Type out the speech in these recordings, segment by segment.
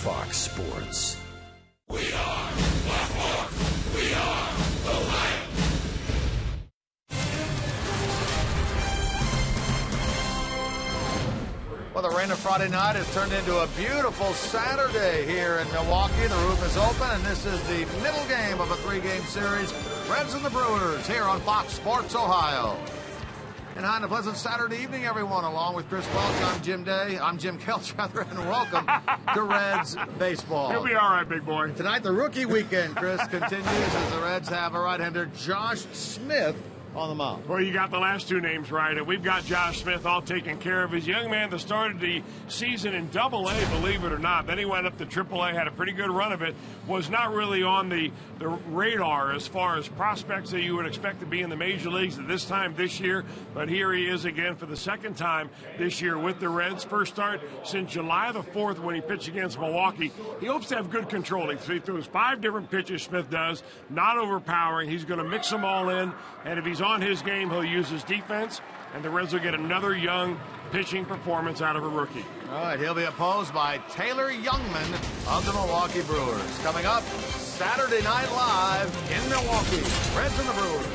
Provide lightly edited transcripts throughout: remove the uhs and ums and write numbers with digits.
Fox Sports. We are Black Hawks. We are the Lions. Well, the rain of Friday night has turned into a beautiful Saturday here in Milwaukee. The roof is open, and this is the middle game of a three-game series. Reds and the Brewers here on Fox Sports Ohio. And hi, and a pleasant Saturday evening, everyone. Along with Chris Welch, I'm Jim Day. I'm Jim Kelch, rather, and welcome to Reds Baseball. You'll be all right, big boy. Tonight, the rookie weekend, Chris, continues as the Reds have a right-hander, Josh Smith, on the mound. Well, you got the last two names right, and we've got Josh Smith all taken care of. His young man that started the season in Double-A, believe it or not. Then he went up to Triple-A, had a pretty good run of it. Was not really on the radar as far as prospects that you would expect to be in the major leagues at this time this year. But here he is again for the second time this year with the Reds. First start since July the 4th when he pitched against Milwaukee. He hopes to have good control. He throws 5 different pitches, Smith does, not overpowering. He's going to mix them all in, and if he's on his game, he'll use his defense, and the Reds will get another young pitching performance out of a rookie. All right, he'll be opposed by Taylor Youngman of the Milwaukee Brewers. Coming up, Saturday Night Live in Milwaukee. Reds and the Brewers.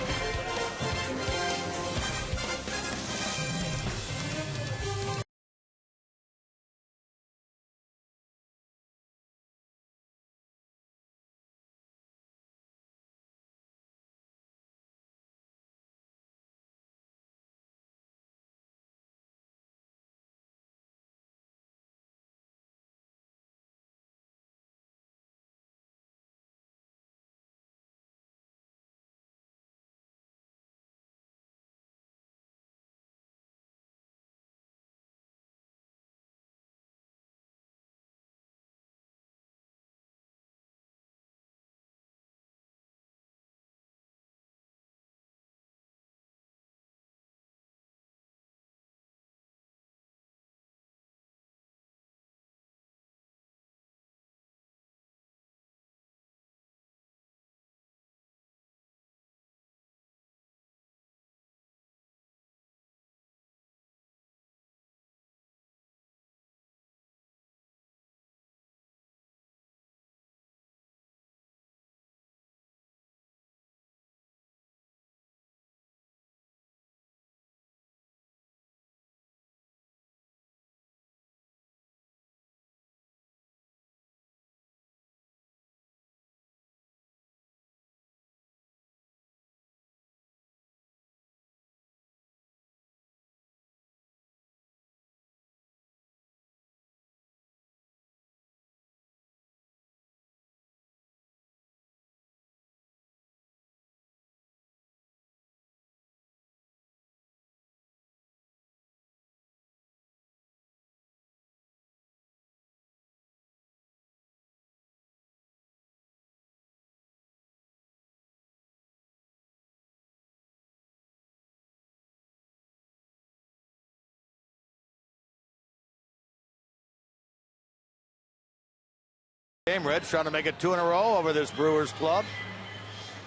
Reds trying to make it 2 in a row over this Brewers club.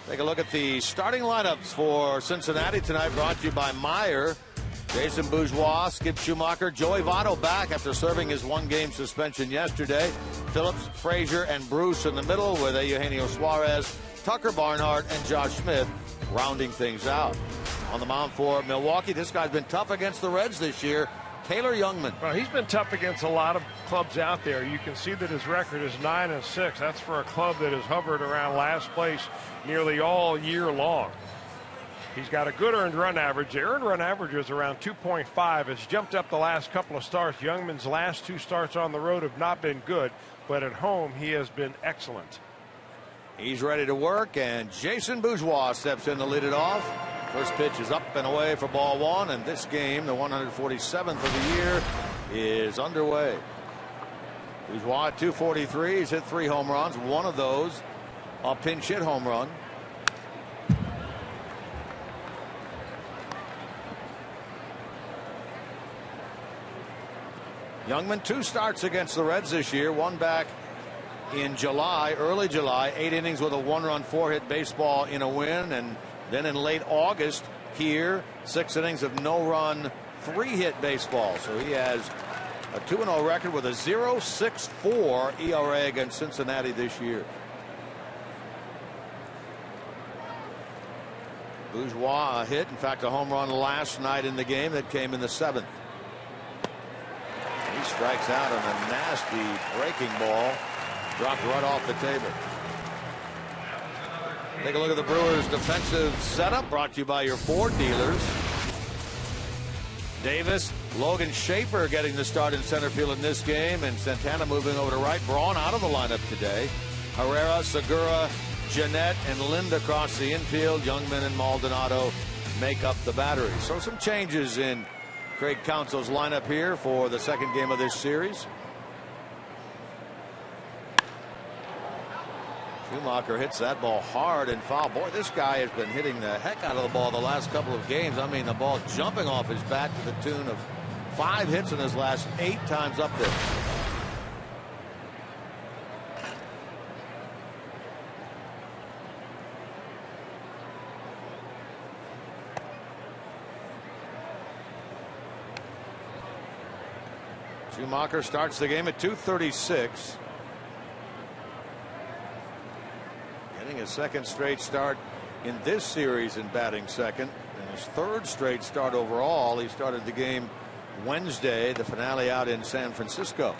Take a look at the starting lineups for Cincinnati tonight, brought to you by Meyer. Jason Bourgeois, Skip Schumacher, Joey Votto back after serving his 1-game suspension yesterday. Phillips, Frasier, and Bruce in the middle with Eugenio Suarez, Tucker Barnhart, and Josh Smith rounding things out. On the mound for Milwaukee, this guy's been tough against the Reds this year. Taylor Youngman. Well, he's been tough against a lot of clubs out there. You can see that his record is 9-6. That's for a club that has hovered around last place nearly all year long. He's got a good earned run average. The earned run average is around 2.5. It's jumped up the last couple of starts. Youngman's last 2 starts on the road have not been good, but at home he has been excellent. He's ready to work, and Jason Bourgeois steps in to lead it off. First pitch is up and away for ball 1, and this game, the 147th of the year, is underway. Bourgeois at 243. He's hit 3 home runs. One of those a pinch hit home run. Youngman, 2 starts against the Reds this year. One back in July, early July, 8 innings with a 1-run 4-hit baseball in a win, and then in late August here, 6 innings of no-run 3-hit baseball. So he has A 2-0 record with a 0.64 ERA against Cincinnati this year. Bourgeois a hit, in fact a home run last night in the game that came in the 7th. He strikes out on a nasty breaking ball, dropped right off the table. Take a look at the Brewers defensive setup, brought to you by your Ford dealers. Davis, Logan Schaefer getting the start in center field in this game, and Santana moving over to right. Braun out of the lineup today. Herrera, Segura, Jeanette, and Lind across the infield. Youngman and Maldonado make up the battery. So some changes in Craig Counsell's lineup here for the second game of this series. Schumacher hits that ball hard and foul. Boy, this guy has been hitting the heck out of the ball the last couple of games. I mean, the ball jumping off his bat to the tune of 5 hits in his last 8 times up there. Schumacher starts the game at 2:36. Getting his second straight start in this series in batting second, and his 3rd straight start overall. He started the game Wednesday, the finale out in San Francisco.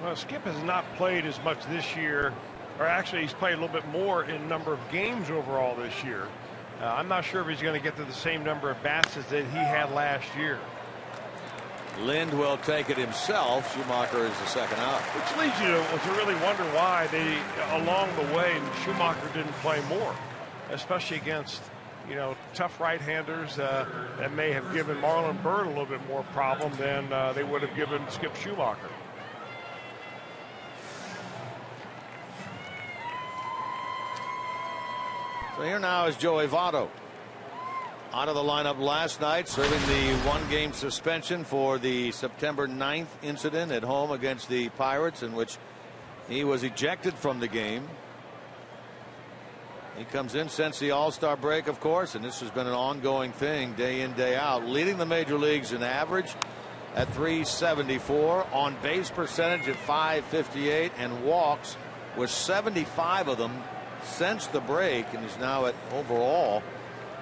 Well, Skip has not played as much this year, or actually he's played a little bit more in number of games overall this year. I'm not sure if he's going to get to the same number of bats as that he had last year. Lind will take it himself. Schumacher is the second out. Which leads you to really wonder why they, along the way, Schumacher didn't play more, especially against, you know, tough right-handers that may have given Marlon Byrd a little bit more problem than they would have given Skip Schumacher. So here now is Joey Votto. Out of the lineup last night, serving the 1-game suspension for the September 9th incident at home against the Pirates, in which he was ejected from the game. He comes in since the All-Star break, of course, and this has been an ongoing thing day in, day out, leading the major leagues in average at .374, on base percentage at .558, and walks with 75 of them since the break, and he's now at overall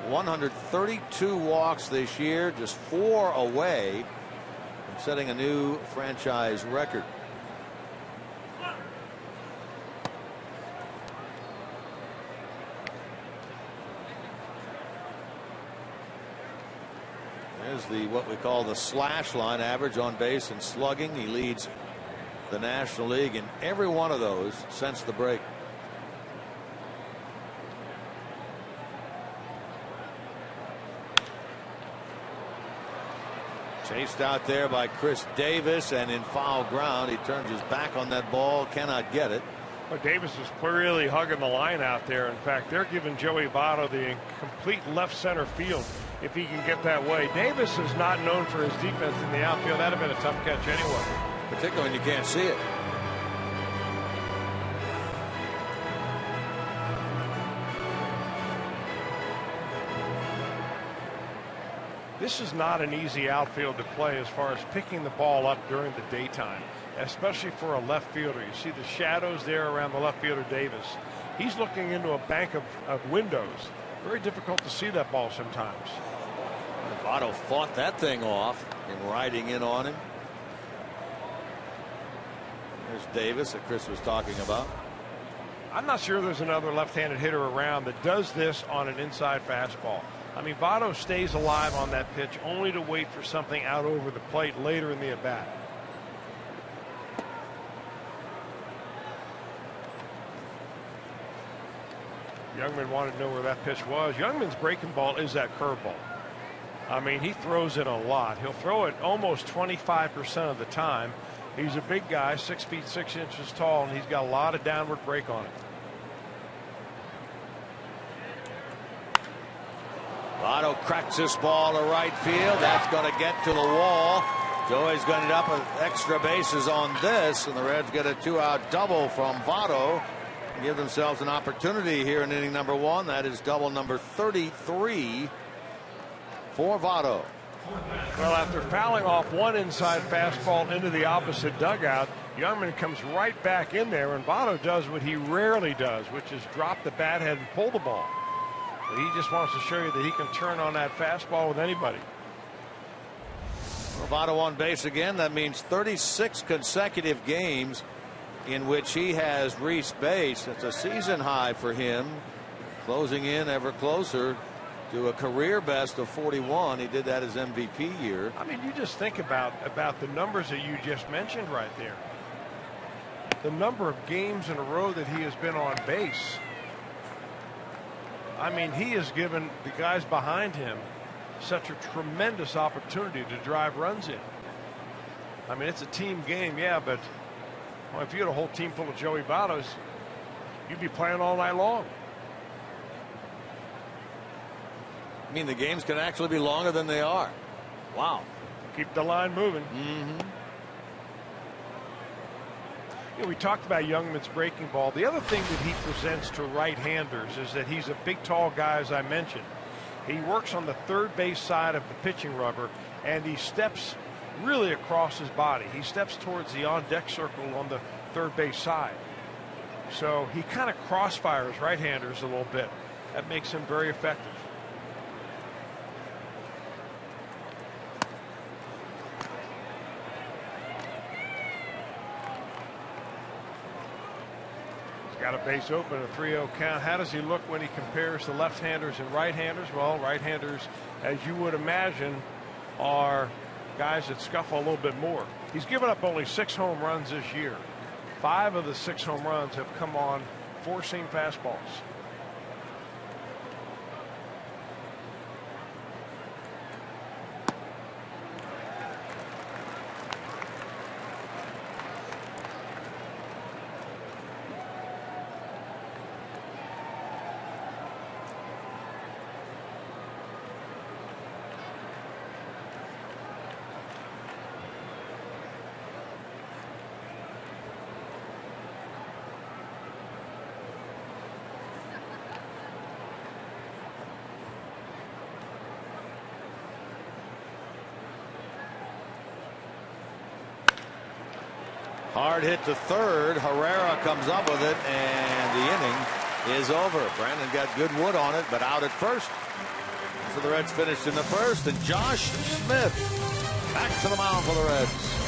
132 walks this year, just 4 away from setting a new franchise record. There's the what we call the slash line, average on base and slugging. He leads the National League in every one of those since the break. Chased out there by Chris Davis, and in foul ground. He turns his back on that ball, cannot get it. Well, Davis is really hugging the line out there. In fact, they're giving Joey Votto the complete left center field if he can get that way. Davis is not known for his defense in the outfield. That'd have been a tough catch anyway. Particularly when you can't see it. This is not an easy outfield to play as far as picking the ball up during the daytime, especially for a left fielder. You see the shadows there around the left fielder Davis. He's looking into a bank of windows. Very difficult to see that ball sometimes. Votto fought that thing off and riding in on him. There's Davis that Chris was talking about. I'm not sure there's another left-handed hitter around that does this on an inside fastball. I mean, Votto stays alive on that pitch only to wait for something out over the plate later in the at-bat. Youngman wanted to know where that pitch was. Youngman's breaking ball is that curveball. I mean, he throws it a lot. He'll throw it almost 25% of the time. He's a big guy, 6 feet 6 inches tall, and he's got a lot of downward break on it. Votto cracks this ball to right field. That's going to get to the wall. Joey's going to end up with extra bases on this, and the Reds get a 2-out double from Votto. give themselves an opportunity here in inning number 1. That is double number 33 for Votto. Well, after fouling off one inside fastball into the opposite dugout, Youngman comes right back in there, and Votto does what he rarely does, which is drop the bat head and pull the ball. But he just wants to show you that he can turn on that fastball with anybody. Well, Votto on base again. That means 36 consecutive games in which he has reached base. It's a season high for him, closing in ever closer to a career best of 41. He did that his MVP year. I mean, you just think about the numbers that you just mentioned right there. The number of games in a row that he has been on base. I mean, he has given the guys behind him such a tremendous opportunity to drive runs in. I mean, it's a team game, yeah, but well, if you had a whole team full of Joey Vottos, you'd be playing all night long. I mean, the games can actually be longer than they are. Wow. Keep the line moving. You know, we talked about Youngman's breaking ball. The other thing that he presents to right-handers is that he's a big, tall guy, as I mentioned. He works on the third base side of the pitching rubber, and he steps really across his body. He steps towards the on-deck circle on the third base side. So he kind of crossfires right-handers a little bit. That makes him very effective. Got a base open, a 3-0 count. How does he look when he compares the left-handers and right-handers? Well, right-handers, as you would imagine, are guys that scuffle a little bit more. He's given up only 6 home runs this year. 5 of the 6 home runs have come on four-seam fastballs. Hard hit to third. Herrera comes up with it, and the inning is over. Brandon got good wood on it, but out at first. So the Reds finished in the first, and Josh Smith back to the mound for the Reds.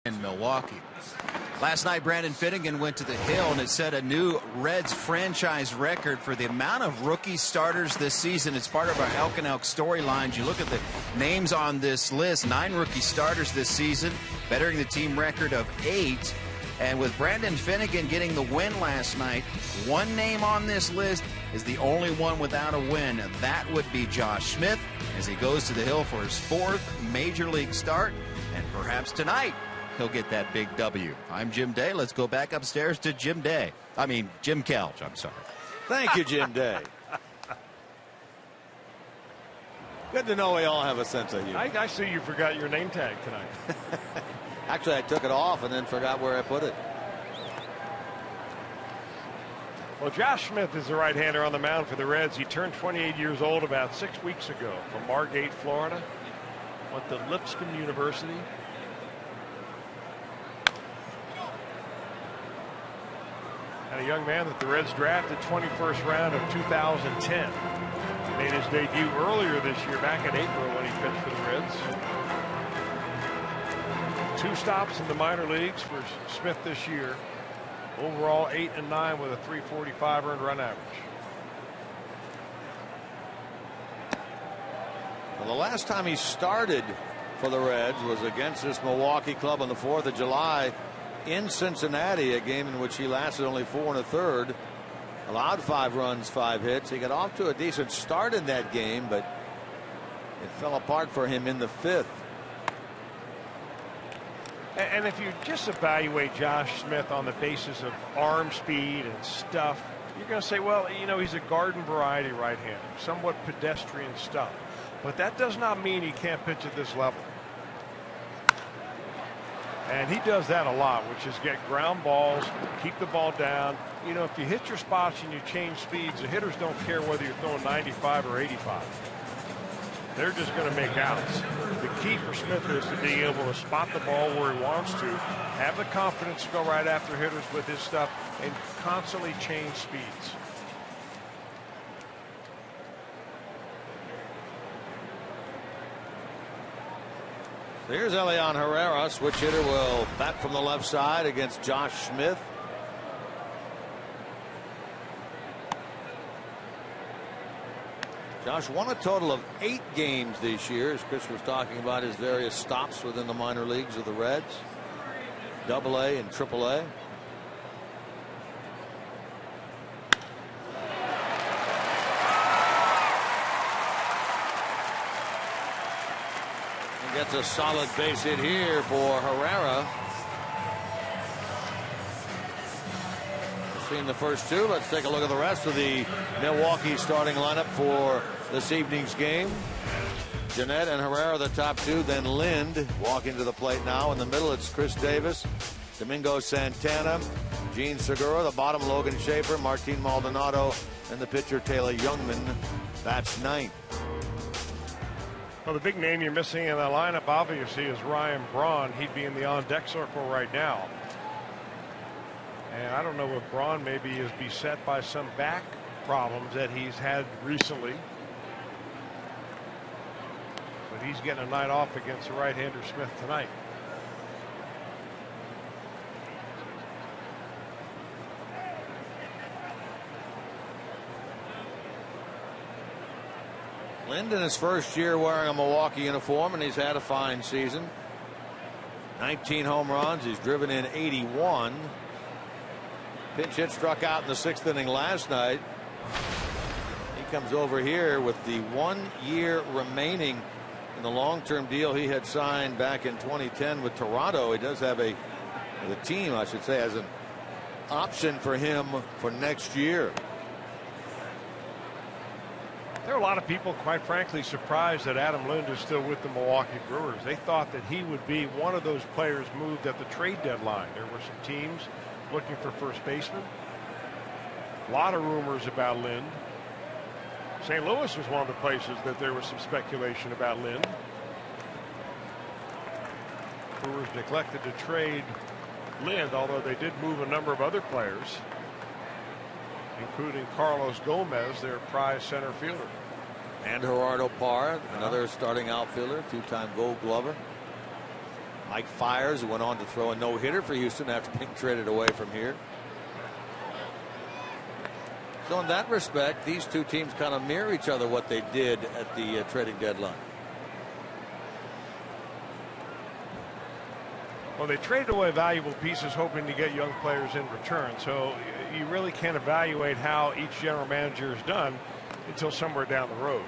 In Milwaukee. Last night, Brandon Finnegan went to the Hill, and it set a new Reds franchise record for the amount of rookie starters this season. It's part of our Elk and Elk storylines. You look at the names on this list, 9 rookie starters this season, bettering the team record of 8. And with Brandon Finnegan getting the win last night, one name on this list is the only one without a win. That would be Josh Smith as he goes to the hill for his 4th major league start. And perhaps tonight he'll get that big W. I'm Jim Day. Let's go back upstairs to Jim Kelch. I'm sorry. Thank you, Jim Day. Good to know we all have a sense of humor. I see you forgot your name tag tonight. Actually, I took it off and then forgot where I put it. Well, Josh Smith is the right-hander on the mound for the Reds. He turned 28 years old about 6 weeks ago from Margate, Florida. Went to Lipscomb University. And a young man that the Reds drafted 21st round of 2010. Made his debut earlier this year, back in April when he pitched for the Reds. 2 stops in the minor leagues for Smith this year. Overall 8-9 with a .345 earned run average. Well, the last time he started for the Reds was against this Milwaukee club on the 4th of July in Cincinnati, a game in which he lasted only 4 1/3, allowed 5 runs, 5 hits. He got off to a decent start in that game, but it fell apart for him in the 5th. And if you just evaluate Josh Smith on the basis of arm speed and stuff, you're going to say, well, you know, he's a garden variety right-hander, somewhat pedestrian stuff. But that does not mean he can't pitch at this level. And he does that a lot, which is get ground balls, keep the ball down. You know, if you hit your spots and you change speeds, the hitters don't care whether you're throwing 95 or 85. They're just going to make outs. The key for Smith is to be able to spot the ball where he wants to, have the confidence to go right after hitters with his stuff, and constantly change speeds. Here's Elian Herrera. Switch hitter will bat from the left side against Josh Smith. Josh won a total of 8 games this year, as Chris was talking about his various stops within the minor leagues of the Reds, AA and AAA. He gets a solid base hit here for Herrera. Seen the first 2. Let's take a look at the rest of the Milwaukee starting lineup for this evening's game. Jeanette and Herrera the top 2, then Lind walking to the plate now. In the middle it's Chris Davis, Domingo Santana, Gene Segura, the bottom Logan Schaefer, Martin Maldonado, and the pitcher Taylor Youngman. That's 9th. Well, the big name you're missing in the lineup obviously is Ryan Braun. He'd be in the on-deck circle right now. And I don't know if Braun maybe is beset by some back problems that he's had recently. But he's getting a night off against the right-hander Smith tonight. Lind in his first year wearing a Milwaukee uniform, and he's had a fine season. 19 home runs. He's driven in 81. Pinch hit, struck out in the 6th inning last night. He comes over here with the 1 year remaining in the long-term deal he had signed back in 2010 with Toronto. He does have the team, I should say, has an option for him for next year. There are a lot of people, quite frankly, surprised that Adam Lind is still with the Milwaukee Brewers. They thought that he would be one of those players moved at the trade deadline. There were some teams looking for first baseman. A lot of rumors about Lind. St. Louis was one of the places that there was some speculation about Lind. Brewers neglected to trade Lind, although they did move a number of other players, including Carlos Gomez, their prize center fielder. And Gerardo Parra, another starting outfielder, 2-time Gold Glover. Mike Fiers, who went on to throw a no-hitter for Houston after being traded away from here. So in that respect, these two teams kind of mirror each other, what they did at the trading deadline. Well, they traded away valuable pieces hoping to get young players in return. So you really can't evaluate how each general manager is done until somewhere down the road.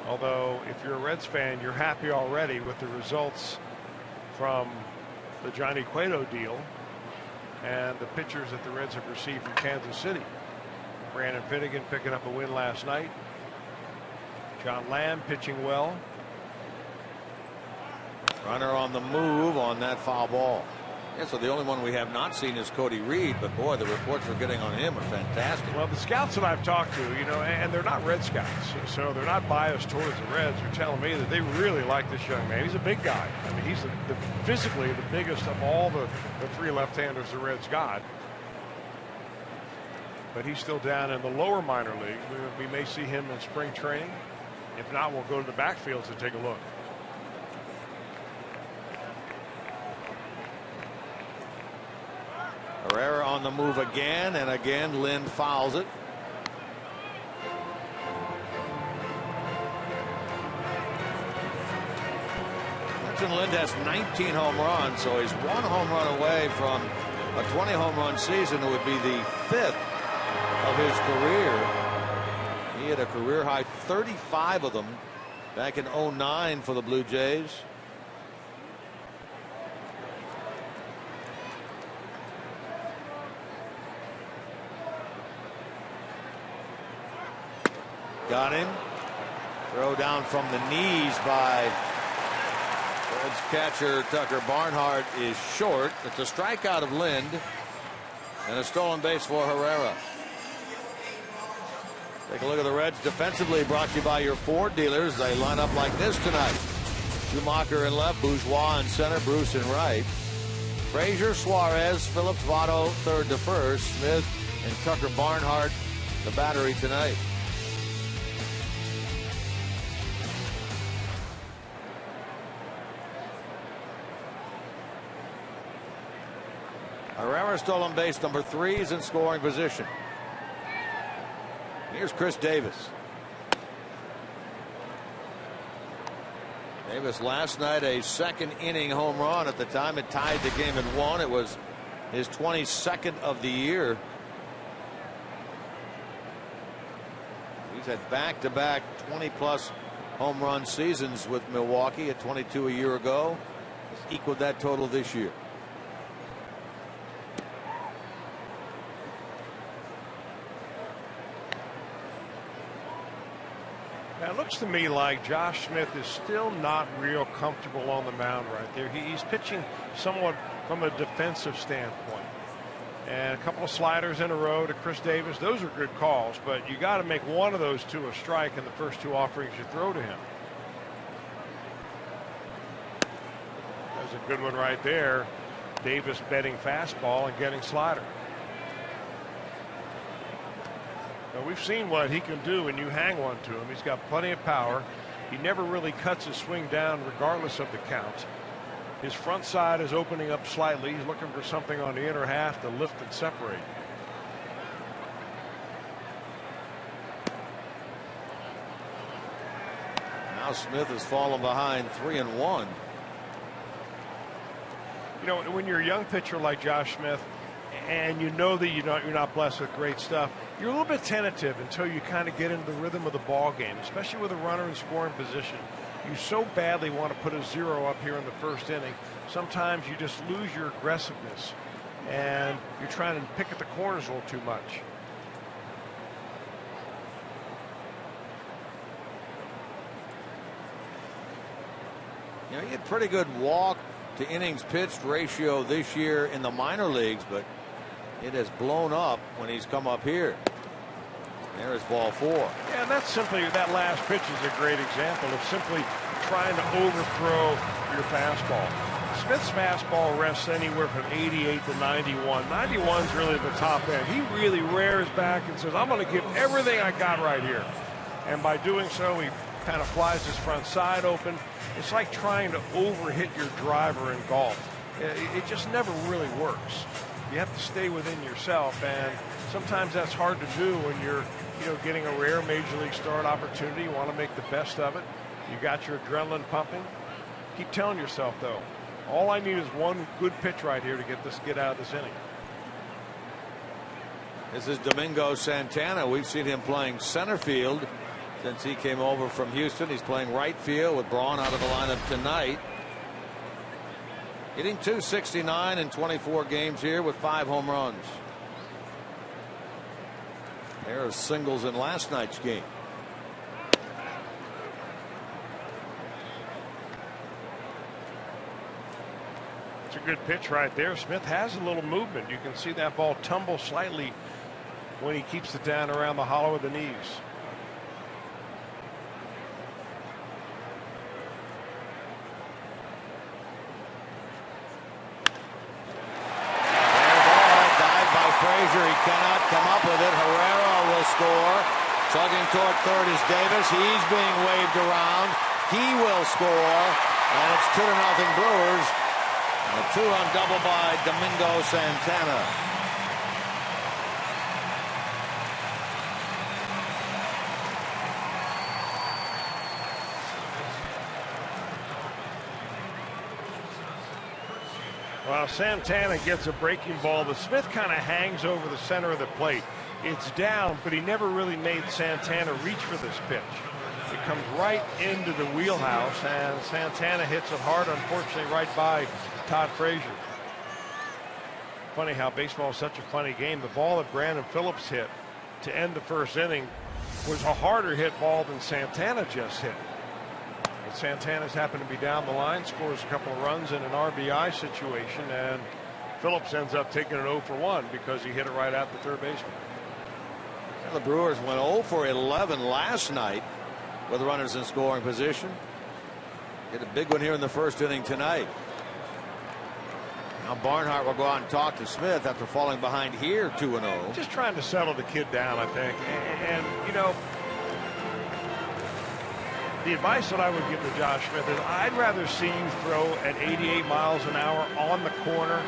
Although, if you're a Reds fan, you're happy already with the results from the Johnny Cueto deal and the pitchers that the Reds have received from Kansas City. Brandon Finnegan picking up a win last night. John Lamb pitching well. Runner on the move on that foul ball. Yeah, so the only one we have not seen is Cody Reed, but boy, the reports we're getting on him are fantastic. Well, the scouts that I've talked to, and they're not Red scouts, so they're not biased towards the Reds. They're telling me that they really like this young man. He's a big guy. I mean, he's physically the biggest of all the three left-handers the Reds got. But he's still down in the lower minor league. We may see him in spring training. If not, we'll go to the backfields and take a look. Herrera on the move again, and again Lynn fouls it. Lynn has 19 home runs, so he's one home run away from a 20 home run season. It would be the 5th of his career. He had a career high 35 of them back in 09 for the Blue Jays. Got him. Throw down from the knees by Reds catcher Tucker Barnhart is short. It's a strikeout of Lind and a stolen base for Herrera. Take a look at the Reds defensively, brought to you by your Ford dealers. They line up like this tonight. Schumacher in left, Bourgeois in center, Bruce in right. Frasier, Suarez, Phillips, Votto third to first. Smith and Tucker Barnhart the battery tonight. Herrera stolen base number 3 is in scoring position. Here's Chris Davis. Davis last night a second inning home run. At the time it tied the game at 1. It was his 22nd of the year. He's had back-to-back 20-plus home run seasons with Milwaukee at 22 a year ago. He's equaled that total this year. Now, it looks to me like Josh Smith is still not real comfortable on the mound right there. He's pitching somewhat from a defensive standpoint. And a couple of sliders in a row to Chris Davis. Those are good calls, but you got to make one of those two a strike in the first 2 offerings you throw to him. That's a good one right there. Davis betting fastball and getting slider. Now, we've seen what he can do when you hang one to him. He's got plenty of power. He never really cuts his swing down regardless of the count. His front side is opening up slightly. He's looking for something on the inner half to lift and separate. Now Smith has fallen behind 3-1. You know, when you're a young pitcher like Josh Smith, and you know that you're not blessed with great stuff, you're a little bit tentative until you kind of get into the rhythm of the ball game, especially with a runner in scoring position. You so badly want to put a 0 up here in the first inning. Sometimes you just lose your aggressiveness and you're trying to pick at the corners a little too much. You know, he had pretty good walk to innings pitched ratio this year in the minor leagues, but it has blown up when he's come up here. There's ball 4. Yeah, that's simply, that last pitch is a great example of simply trying to overthrow your fastball. Smith's fastball rests anywhere from 88 to 91. 91 is really the top end. He really rears back and says, I'm going to give everything I got right here. And by doing so, he kind of flies his front side open. It's like trying to overhit your driver in golf. It just never really works. You have to stay within yourself, and sometimes that's hard to do when you're, getting a rare major league start opportunity. You want to make the best of it. You got your adrenaline pumping. Keep telling yourself, though, All I need is one good pitch right here to get out of this inning. This is Domingo Santana. We've seen him playing center field since he came over from Houston. He's playing right field with Braun out of the lineup tonight. Hitting .269 in 24 games here with 5 home runs. Pair of singles in last night's game. It's a good pitch right there. Smith has a little movement. You can see that ball tumble slightly when he keeps it down around the hollow of the knees. Frasier, he cannot come up with it. Herrera will score. Chugging toward third is Davis. He's being waved around. He will score. And it's 2-0 Brewers. A 2-run double by Domingo Santana. Well, Santana gets a breaking ball. The Smith kind of hangs over the center of the plate. It's down, but he never really made Santana reach for this pitch. It comes right into the wheelhouse, and Santana hits it hard, unfortunately, right by Todd Frasier. Funny how baseball is such a funny game. The ball that Brandon Phillips hit to end the first inning was a harder hit ball than Santana just hit. Santana's happened to be down the line, scores a couple of runs in an RBI situation, and Phillips ends up taking it 0 for 1 because he hit it right at the third baseman. The Brewers went 0 for 11 last night with runners in scoring position. Get a big one here in the first inning tonight. Now Barnhart will go out and talk to Smith after falling behind here 2-0. Just trying to settle the kid down, I think. And you know, the advice that I would give to Josh Smith is I'd rather see you throw at 88 miles an hour on the corner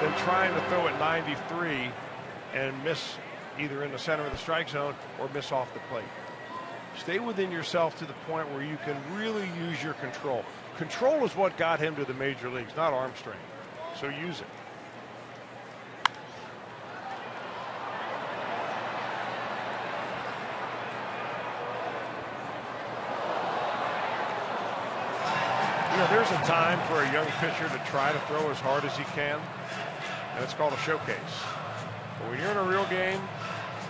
than trying to throw at 93 and miss either in the center of the strike zone or miss off the plate. Stay within yourself to the point where you can really use your control. Control is what got him to the major leagues, not arm strength. So use it. There's a time for a young pitcher to try to throw as hard as he can, and it's called a showcase. But when you're in a real game,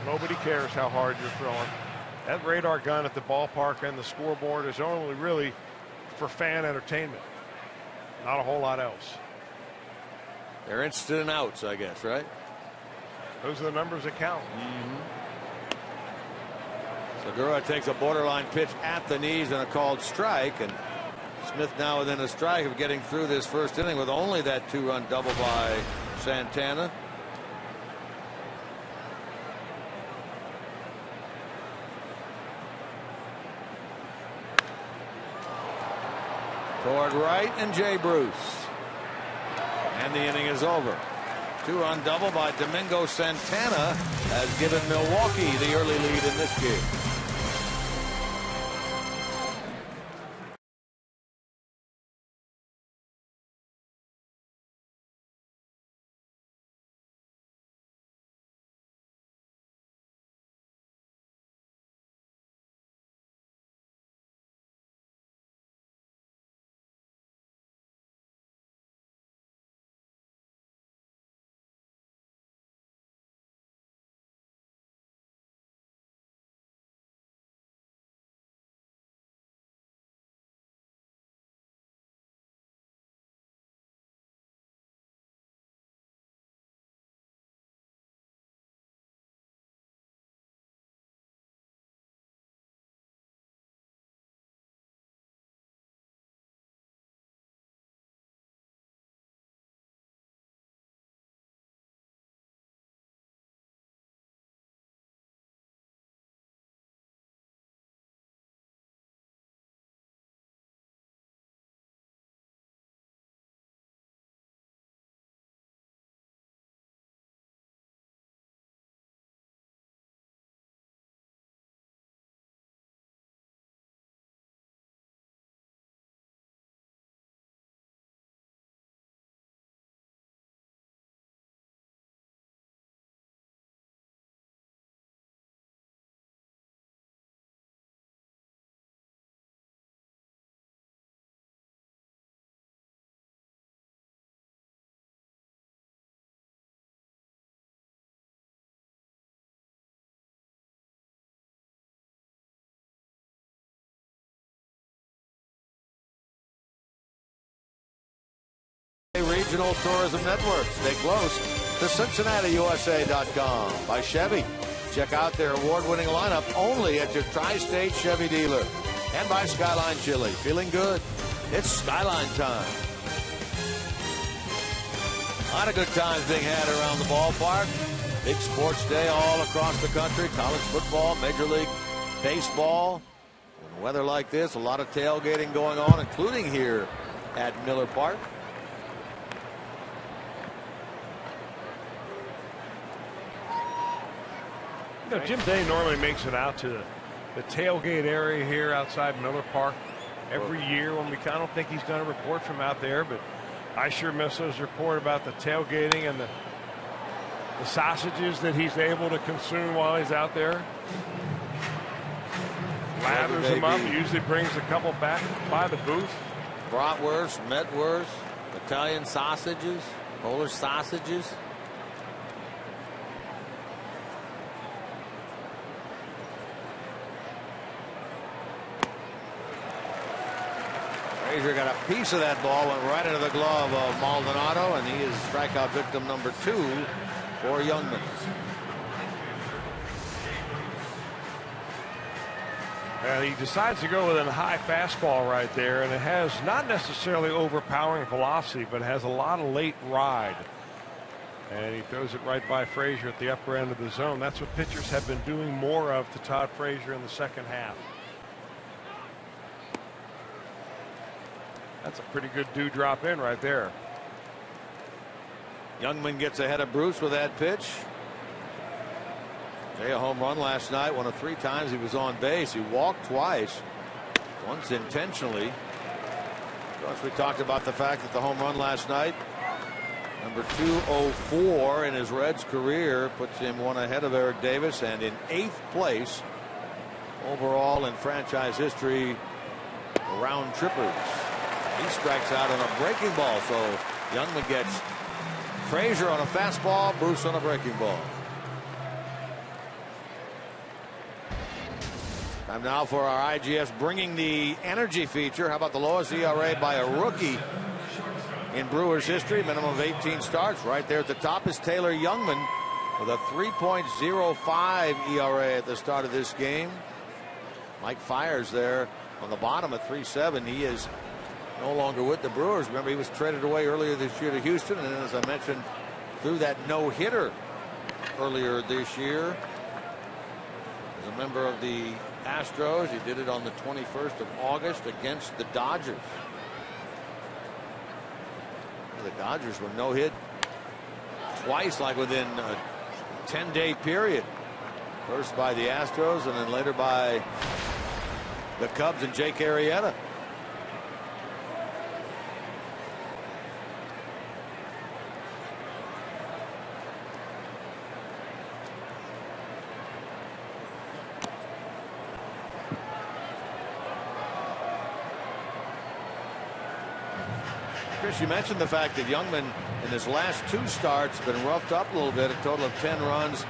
nobody cares how hard you're throwing. That radar gun at the ballpark and the scoreboard is only really for fan entertainment, not a whole lot else. They're interested in outs, I guess, right? Those are the numbers that count. Segura takes a borderline pitch at the knees and a called strike, and Smith now within a strike of getting through this first inning with only that 2-run double by Santana. Toward right and Jay Bruce. And the inning is over. 2-run double by Domingo Santana has given Milwaukee the early lead in this game. Regional Tourism Network. Stay close to CincinnatiUSA.com. By Chevy. Check out their award-winning lineup only at your Tri-State Chevy dealer. And by Skyline Chili. Feeling good? It's Skyline time. A lot of good times being had around the ballpark. Big sports day all across the country. College football, Major League Baseball. And weather like this, a lot of tailgating going on, including here at Miller Park. You know, Jim Day normally makes it out to the tailgate area here outside Miller Park every year when I don't think he's done a report from out there, but I sure miss those report about the tailgating and the sausages that he's able to consume while he's out there. Lathers them up, usually brings a couple back by the booth. Bratwurst, Metwurst, Italian sausages, Polish sausages. Frasier got a piece of that ball, went right into the glove of Maldonado, and he is strikeout victim number 2 for Youngman. And he decides to go with a high fastball right there, and it has not necessarily overpowering velocity, but has a lot of late ride. And he throws it right by Frasier at the upper end of the zone. That's what pitchers have been doing more of to Todd Frasier in the second half. That's a pretty good dewdrop in right there. Youngman gets ahead of Bruce with that pitch. A home run last night. 1 of 3 times he was on base. He walked twice, once intentionally. Of course, we talked about the fact that the home run last night, number 204 in his Reds career, puts him 1 ahead of Eric Davis and in 8th place overall in franchise history around trippers. He strikes out on a breaking ball, so Youngman gets Frasier on a fastball, Bruce on a breaking ball. Time now for our IGS bringing the energy feature. How about the lowest ERA by a rookie in Brewers history? Minimum of 18 starts. Right there at the top is Taylor Youngman with a 3.05 ERA at the start of this game. Mike Fiers there on the bottom at 3.7. He is no longer with the Brewers. Remember, he was traded away earlier this year to Houston, and as I mentioned, threw that no-hitter earlier this year as a member of the Astros. He did it on the 21st of August against the Dodgers. The Dodgers were no-hit twice, like within a 10-day period. First by the Astros, and then later by the Cubs and Jake Arrieta. You mentioned the fact that Youngman in his last 2 starts has been roughed up a little bit, a total of 10 runs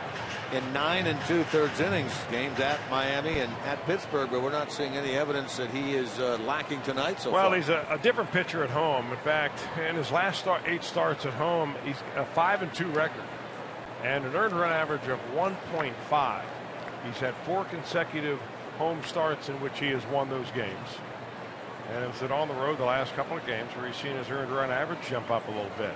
in 9 2/3 innings, games at Miami and at Pittsburgh, but we're not seeing any evidence that he is lacking tonight so far. Well, he's a different pitcher at home. In fact, in his last 8 starts at home, he's a 5-2 record and an earned run average of 1.5. He's had 4 consecutive home starts in which he has won those games. And it's been on the road the last couple of games where he's seen his earned run average jump up a little bit.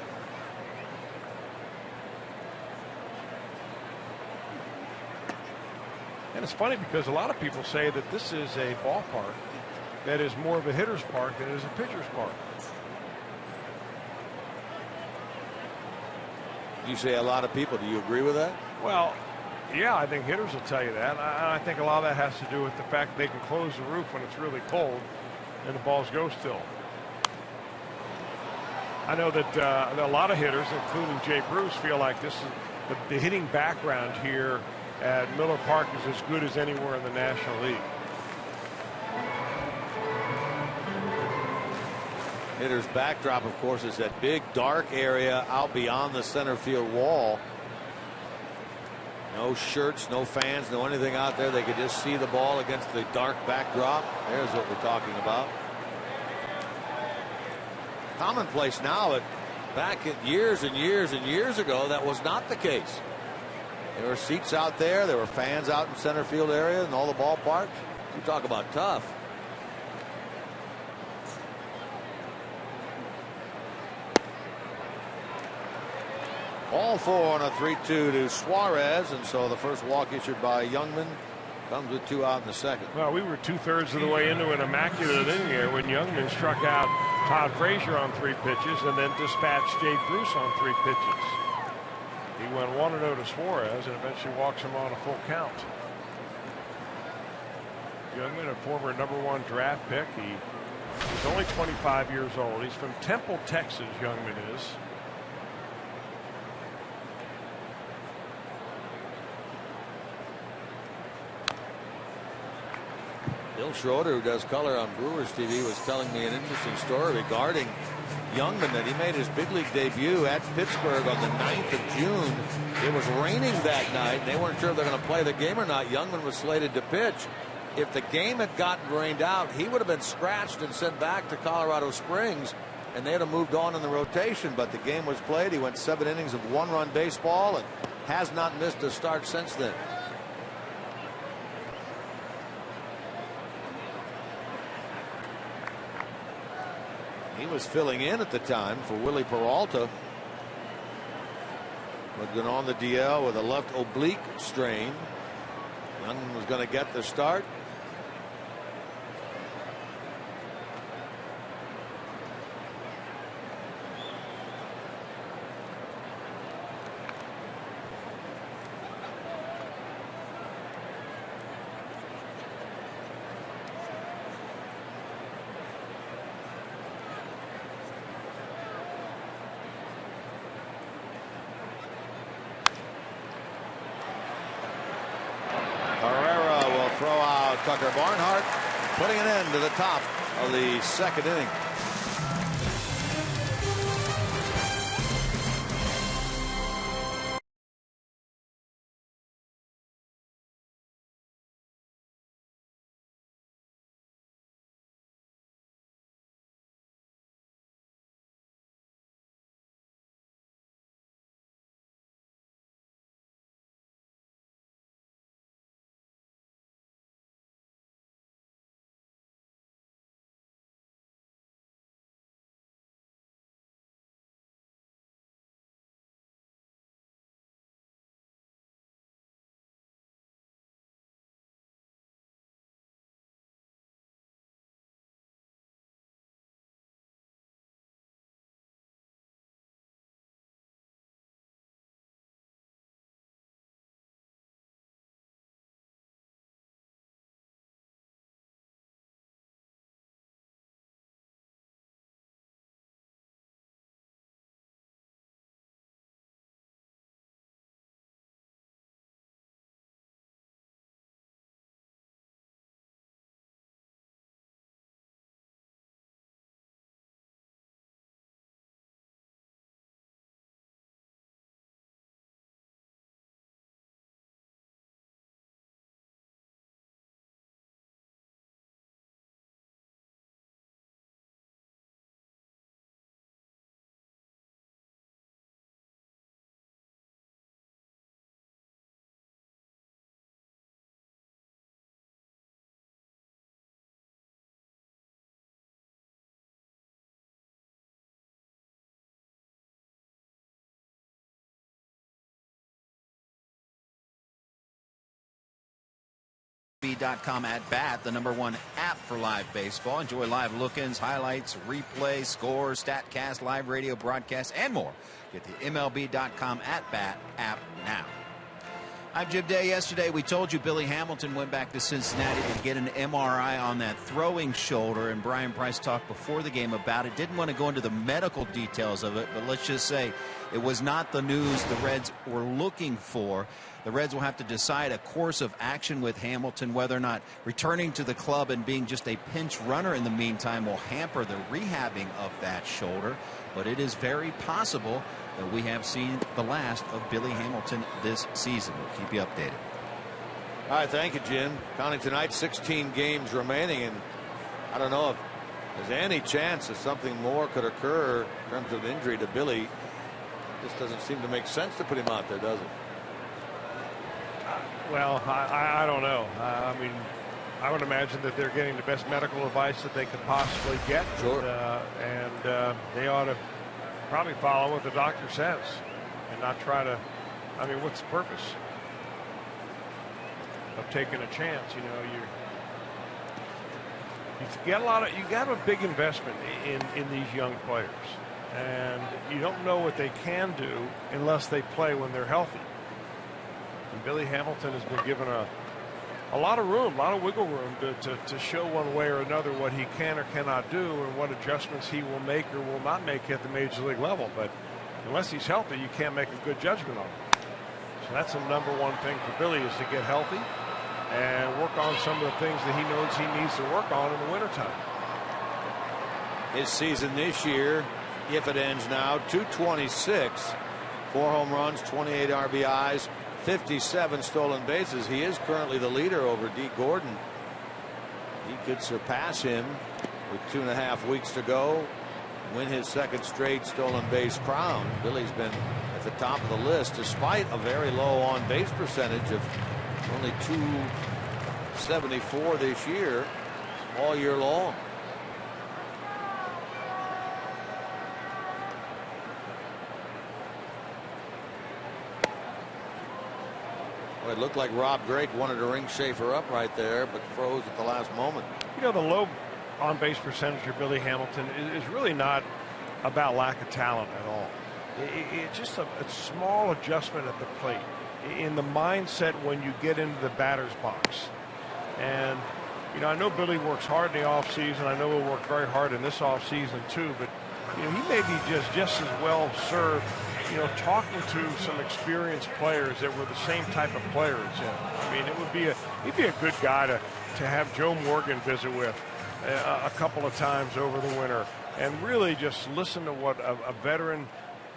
And it's funny because a lot of people say that this is a ballpark that is more of a hitter's park than it is a pitcher's park. You say a lot of people. Do you agree with that? Well, yeah, I think hitters will tell you that. I think a lot of that has to do with the fact that they can close the roof when it's really cold and the balls go still. I know that a lot of hitters, including Jay Bruce, feel like this is the hitting background here at Miller Park is as good as anywhere in the National League. Hitter's backdrop, of course, is that big dark area out beyond the center field wall. No shirts, no fans, no anything out there. They could just see the ball against the dark backdrop. There's what we're talking about. Commonplace now at Back in years and years and years ago, that was not the case. There were seats out there. There were fans out in center field area and all the ballparks. You talk about tough. All 4 on a 3-2 to Suarez, and so the first walk issued by Youngman comes with 2 out in the second. Well, we were 2/3 of the way into an immaculate inning here when Youngman struck out Todd Frasier on 3 pitches and then dispatched Jay Bruce on 3 pitches. He went 1-0 to Suarez and eventually walks him on a full count. Youngman, a former #1 draft pick. He's only 25 years old. He's from Temple, Texas, Youngman is. Bill Schroeder, who does color on Brewers TV, was telling me an interesting story regarding Youngman, that he made his big league debut at Pittsburgh on the 9th of June. It was raining that night, and they weren't sure if they're going to play the game or not. Youngman was slated to pitch. If the game had gotten rained out, he would have been scratched and sent back to Colorado Springs, and they'd have moved on in the rotation. But the game was played. He went 7 innings of 1-run baseball and has not missed a start since then. He was filling in at the time for Willie Peralta. Was going on the DL with a left oblique strain. Youngman was going to get the start. Tucker Barnhart, putting an end to the top of the second inning. MLB.com at bat, the #1 app for live baseball. Enjoy live look-ins, highlights, replay, scores, StatCast, live radio broadcasts, and more. Get the MLB.com at bat app now. I'm Jim Day. Yesterday we told you Billy Hamilton went back to Cincinnati to get an MRI on that throwing shoulder, and Brian Price talked before the game about it. Didn't want to go into the medical details of it, but let's just say it was not the news the Reds were looking for. The Reds will have to decide a course of action with Hamilton, whether or not returning to the club and being just a pinch runner in the meantime will hamper the rehabbing of that shoulder. But it is very possible that we have seen the last of Billy Hamilton this season. We'll keep you updated. All right, thank you, Jim. Counting tonight, 16 games remaining, and I don't know if Is there any chance that something more could occur in terms of injury to Billy? It just doesn't seem to make sense to put him out there, does it? Well, I don't know. I mean, I would imagine that they're getting the best medical advice that they could possibly get. Sure. And they ought to probably follow what the doctor says and not try to. I mean, what's the purpose of taking a chance? You know, you got a big investment in these young players, and you don't know what they can do unless they play when they're healthy. And Billy Hamilton has been given a lot of room, a lot of wiggle room to show one way or another what he can or cannot do and what adjustments he will make or will not make at the major league level. But unless he's healthy, you can't make a good judgment on him. So that's the number one thing for Billy, is to get healthy and work on some of the things that he knows he needs to work on in the wintertime. His season this year, if it ends now, 226, 4 home runs, 28 RBIs, 57 stolen bases. He is currently the leader over D. Gordon. He could surpass him with 2.5 weeks to go, win his second straight stolen base crown. Billy's been at the top of the list despite a very low on base percentage of only 274 this year, all year long. Well, it looked like Rob Drake wanted to ring Schaefer up right there, but froze at the last moment. You know, the low on base percentage for Billy Hamilton is really not about lack of talent at all. It's just a small adjustment at the plate in the mindset when you get into the batter's box. And, you know, I know Billy works hard in the offseason. I know he'll work very hard in this offseason too, but, you know, he may be just as well served, you know, talking to some experienced players that were the same type of players. I mean, he'd be a good guy to have Joe Morgan visit with a couple of times over the winter and really just listen to what a veteran,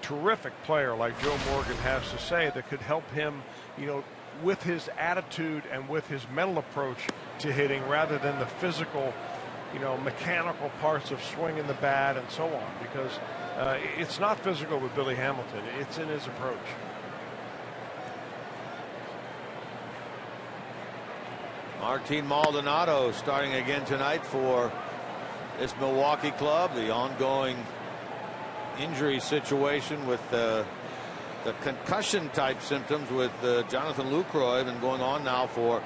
terrific player like Joe Morgan has to say that could help him, you know, with his attitude and with his mental approach to hitting rather than the physical, you know, mechanical parts of swinging the bat and so on, because it's not physical with Billy Hamilton. It's in his approach. Martin Maldonado starting again tonight for this Milwaukee club. The ongoing injury situation with the concussion type symptoms with Jonathan Lucroy been going on now for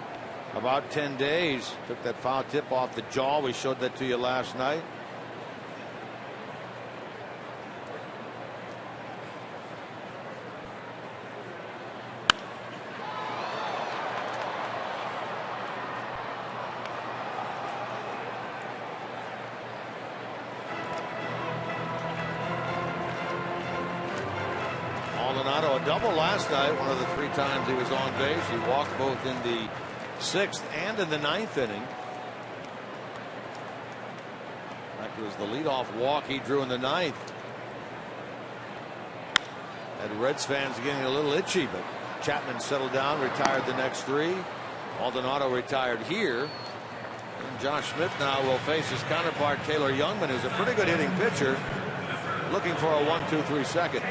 about 10 days. Took that foul tip off the jaw. We showed that to you last night. Maldonado, a double last night, one of the 3 times he was on base. He walked both in the 6th and in the 9th inning. In fact, it was the leadoff walk he drew in the 9th. And Reds fans getting a little itchy, but Chapman settled down, retired the next 3. Maldonado retired here. And Josh Smith now will face his counterpart Taylor Youngman, who's a pretty good hitting pitcher, looking for a 1-2-3 second.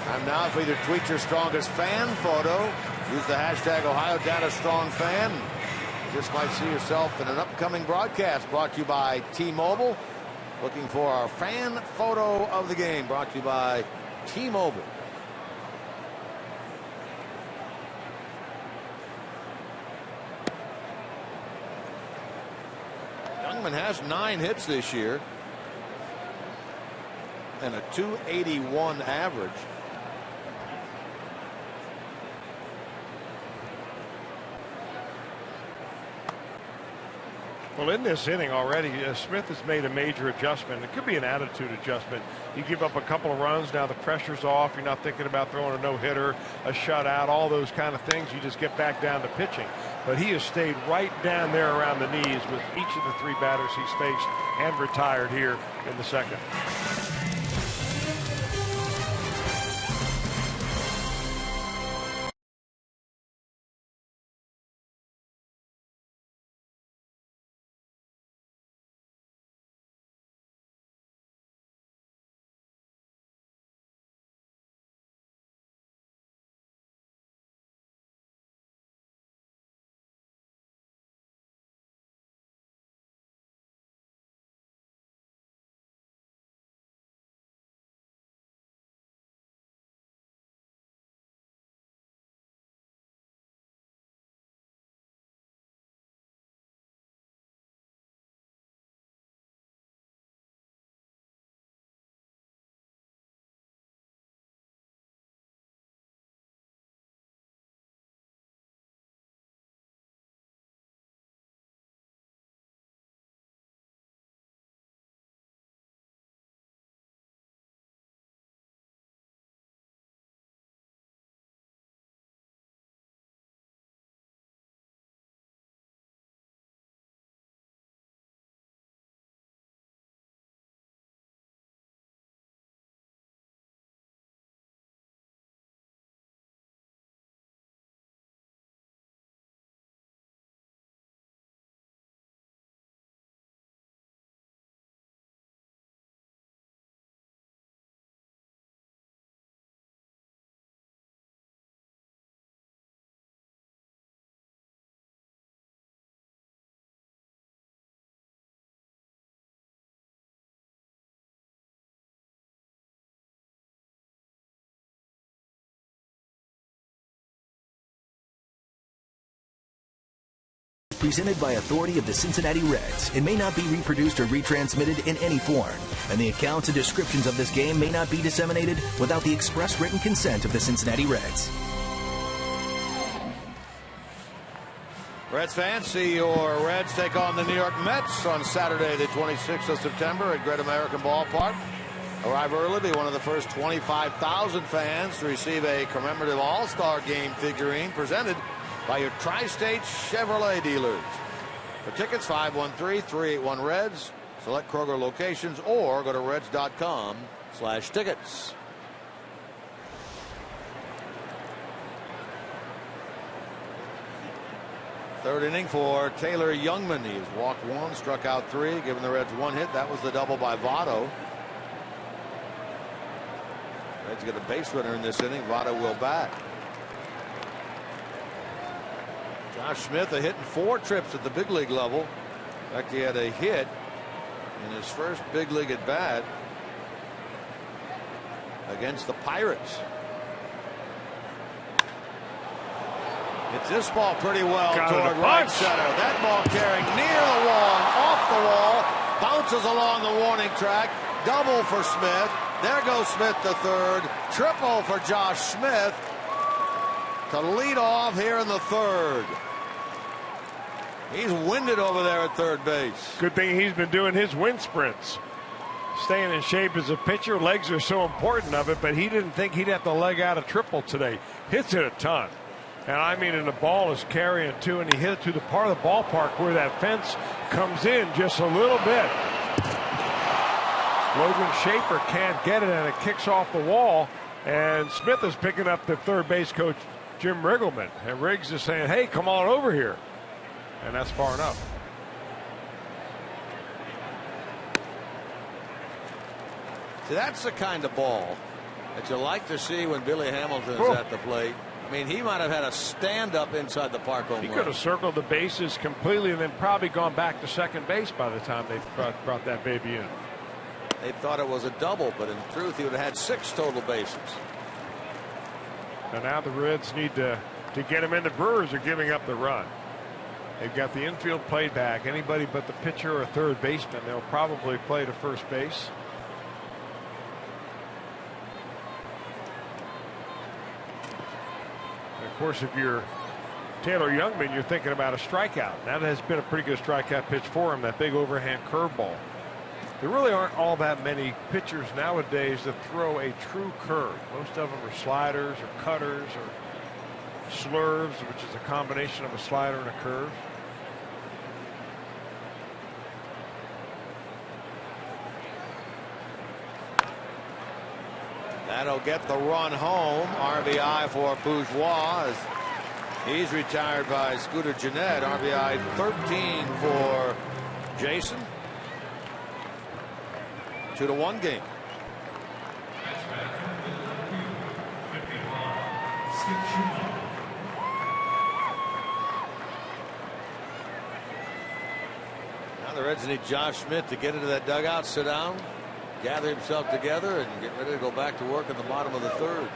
And now, if either tweet your strongest fan photo, use the hashtag OhioDataStrongFan. Just might see yourself in an upcoming broadcast brought to you by T-Mobile. Looking for our fan photo of the game, brought to you by T-Mobile. Youngman has 9 hits this year and a .281 average. Well, in this inning already, Smith has made a major adjustment. It could be an attitude adjustment. You give up a couple of runs, now the pressure's off. You're not thinking about throwing a no-hitter, a shutout, all those kind of things. You just get back down to pitching. But he has stayed right down there around the knees with each of the 3 batters he's faced and retired here in the 2nd. presented by authority of the Cincinnati Reds and may not be reproduced or retransmitted in any form. And the accounts and descriptions of this game may not be disseminated without the express written consent of the Cincinnati Reds. Reds fans, see your Reds take on the New York Mets on Saturday, the 26th of September at Great American Ballpark. Arrive early, be one of the first 25,000 fans to receive a commemorative All-Star Game figurine presented by your Tri-State Chevrolet dealers. For tickets, 513-381-REDS. Select Kroger locations or go to reds.com/tickets. Third inning for Taylor Youngman. He's walked one, struck out three, giving the Reds one hit. That was the double by Votto. Reds get a base runner in this inning. Votto will bat. Josh Smith hitting 4 trips at the big league level. In fact, he had a hit in his first big league at bat against the Pirates. Hits this ball pretty well toward right center. That ball carrying near the wall, off the wall, bounces along the warning track. Double for Smith. There goes Smith to third. Triple for Josh Smith to lead off here in the third. He's winded over there at third base. Good thing he's been doing his wind sprints. Staying in shape as a pitcher. Legs are so important of it, but he didn't think he'd have to leg out a triple today. Hits it a ton. And I mean, and the ball is carrying too, and he hit it to the part of the ballpark where that fence comes in just a little bit. Logan Schaefer can't get it, and it kicks off the wall. And Smith is picking up the third base coach, Jim Riggleman. And Riggs is saying, hey, come on over here. And that's far enough. See, that's the kind of ball that you like to see when Billy Hamilton is at the plate. I mean, he might have had a stand-up inside the park home run. He could have circled the bases completely and then probably gone back to second base by the time they brought that baby in. They thought it was a double, but in truth, he would have had 6 total bases. And now the Reds need to get him in. The Brewers are giving up the run. They've got the infield played back. Anybody but the pitcher or third baseman, they'll probably play to first base. And of course, if you're Taylor Youngman, you're thinking about a strikeout. That has been a pretty good strikeout pitch for him, that big overhand curveball. There really aren't all that many pitchers nowadays that throw a true curve. Most of them are sliders or cutters or slurves, which is a combination of a slider and a curve. That'll get the run home. RBI for Bourgeois as he's retired by Scooter Gennett. RBI 13 for Jason. 2-1 game. Now the Reds need Josh Smith to get into that dugout, sit down, gather himself together, and get ready to go back to work in the bottom of the third.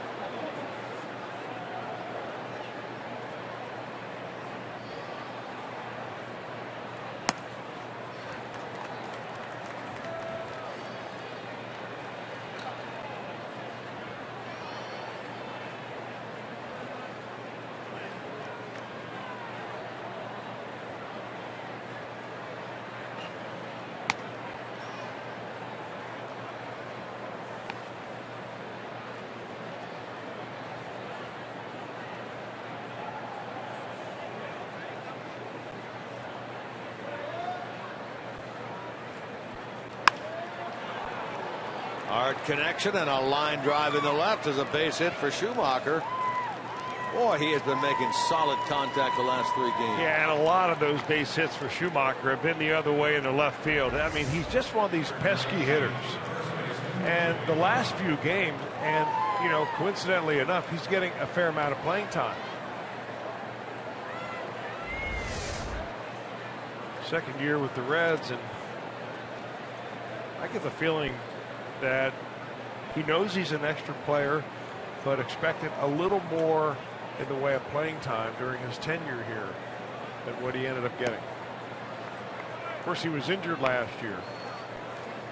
Hard connection and a line drive in the left as a base hit for Schumacher. Boy, he has been making solid contact the last 3 games. Yeah, and a lot of those base hits for Schumacher have been the other way in the left field. I mean, he's just one of these pesky hitters. And the last few games, and, you know, coincidentally enough, he's getting a fair amount of playing time. Second year with the Reds, and I get the feeling that he knows he's an extra player, but expected a little more in the way of playing time during his tenure here. than what he ended up getting. Of course, he was injured last year.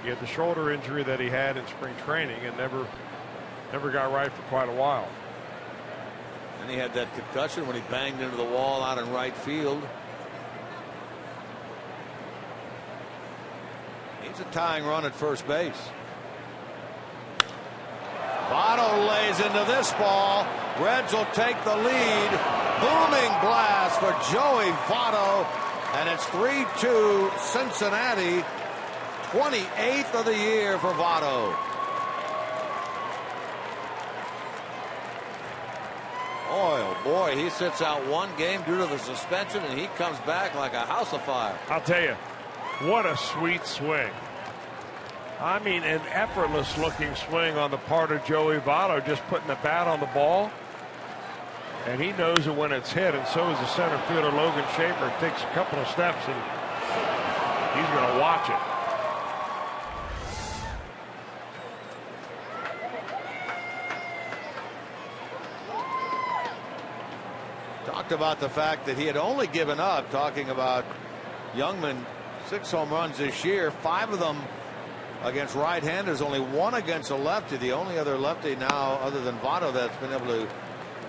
He had the shoulder injury that he had in spring training and never got right for quite a while. And he had that concussion when he banged into the wall out in right field. He's a tying run at first base. Votto lays into this ball. Reds will take the lead. Booming blast for Joey Votto. And it's 3-2 Cincinnati. 28th of the year for Votto. Oh boy, he sits out one game due to the suspension, and he comes back like a house of fire. I'll tell you, what a sweet swing. I mean, an effortless looking swing on the part of Joey Votto, just putting the bat on the ball. And he knows it when it's hit, and so is the center fielder Logan Schaefer. Takes a couple of steps, and he's going to watch it. Talked about the fact that he had only given up, talking about Youngman, 6 home runs this year, 5 of them against right-handers, only 1 against a lefty. The only other lefty now, other than Votto, that's been able to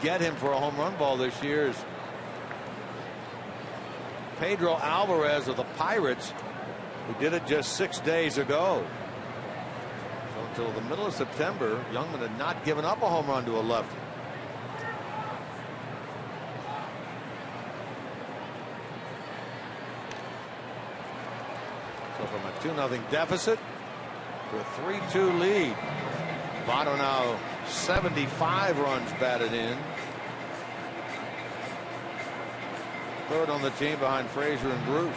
get him for a home run ball this year is Pedro Alvarez of the Pirates, who did it just 6 days ago. So until the middle of September, Youngman had not given up a home run to a lefty. So from a 2-0 deficit to a 3-2 lead. Votto now 75 runs batted in. Third on the team behind Frasier and Bruce.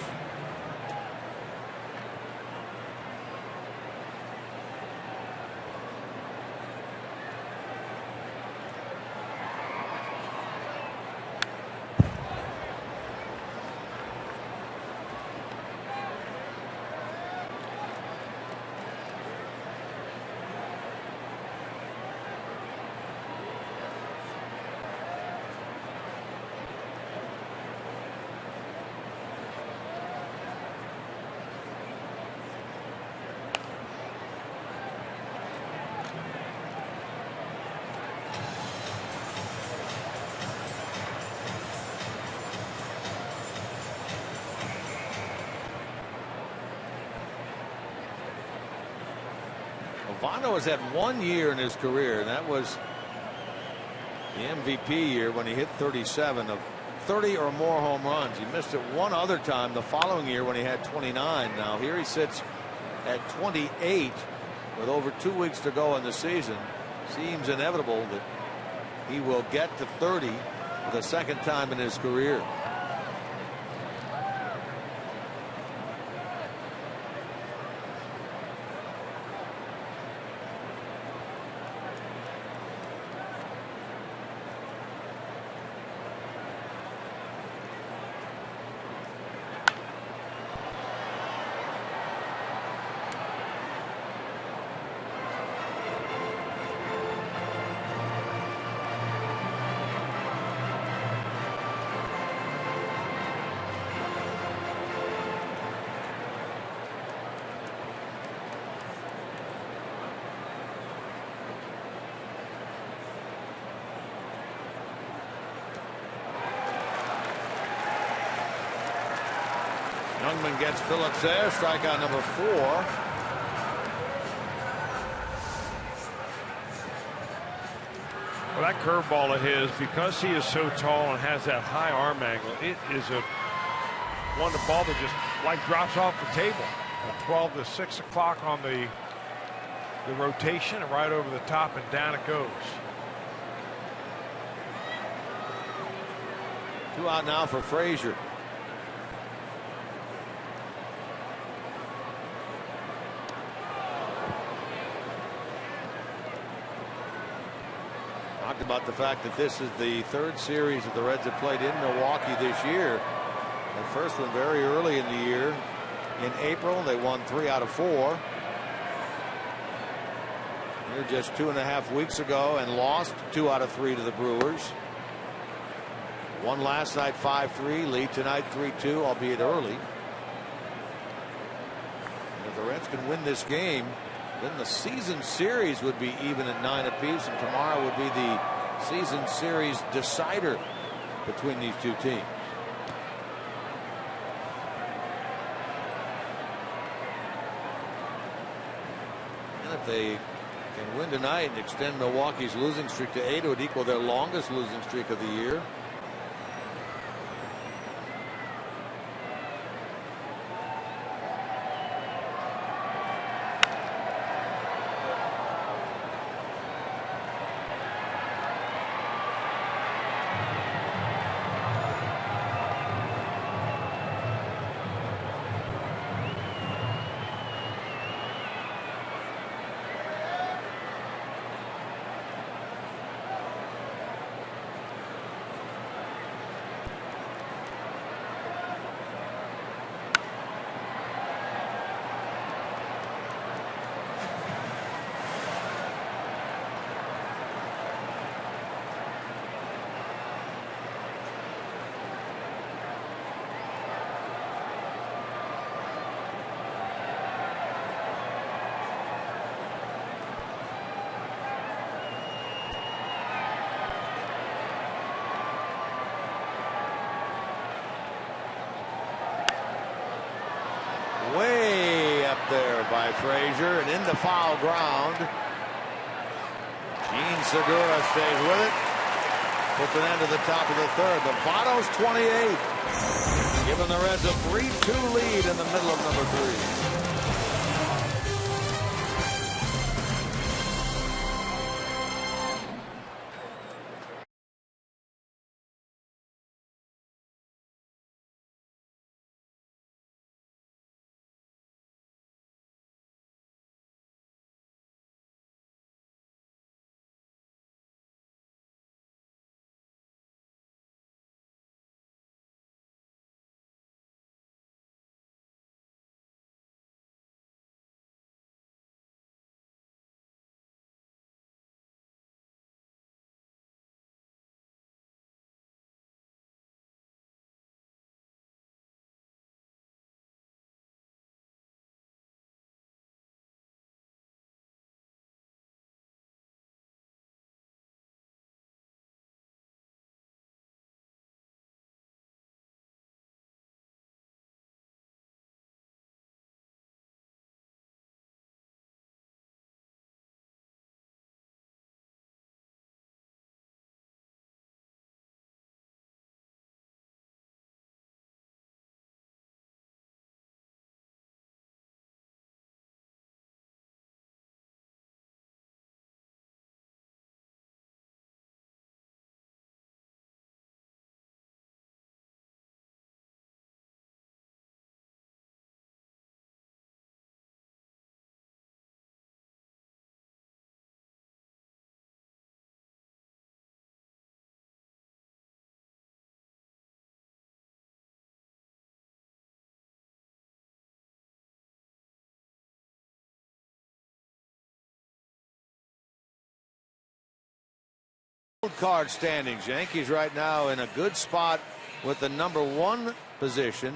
Votto has had 1 year in his career, and that was the MVP year when he hit 37 of 30 or more home runs. He missed it one other time the following year when he had 29. Now here he sits at 28 with over 2 weeks to go in the season. Seems inevitable that he will get to 30 for the second time in his career. Youngman gets Phillips there. Strikeout number 4. Well, that curveball of his, because he is so tall and has that high arm angle, it is a one the ball that just like drops off the table. 12 to 6 o'clock on the rotation, and right over the top and down it goes. 2 out now for Frasier. Talked about the fact that this is the 3rd series that the Reds have played in Milwaukee this year. The first one very early in the year in April. They won 3 out of 4. Here just 2.5 weeks ago and lost 2 out of 3 to the Brewers. Won last night 5-3. Lead tonight 3-2, albeit early. And if the Reds can win this game, then the season series would be even at 9 apiece, and tomorrow would be the season series decider between these two teams. And if they can win tonight and extend Milwaukee's losing streak to 8, it would equal their longest losing streak of the year. Way up there by Frasier and into foul ground. Gene Segura stays with it. Puts an end to the top of the third. But Votto's 28. Giving the Reds a 3-2 lead in the middle of number 3. Card standings. Yankees right now in a good spot with the number 1 position,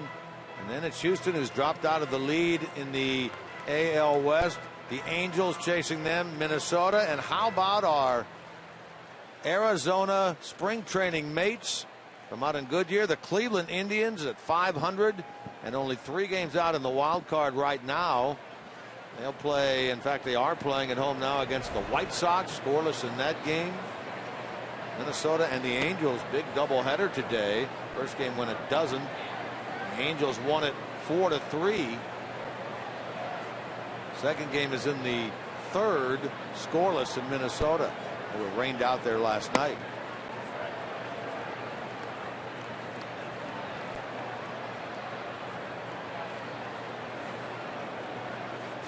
and then it's Houston who's dropped out of the lead in the AL West. The Angels chasing them, Minnesota, and how about our Arizona spring training mates from out in Goodyear, the Cleveland Indians at 500 and only 3 games out in the wild card right now. They'll play, in fact they are playing at home now against the White Sox, scoreless in that game. Minnesota and the Angels, big doubleheader today. First game went 12. The Angels won it 4-3. Second game is in the 3rd, scoreless in Minnesota. They were rained out there last night.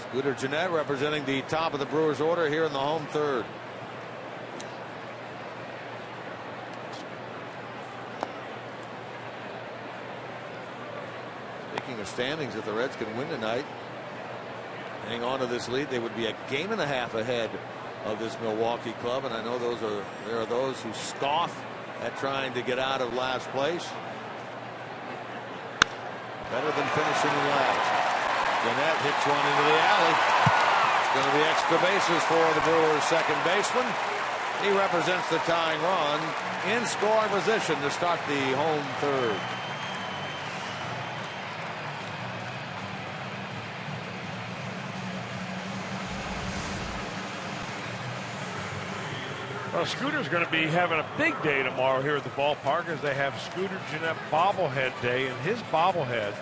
Scooter Gennett representing the top of the Brewers order here in the home 3rd. Speaking of standings, if the Reds can win tonight, hang on to this lead, they would be a game and a half ahead of this Milwaukee club. And I know there are those who scoff at trying to get out of last place. Better than finishing in last. Gannett hits one into the alley. It's going to be extra bases for the Brewers' second baseman. He represents the tying run in scoring position to start the home third. Well, Scooter's going to be having a big day tomorrow here at the ballpark as they have Scooter Gennett bobblehead day, and his bobblehead,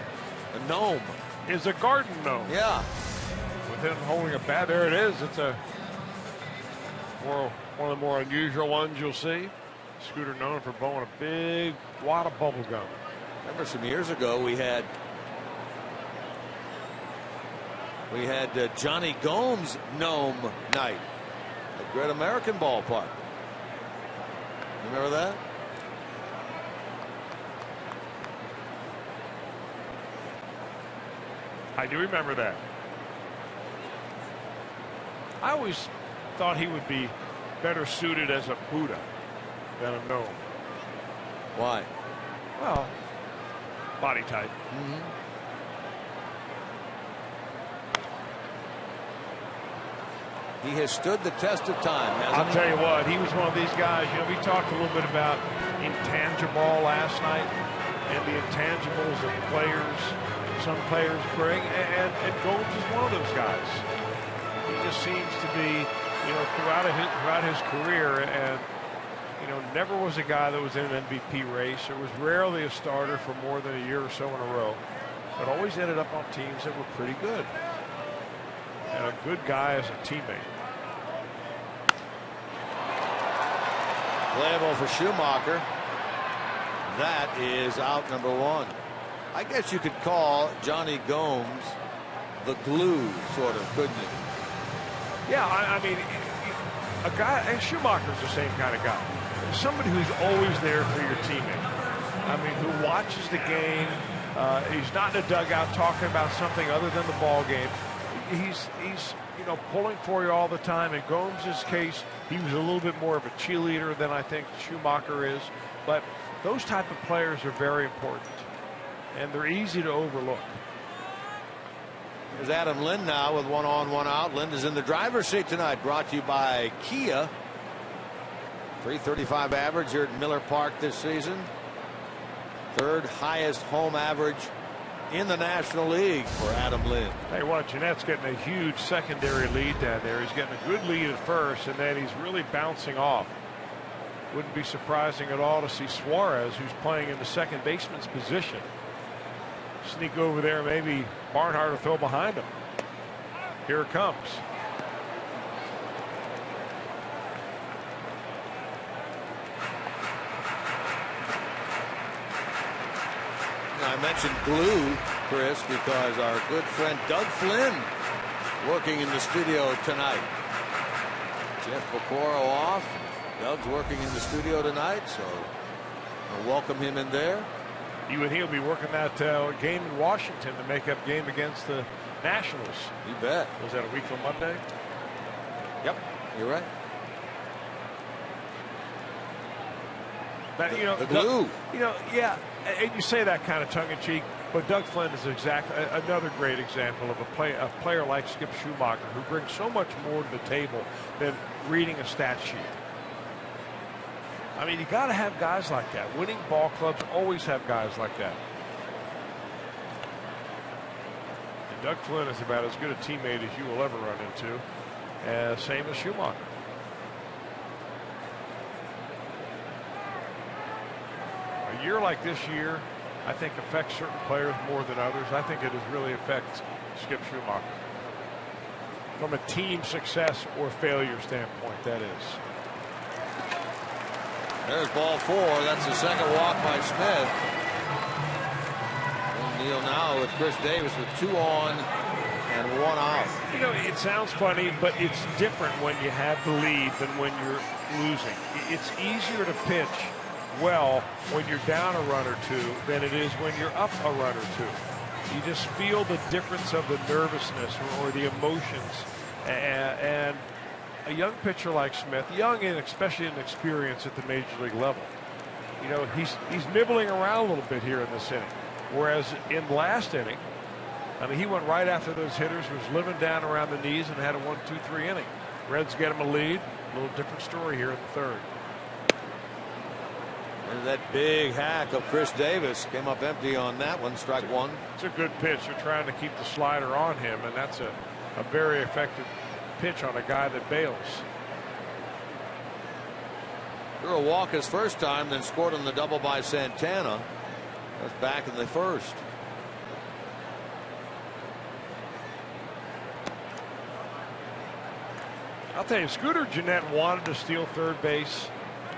A gnome. is a garden gnome. Yeah. With him holding a bat, there it is. It's one of the more unusual ones you'll see. Scooter known for blowing a big wad of bubble gum. Remember some years ago we had Johnny Gomes gnome night at Great American Ballpark. Remember that? I do remember that. I always thought he would be better suited as a Buddha than a gnome. Why? Well, body type. He has stood the test of time, hasn't I'll he? tell you what, he was one of these guys. You know, we talked a little bit about intangible last night and the intangibles that players, some players bring, and Gomes is one of those guys. He just seems to be, you know, throughout his career, and you know, never was a guy that was in an MVP race. Or was rarely a starter for more than a year or so in a row, but always ended up on teams that were pretty good. And a good guy as a teammate. Playable for Schumacher. That is out number one. I guess you could call Johnny Gomes the glue, sort of, couldn't you? Yeah, I mean, a guy, and Schumacher's the same kind of guy. Somebody who's always there for your teammate. I mean, who watches the game. He's not in the dugout talking about something other than the ball game. He's you know, pulling for you all the time. In Gomes' case, he was a little bit more of a cheerleader than I think Schumacher is. But those type of players are very important, and they're easy to overlook. There's Adam Lind now with 1 on, 1 out. Lind is in the driver's seat tonight, brought to you by Kia. .335 average here at Miller Park this season. Third highest home average in the National League for Adam Lind. Hey, what, Jeanette's getting a huge secondary lead down there. He's getting a good lead at first, and then he's really bouncing off. Wouldn't be surprising at all to see Suarez, who's playing in the second baseman's position, sneak over there. Maybe Barnhart will throw behind him. Here it comes. I mentioned glue, Chris, because our good friend Doug Flynn working in the studio tonight. Jeff Pecoro off. Doug's working in the studio tonight, so I'll welcome him in there. You and he'll be working that game in Washington, the makeup game against the Nationals. You bet. Was that a week from Monday? Yep, you're right. But, you know, the glue. You know, yeah, and you say that kind of tongue-in-cheek, but Doug Flynn is exactly another great example of a player like Skip Schumacher, who brings so much more to the table than reading a stat sheet. I mean, you got to have guys like that. Winning ball clubs always have guys like that. And Doug Flynn is about as good a teammate as you will ever run into. Same as Schumacher. A year like this year, I think, affects certain players more than others. I think it has really affects Skip Schumacher. From a team success or failure standpoint, that is. There's ball 4. That's the second walk by Smith. O'Neill now with Chris Davis with 2 on and 1 out. You know, it sounds funny, but it's different when you have the lead than when you're losing. It's easier to pitch well when you're down a run or two than it is when you're up a run or two. You just feel the difference of the nervousness or the emotions. And a young pitcher like Smith, young and especially in experience at the major league level, you know, he's nibbling around a little bit here in this inning. Whereas in last inning, I mean, he went right after those hitters, was living down around the knees, and had a 1-2-3 inning. Reds get him a lead. A little different story here in the third. And that big hack of Chris Davis came up empty on that one. Strike one. It's a good pitch. They're trying to keep the slider on him, and that's a very effective pitch on a guy that bails. Drew a walk his first time, then scored on the double by Santana. That's back in the first. I'll tell you, Scooter Gennett wanted to steal third base.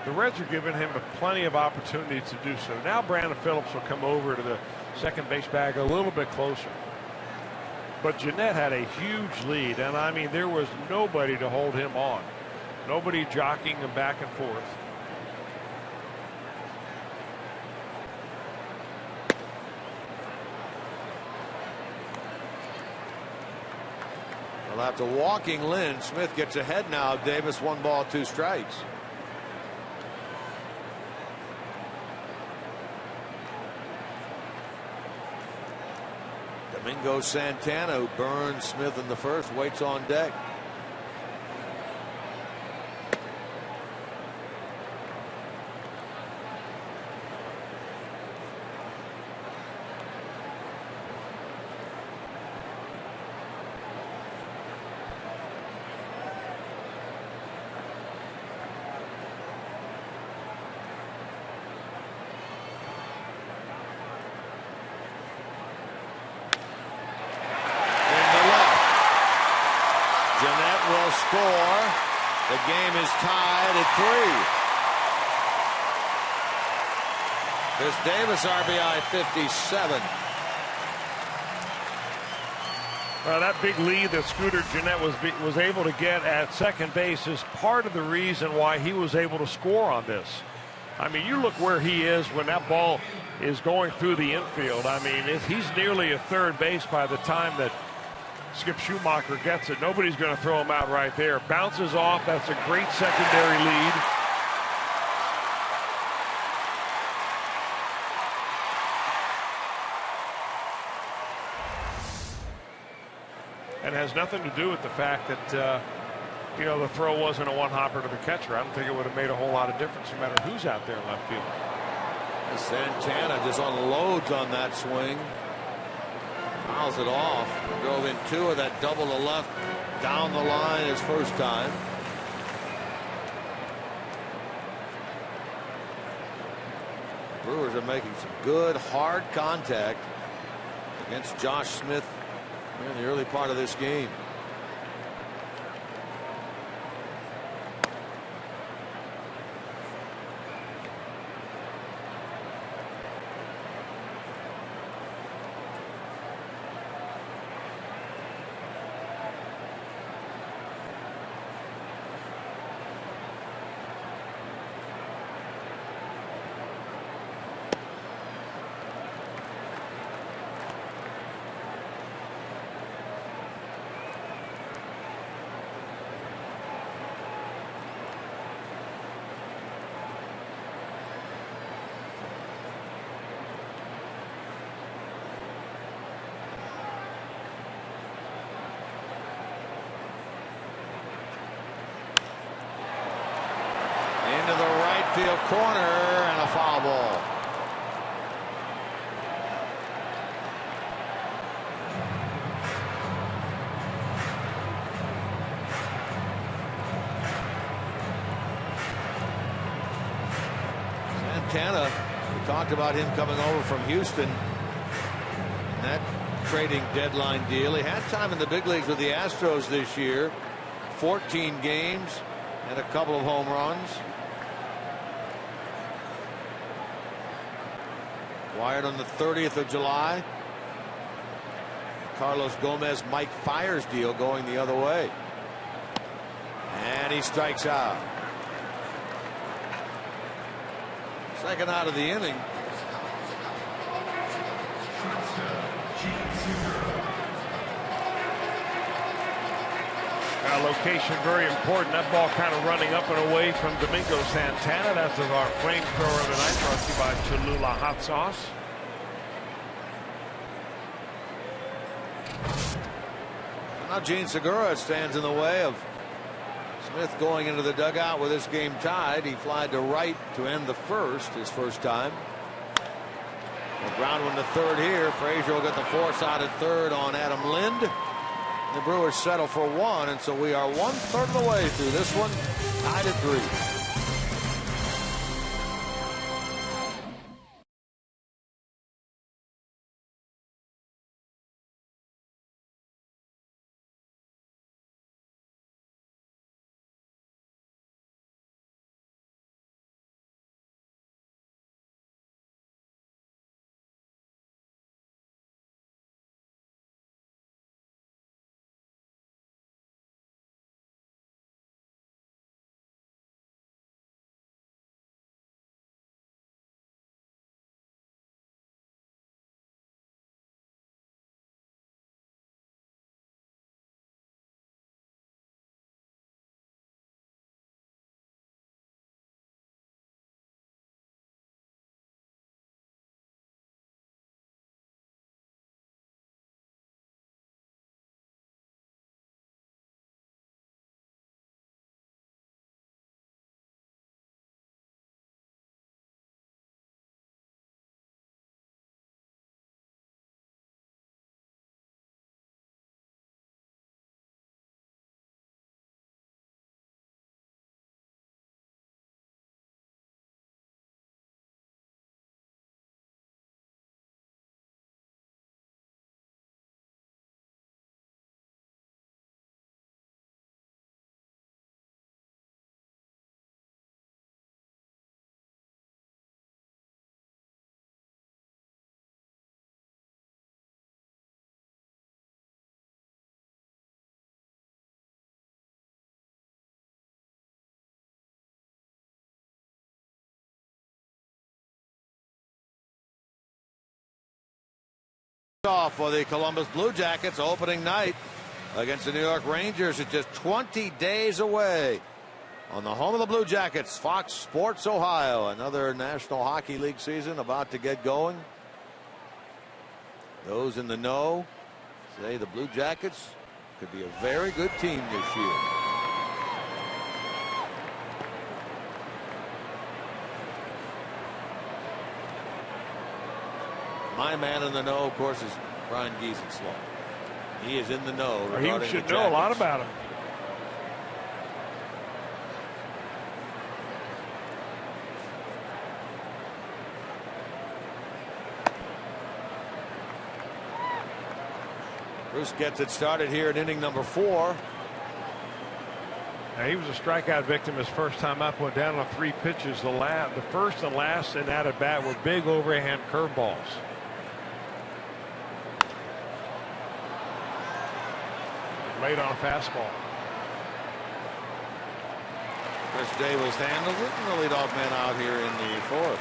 The Reds are giving him plenty of opportunity to do so. Now Brandon Phillips will come over to the second base bag a little bit closer. But Gennett had a huge lead, and I mean, there was nobody to hold him on. Nobody jockeying him back and forth. Well, after walking Lynn, Smith gets ahead now. Davis, 1 ball, 2 strikes. Domingo Santana, who burns Smith in the first, waits on deck. Score. The game is tied at 3. Chris Davis RBI 57. Well, that big lead that Scooter Gennett was able to get at second base is part of the reason why he was able to score on this. I mean, you look where he is when that ball is going through the infield. I mean, he's nearly at third base by the time that Skip Schumacher gets it. Nobody's going to throw him out right there. Bounces off. That's a great secondary lead. And has nothing to do with the fact that, you know, the throw wasn't a one-hopper to the catcher. I don't think it would have made a whole lot of difference no matter who's out there in left field. Santana just unloads on that swing. Fouls it off. Drove in 2 of that double to left down the line his first time. Brewers are making some good hard contact against Josh Smith in the early part of this game. Field corner and a foul ball. Santana, we talked about him coming over from Houston. That trading deadline deal. He had time in the big leagues with the Astros this year. 14 games and a couple of home runs. Acquired on the 30th of July. Carlos Gomez, Mike Fiers deal going the other way. And he strikes out. Second out of the inning. location very important. That ball kind of running up and away from Domingo Santana. That's our flamethrower tonight, brought to you by Cholula Hot Sauce. Now Gene Segura stands in the way of Smith going into the dugout with this game tied. He flied to right to end the first, his first time. A ground one to third here. Frasier will get the force out at third on Adam Lind. The Brewers settle for one, and so we are 1/3 of the way through this one, tied at 3. Off for the Columbus Blue Jackets opening night against the New York Rangers. It's just 20 days away on the home of the Blue Jackets, Fox Sports Ohio. Another National Hockey League season about to get going. Those in the know say the Blue Jackets could be a very good team this year. My man in the know, of course, is Brian Giesenslaw. He is in the know. He should know a lot about him. Bruce gets it started here at inning number 4. Now, he was a strikeout victim his first time up, went down on 3 pitches. The first and last in that at bat were big overhand curveballs. Late on a fastball. Chris Davis handles it, and the leadoff man out here in the 4th.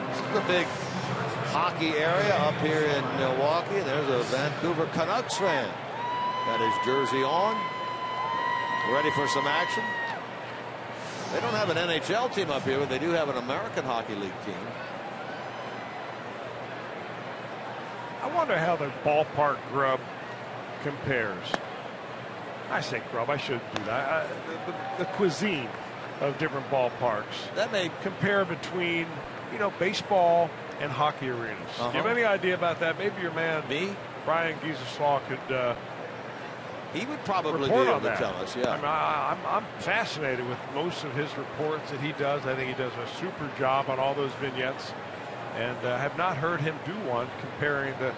This is a big hockey area up here in Milwaukee. There's a Vancouver Canucks fan. Got his jersey on, ready for some action. They don't have an NHL team up here, but they do have an American Hockey League team. I wonder how the ballpark grub compares. I say grub, I shouldn't do that. The cuisine of different ballparks. That may compare between, baseball and hockey arenas. Do you have any idea about that? Maybe your man, Brian Giesenslaw, could he would probably be report able on to that. tell us, yeah. I mean, I'm fascinated with most of his reports that he does. I think he does a super job on all those vignettes, and have not heard him do one comparing the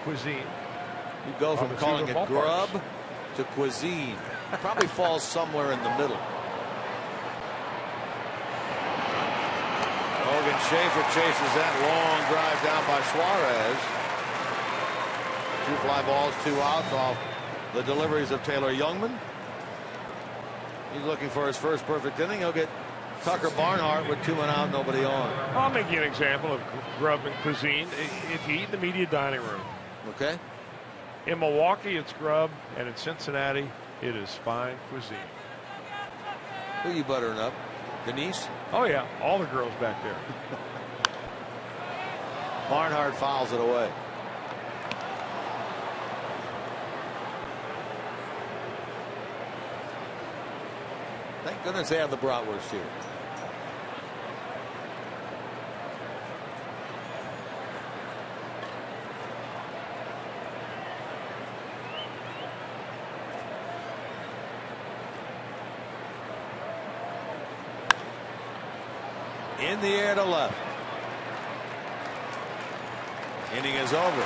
cuisine. You go from calling it grub to cuisine. Probably falls somewhere in the middle. Logan Schaefer chases that long drive down by Suarez. 2 fly balls, 2 outs off the deliveries of Taylor Youngman. He's looking for his first perfect inning. He'll get Tucker Barnhart with 2 men out, nobody on. I'll make you an example of grub and cuisine. If you eat in the media dining room. Okay. In Milwaukee, it's grub, and in Cincinnati, it is fine cuisine. Who you buttering up? Denise? Oh, yeah. All the girls back there. Barnhart fouls it away. Thank goodness they have the bratwurst here. In the air to left. Inning is over.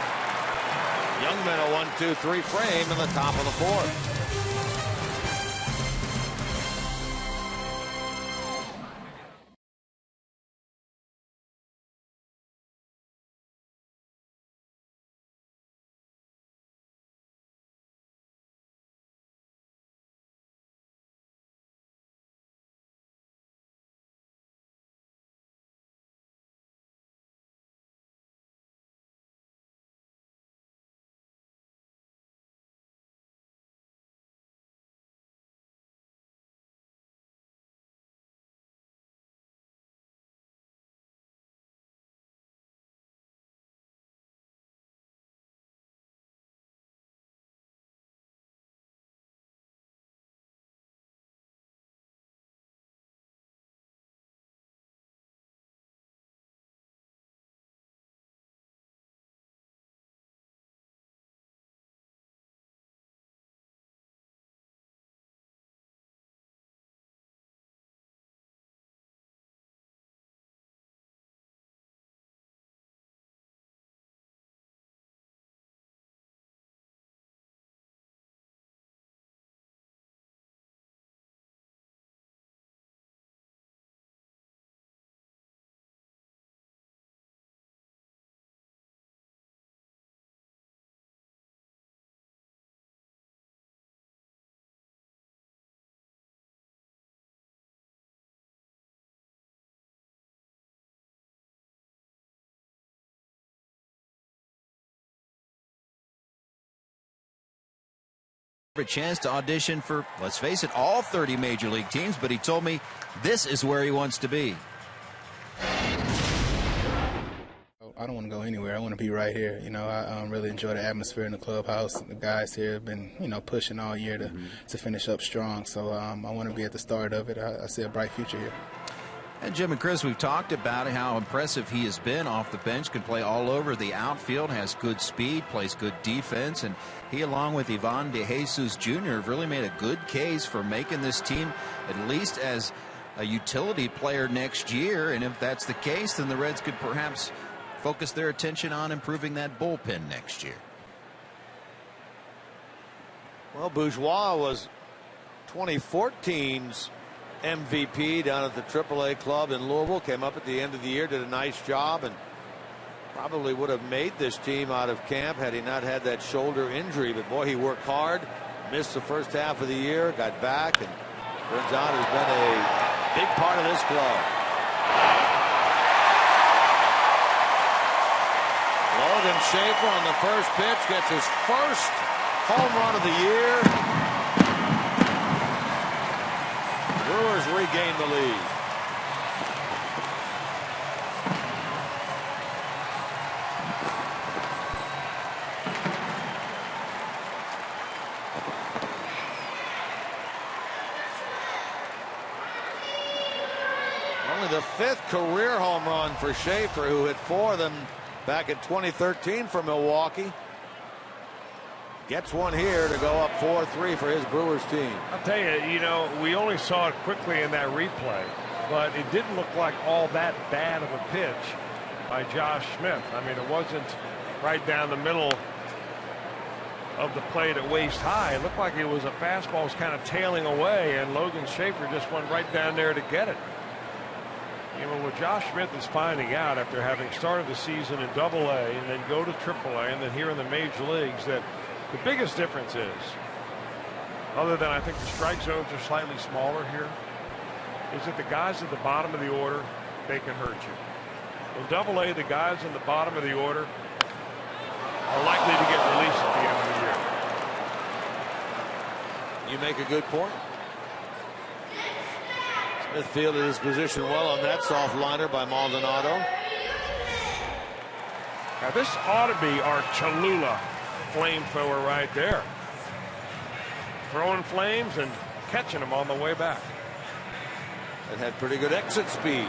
Youngman a 1-2-3 frame in the top of the fourth. A chance to audition for, let's face it, all 30 major league teams, but he told me this is where he wants to be. I don't want to go anywhere. I want to be right here. You know, I really enjoy the atmosphere in the clubhouse. The guys here have been, you know, pushing all year to finish up strong. So I want to be at the start of it. I see a bright future here. And Jim and Chris, we've talked about how impressive he has been off the bench, can play all over the outfield, has good speed, plays good defense, and he, along with Ivan De Jesus Jr., have really made a good case for making this team at least as a utility player next year. And if that's the case, then the Reds could perhaps focus their attention on improving that bullpen next year. Well, Bourgeois was 2014's MVP down at the AAA club in Louisville. Came up at the end of the year, did a nice job, and probably would have made this team out of camp had he not had that shoulder injury. But boy, he worked hard, missed the first half of the year, got back, and turns out has been a big part of this club. Logan Schaefer on the first pitch gets his first home run of the year. Brewers regain the lead. Only the 5th career home run for Schaefer, who hit 4 of them back in 2013 for Milwaukee. Gets one here to go up 4-3 for his Brewers team. I'll tell you, you know, we only saw it quickly in that replay, but it didn't look like all that bad of a pitch by Josh Smith. I mean, it wasn't right down the middle of the plate at waist high. It looked like it was a fastball was kind of tailing away, and Logan Schaefer just went right down there to get it. You know, what Josh Smith is finding out after having started the season in Double-A and then go to Triple-A and then here in the major leagues, that the biggest difference is, other than I think the strike zones are slightly smaller here, is that the guys at the bottom of the order, they can hurt you. In Double-A, the guys in the bottom of the order are likely to get released at the end of the year. You make a good point. Smith fielded his position well on that soft liner by Maldonado. Now this ought to be our Cholula flamethrower right there. Throwing flames and catching them on the way back. It had pretty good exit speed.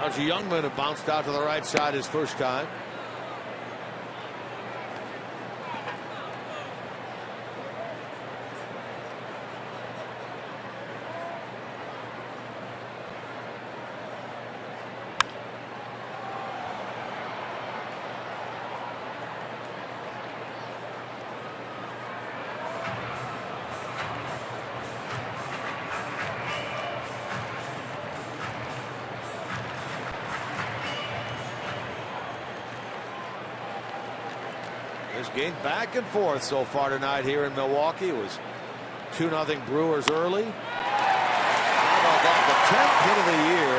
Archie Youngman who bounced out to the right side his first time. This game back and forth so far tonight here in Milwaukee. It was 2-0 Brewers early. How about that? The 10th hit of the year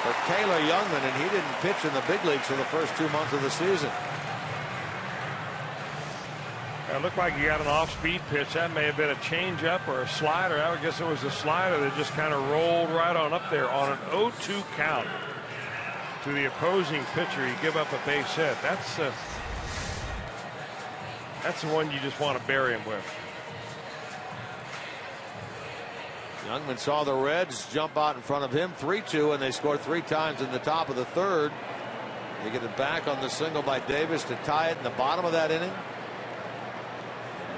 for Taylor Youngman, and he didn't pitch in the big leagues for the first 2 months of the season. It looked like he got an off-speed pitch. That may have been a changeup or a slider. I would guess it was a slider that just kind of rolled right on up there on an 0-2 count to the opposing pitcher. You give up a base hit. That's the one you just want to bury him with. Youngman saw the Reds jump out in front of him 3-2, and they scored 3 times in the top of the third. They get it back on the single by Davis to tie it in the bottom of that inning.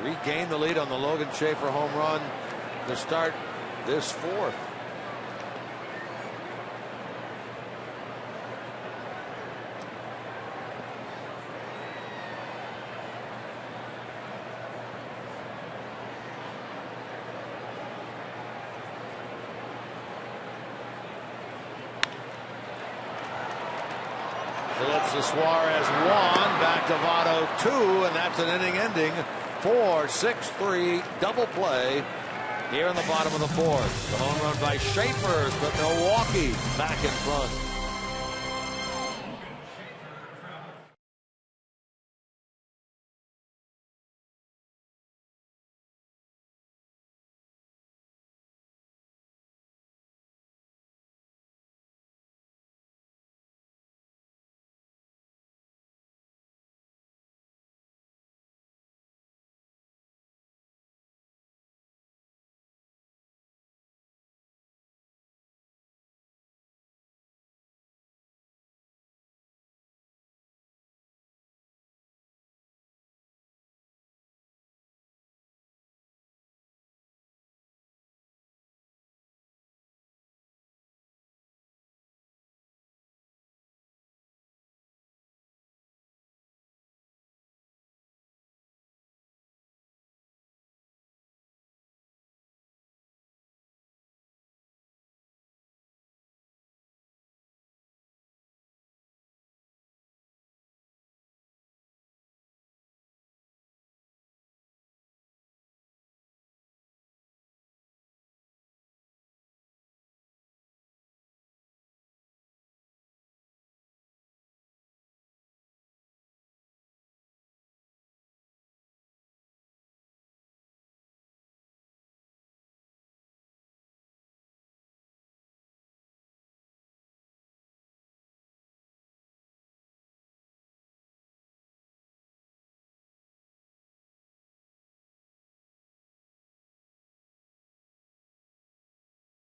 Regain the lead on the Logan Schaefer home run to start this fourth. Suarez 1, back to Votto 2, and that's an inning ending 4-6-3 double play here in the bottom of the fourth. The home run by Schaefer put Milwaukee back in front.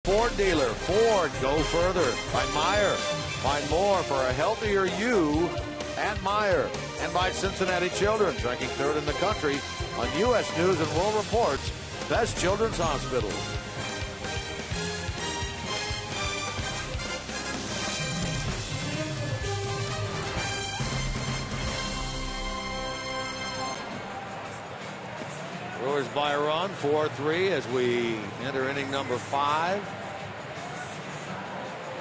Ford dealer. Ford, go further. By Meyer. Find more for a healthier you at Meyer. And by Cincinnati Children's, ranking 3rd in the country on U.S. News and World Report's Best Children's Hospital. Brewers by a run, 4-3 as we enter inning number 5.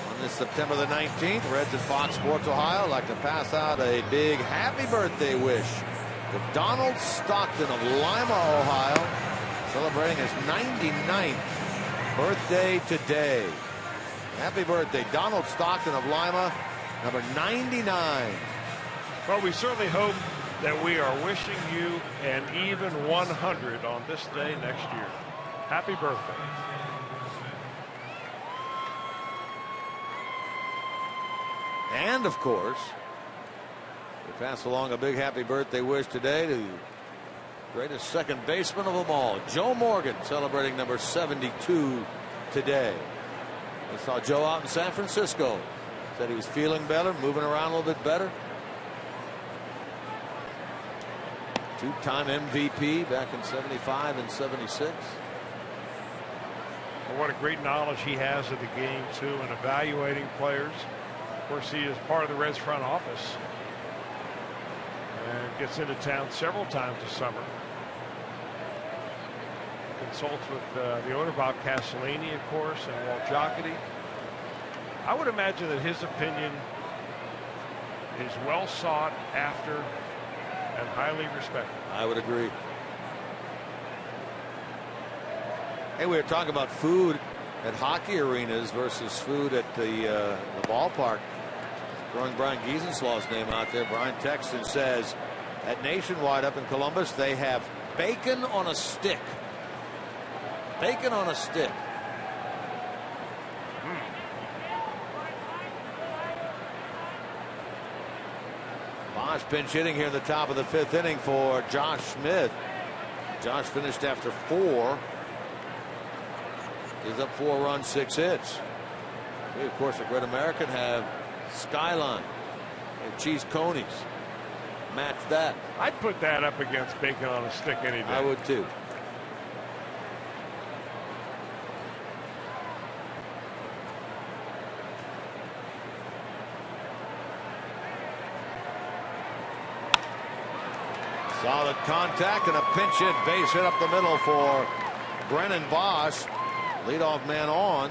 On this September the 19th, Reds at Fox Sports Ohio like to pass out a big happy birthday wish to Donald Stockton of Lima, Ohio, celebrating his 99th birthday today. Happy birthday, Donald Stockton of Lima, number 99. Well, we certainly hope that we are wishing you an even 100 on this day next year. Happy birthday. And, of course, we pass along a big happy birthday wish today to the greatest second baseman of them all, Joe Morgan, celebrating number 72 today. I saw Joe out in San Francisco. Said he was feeling better, moving around a little bit better. Two-time MVP back in 75 and 76. Well, what a great knowledge he has of the game, too, and evaluating players. Of course, he is part of the Reds front office and gets into town several times this summer. Consults with the owner, Bob Castellini, of course, and Walt Jocketty. I would imagine that his opinion is well sought after and highly respected. I would agree. Hey, we were talking about food at hockey arenas versus food at the ballpark. Throwing Brian Giesenslaw's name out there. Brian Texton says at Nationwide up in Columbus, they have bacon on a stick. Bacon on a stick. Bosch pinch hitting here in the top of the 5th inning for Josh Smith. Josh finished after 4. He's up 4 runs, 6 hits. We, of course, at Great American have Skyline and cheese conies. Match that. I'd put that up against bacon on a stick any day. I would too. Solid contact and a pinch hit base hit up the middle for Brennan Bosch. Leadoff man on.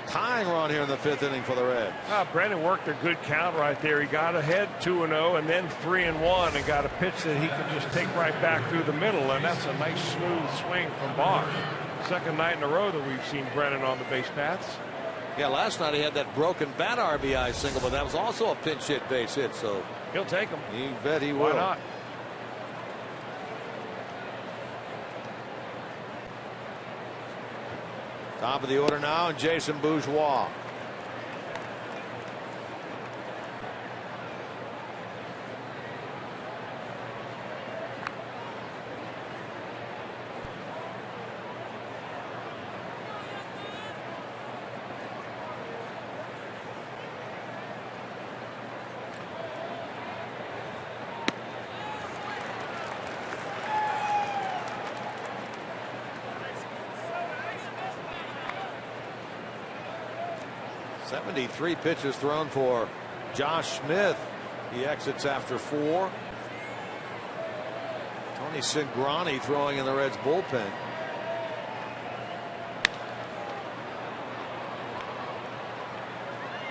Tying run here in the 5th inning for the Reds. Brennan worked a good count right there. He got ahead 2-0 and then 3-1 and got a pitch that he could just take right back through the middle, and that's a nice smooth swing from Bosch. Second night in a row that we've seen Brennan on the base paths. Yeah, last night he had that broken bat RBI single, but that was also a pinch hit base hit, so he'll take him. You bet he will. Why not? Top of the order now, and Jason Bourgeois. Three pitches thrown for Josh Smith. He exits after 4. Tony Cingrani throwing in the Reds bullpen.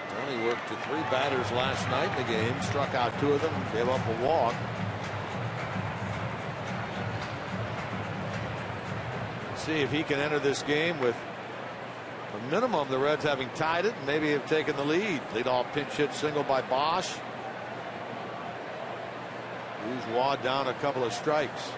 Tony worked to 3 batters last night in the game, struck out 2 of them, gave up a walk. Let's see if he can enter this game with a minimum the Reds having tied it and maybe have taken the lead. Leadoff pinch hit single by Bosch. Bourgeois down a couple of strikes.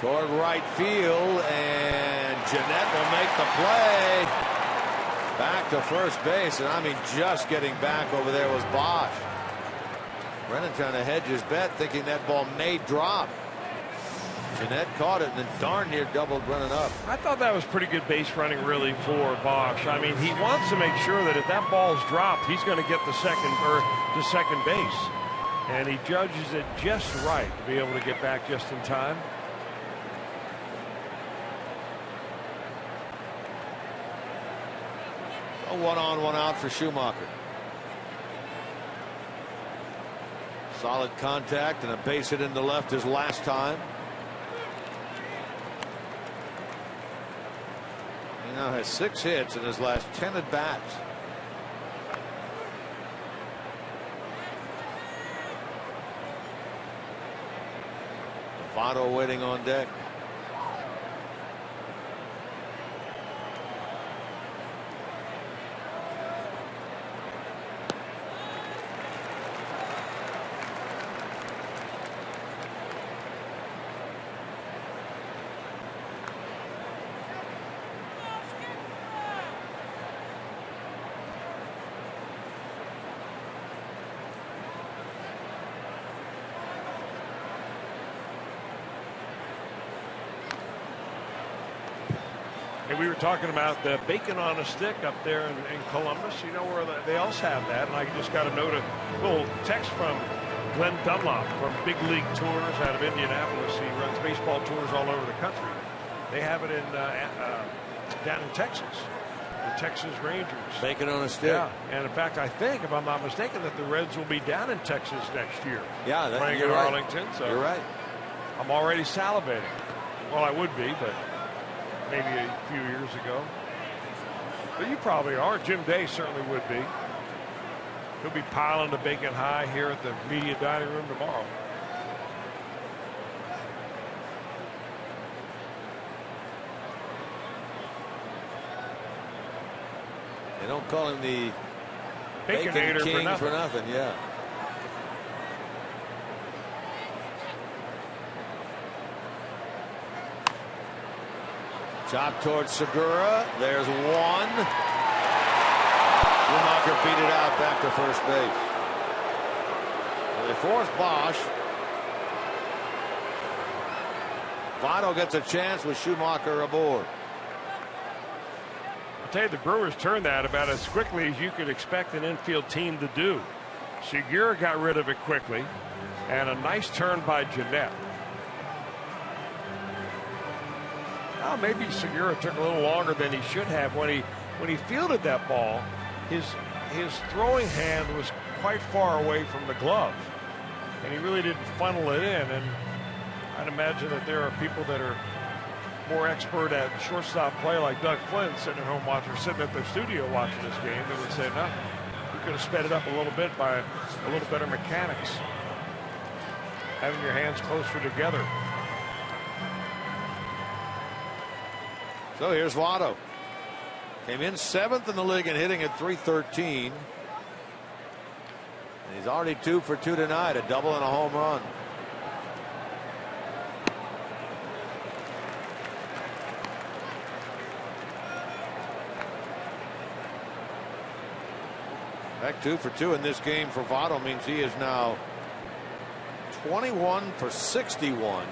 Toward right field, and Jeanette will make the play. Back to first base, and I mean just getting back over there was Bosch. Brennan trying to hedge his bet, thinking that ball may drop. Jeanette caught it and then darn near doubled Brennan up. I thought that was pretty good base running really for Bosch. I mean, he wants to make sure that if that ball's dropped, he's going to get the second base. And he judges it just right to be able to get back just in time. A 1 on 1 out for Schumacher. Solid contact and a base hit into left his last time. He now has 6 hits in his last 10 at bats. Votto waiting on deck. And we were talking about the bacon on a stick up there in Columbus. You know where they also have that. And I just got a little text from Glenn Dunlop from Big League Tours out of Indianapolis. He runs baseball tours all over the country. They have it in down in Texas, the Texas Rangers. Bacon on a stick. Yeah, and in fact, I think, if I'm not mistaken, that the Reds will be down in Texas next year. Yeah, playing in right. Arlington. So you're right. I'm already salivating. Well, I would be, but maybe a few years ago. But you probably are. Jim Day certainly would be. He'll be piling the bacon high here at the media dining room tomorrow. They don't call him the Baconator King for nothing. Yeah. Chop towards Segura. There's one. Schumacher beat it out back to first base. So they force Bosch. Votto gets a chance with Schumacher aboard. I'll tell you, the Brewers turned that about as quickly as you could expect an infield team to do. Segura got rid of it quickly, and a nice turn by Jeanette. Well, maybe Segura took a little longer than he should have when he fielded that ball. His throwing hand was quite far away from the glove, and he really didn't funnel it in. And I'd imagine that there are people that are more expert at shortstop play, like Doug Flynn, sitting at home watching, or sitting at their studio watching this game, that would say, no, you could have sped it up a little bit by a little better mechanics, having your hands closer together. So here's Votto. Came in 7th in the league and hitting at .313. And he's already 2 for 2 tonight, a double and a home run. Back 2 for 2 in this game for Votto means he is now 21 for 61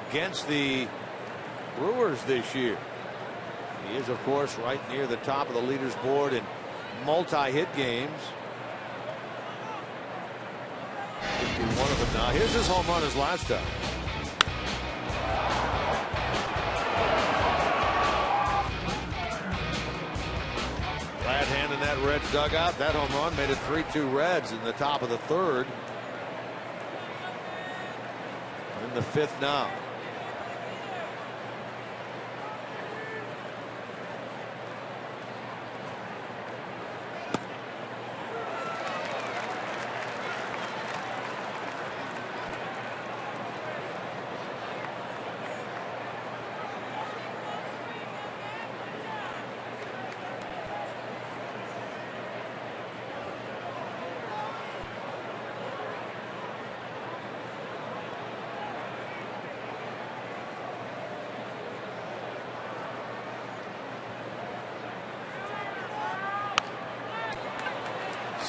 against the Brewers this year. He is, of course, right near the top of the leaders board in multi-hit games. 51 of them now. Here's his home run his last time. Glad hand in that Reds dugout. That home run made it 3-2 Reds in the top of the 3rd. In the 5th now.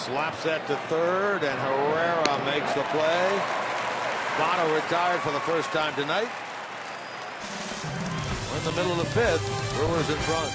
Slaps that to 3rd, and Herrera makes the play. Votto retired for the first time tonight. We're in the middle of the 5th. Brewers in front.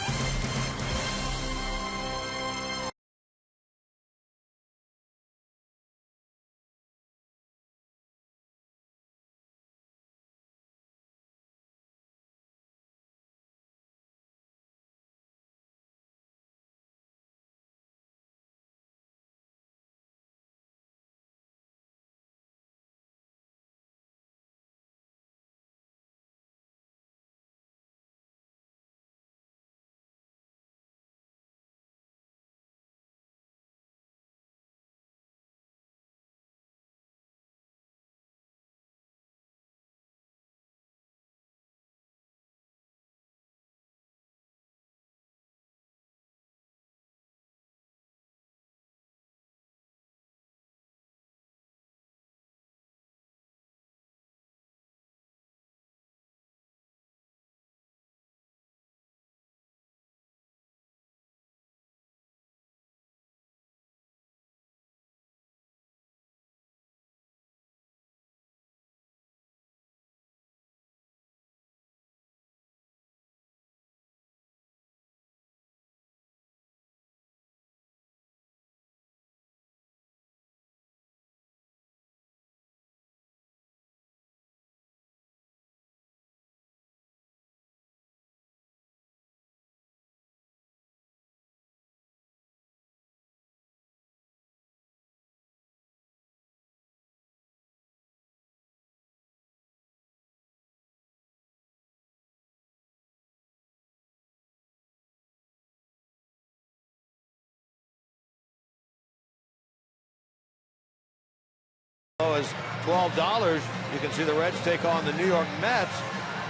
As $12, you can see the Reds take on the New York Mets.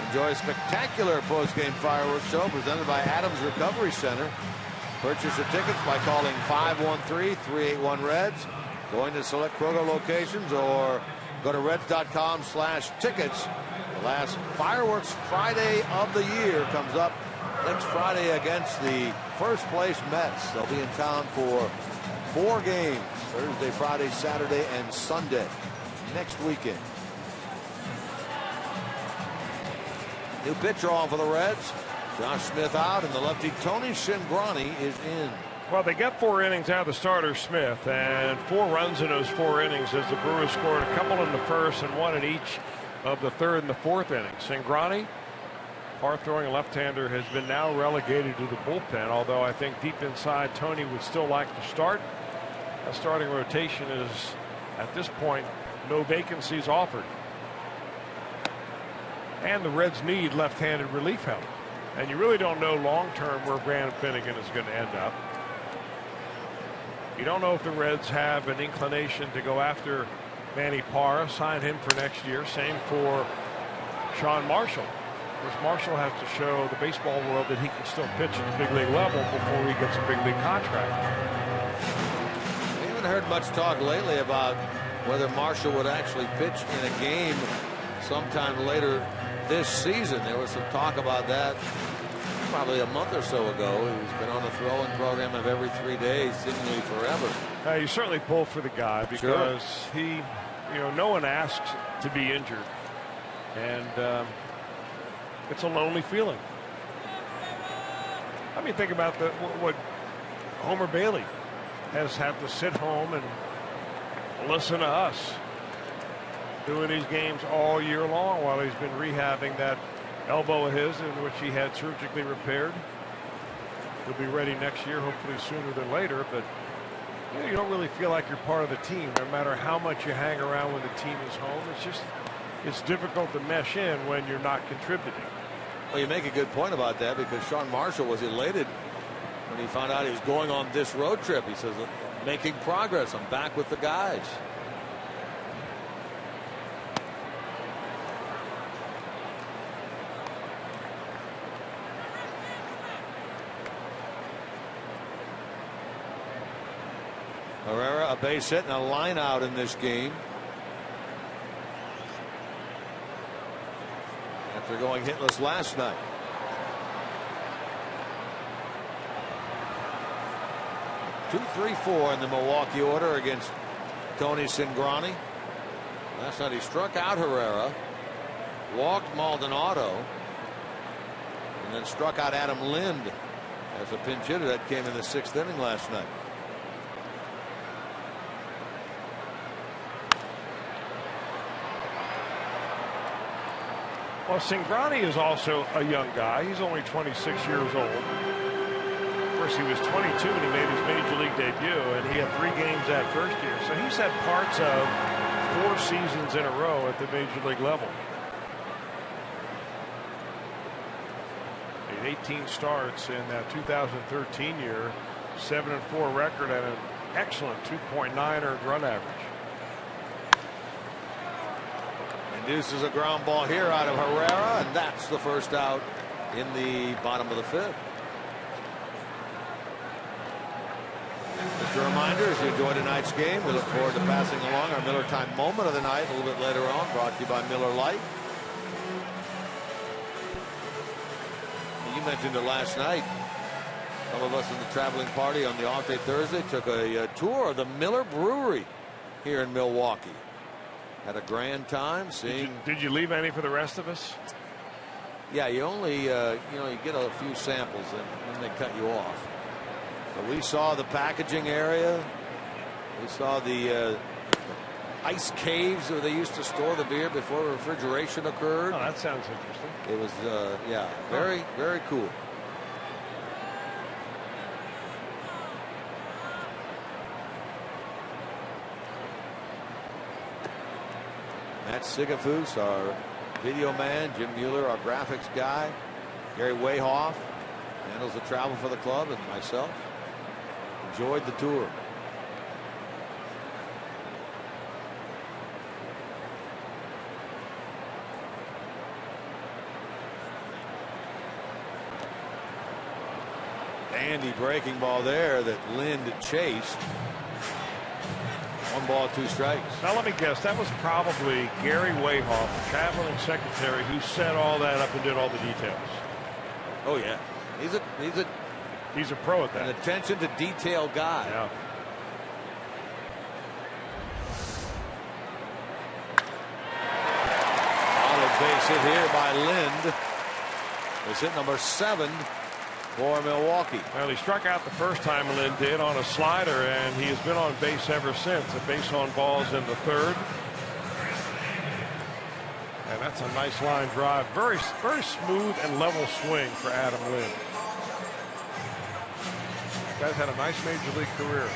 Enjoy a spectacular post-game fireworks show presented by Adams Recovery Center. Purchase your tickets by calling 513-381-REDS, going to select Kroger locations, or go to reds.com/tickets. The last fireworks Friday of the year comes up next Friday against the first place Mets. They'll be in town for 4 games, Thursday, Friday, Saturday, and Sunday next weekend. New pitcher on for the Reds. Josh Smith out, and the lefty Tony Cingrani is in. Well, they got 4 innings out of the starter, Smith, and 4 runs in those 4 innings as the Brewers scored a couple in the first and 1 in each of the 3rd and the 4th innings. Cingrani, hard-throwing left-hander, has been now relegated to the bullpen, although I think deep inside Tony would still like to start. A starting rotation is, at this point, no vacancies offered. And the Reds need left-handed relief help. And you really don't know long-term where Brandon Finnegan is going to end up. You don't know if the Reds have an inclination to go after Manny Parra, sign him for next year. Same for Sean Marshall. Of course, Marshall has to show the baseball world that he can still pitch at the big league level before he gets a big league contract. We haven't heard much talk lately about whether Marshall would actually pitch in a game sometime later this season. There was some talk about that probably a month or so ago. He's been on the throwing program of every 3 days, seemingly forever. You certainly pull for the guy because he, no one asks to be injured, and it's a lonely feeling. I mean, think about what Homer Bailey has had to sit home and listen to us doing these games all year long while he's been rehabbing that elbow of his, in which he had surgically repaired. He'll be ready next year, hopefully sooner than later, but you don't really feel like you're part of the team no matter how much you hang around when the team is home. It's difficult to mesh in when you're not contributing. Well, you make a good point about that, because Sean Marshall was elated when he found out he was going on this road trip. He says, making progress, I'm back with the guys. Herrera, a base hit and a line out in this game. After going hitless last night. Two, 3, 4 in the Milwaukee order against Tony Cingrani. Last night he struck out Herrera, walked Maldonado, and then struck out Adam Lind as a pinch hitter. That came in the 6th inning last night. Well, Cingrani is also a young guy. He's only 26 years old. Of course, he was 22 when he made his major league debut, and he had 3 games that first year. So he's had parts of 4 seasons in a row at the major league level. He had 18 starts in that 2013 year, 7-4 record, and an excellent 2.9 earned run average. Induces a ground ball here out of Herrera, and that's the first out in the bottom of the 5th. Just a reminder, as you enjoy tonight's game, we look forward to passing along our Miller Time moment of the night a little bit later on, brought to you by Miller Lite. You mentioned it last night. Some of us in the traveling party on the off day Thursday took a tour of the Miller Brewery here in Milwaukee. Had a grand time seeing. Did you leave any for the rest of us? Yeah, you only you get a few samples and then they cut you off. But we saw the packaging area. We saw the ice caves where they used to store the beer before refrigeration occurred. Oh, that sounds interesting. It was yeah, very, very cool. Matt Sigafus, our video man, Jim Mueller, our graphics guy, Gary Wayhoff handles the travel for the club, and myself enjoyed the tour. Handy breaking ball there that Lind chased. 1 ball, 2 strikes. Now let me guess, that was probably Gary Wayhoff, traveling secretary, who set all that up and did all the details. Oh yeah, He's a pro at that. An attention to detail guy. Yeah. Solid base hit here by Lind. It's hit number 7 for Milwaukee. Well, he struck out the first time Lynn did on a slider, and he has been on base ever since. A base on balls in the 3rd. And that's a nice line drive. Very, very smooth and level swing for Adam Lynn. Guy's had a nice major league career.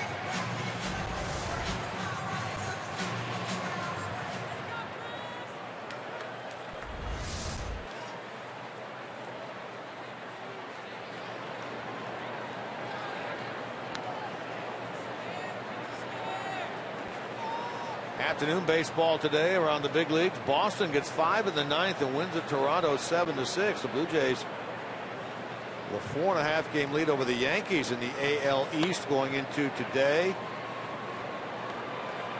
Afternoon baseball today around the big leagues. Boston gets 5 in the 9th and wins at Toronto 7-6. The Blue Jays with a 4.5 game lead over the Yankees in the AL East going into today.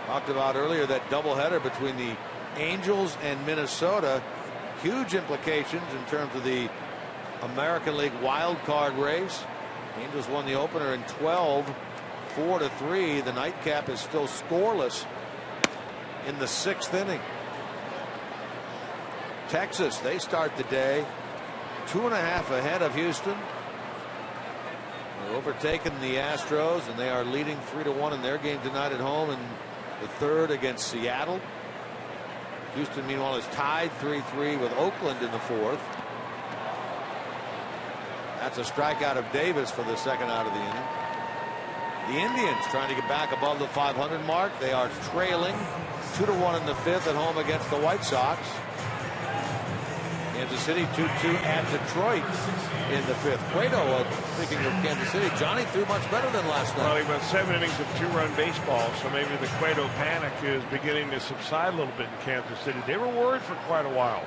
Talked about earlier that doubleheader between the Angels and Minnesota. Huge implications in terms of the American League wild card race. Angels won the opener in 12, 4-3. The nightcap is still scoreless in the 6th inning. Texas, they start the day 2.5 ahead of Houston. They've overtaken the Astros, and they are leading 3-1 in their game tonight at home in the 3rd against Seattle. Houston, meanwhile, is tied 3-3 with Oakland in the 4th. That's a strikeout of Davis for the 2nd out of the inning. The Indians trying to get back above the 500 mark. They are trailing 2-1 in the 5th at home against the White Sox. Kansas City 2-2 at Detroit in the 5th. Cueto, speaking of Kansas City, Johnny threw much better than last night. Well, he went 7 innings of 2-run baseball, so maybe the Cueto panic is beginning to subside a little bit in Kansas City. They were worried for quite a while.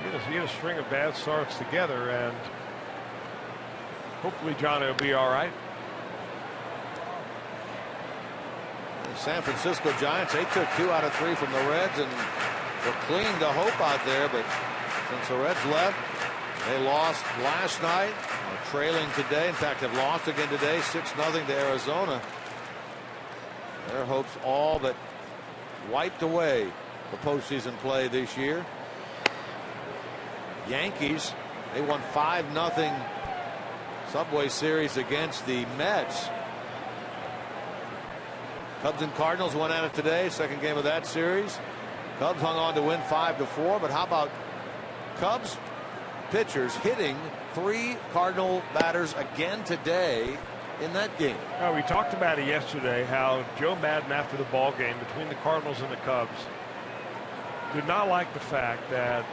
He had a string of bad starts together, and hopefully Johnny will be all right. The San Francisco Giants, they took 2 out of 3 from the Reds and were clinging to hope out there, but since the Reds left, they lost last night, are trailing today. In fact, have lost again today, 6-0 to Arizona. Their hopes all but wiped away for postseason play this year. Yankees, they won 5-0 Subway Series against the Mets. Cubs and Cardinals went at it today, 2nd game of that series. Cubs hung on to win 5-4, but how about Cubs pitchers hitting 3 Cardinal batters again today in that game? Well, we talked about it yesterday, how Joe Madden, after the ball game between the Cardinals and the Cubs, did not like the fact that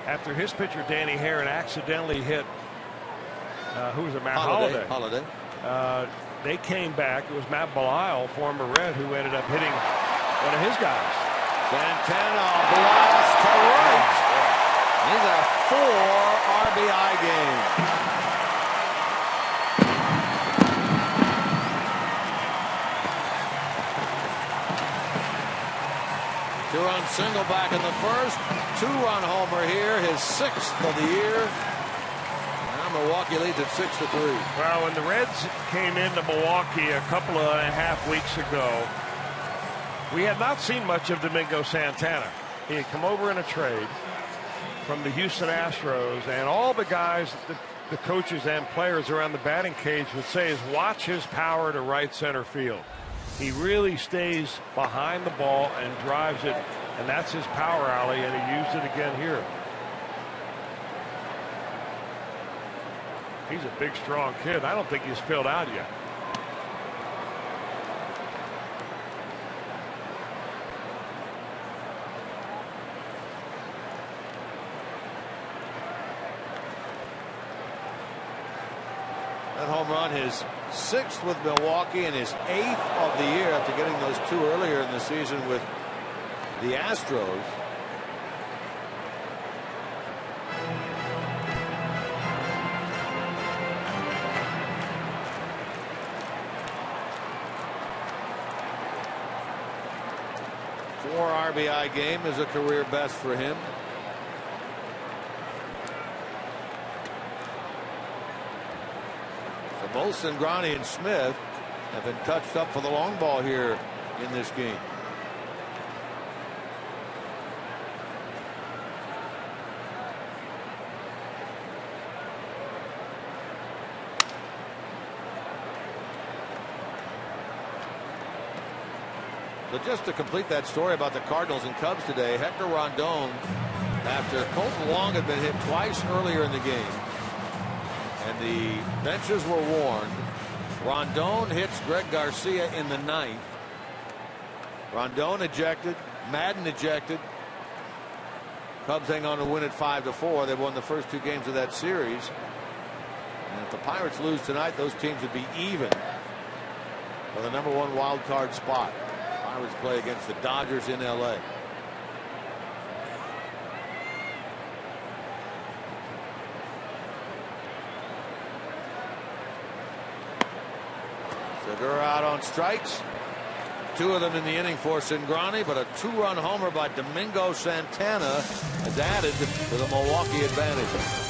after his pitcher Danny Herron accidentally hit who was it, Matt Holliday. They came back. It was Matt Belisle, former Red, who ended up hitting one of his guys. Santana blast to right. He's a 4 RBI game. Two-run single back in the 1st. 2-run homer here, his 6th of the year. Milwaukee leads at 6-3. Well, when the Reds came into Milwaukee a couple and a half weeks ago, we had not seen much of Domingo Santana. He had come over in a trade from the Houston Astros, and all the guys, the coaches and players around the batting cage would say is watch his power to right center field. He really stays behind the ball and drives it, and that's his power alley, and he used it again here. He's a big, strong kid. I don't think he's filled out yet. That home run, his 6th with Milwaukee and his 8th of the year after getting those 2 earlier in the season with the Astros. 4 RBI game is a career best for him. So Molson, Groney, and Smith have been touched up for the long ball here in this game. So just to complete that story about the Cardinals and Cubs today, Hector Rondon, after Colton Long had been hit twice earlier in the game, and the benches were warned, Rondon hits Greg Garcia in the 9th. Rondon ejected, Madden ejected. Cubs hang on to win it 5-4. They won the first 2 games of that series. And if the Pirates lose tonight, those teams would be even for the #1 wild card spot. Pirates play against the Dodgers in LA. Segura out on strikes. 2 of them in the inning for Cingrani, but a 2-run homer by Domingo Santana has added to the Milwaukee advantage.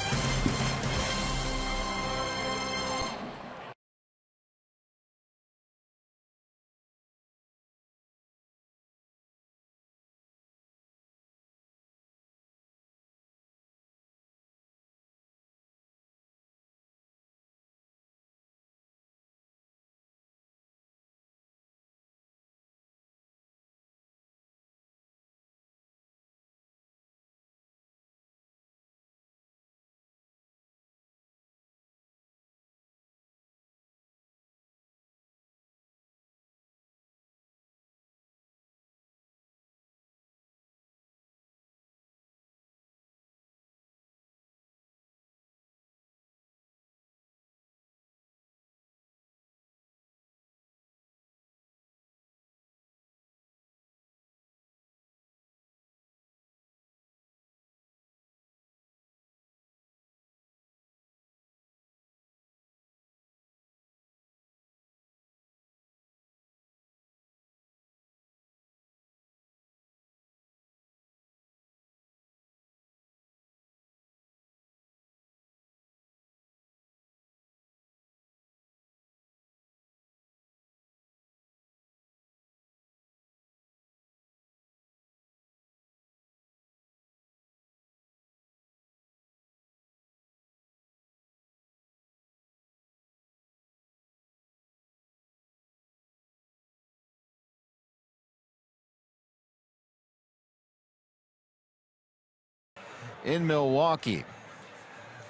In Milwaukee,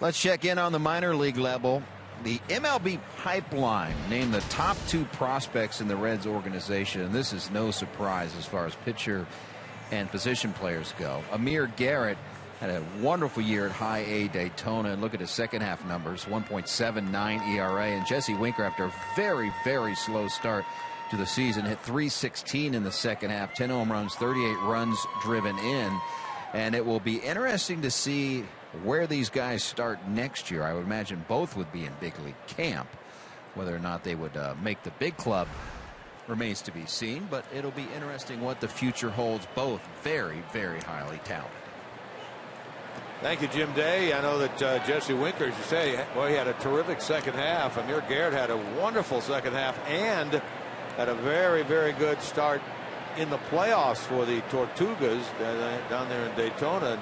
let's check in on the minor league level. The MLB pipeline named the top 2 prospects in the Reds organization, and this is no surprise as far as pitcher and position players go. Amir Garrett had a wonderful year at High A Daytona, and look at his second half numbers, 1.79 ERA. And Jesse Winker, after a very, very slow start to the season, hit .316 in the second half, 10 home runs, 38 runs driven in. And it will be interesting to see where these guys start next year. I would imagine both would be in big league camp. Whether or not they would make the big club remains to be seen, but it'll be interesting what the future holds. Both very, very highly talented. Thank you, Jim Day. I know that Jesse Winker, as you say, well, he had a terrific second half. Amir Garrett had a wonderful second half and had a very, very good start in the playoffs for the Tortugas down there in Daytona.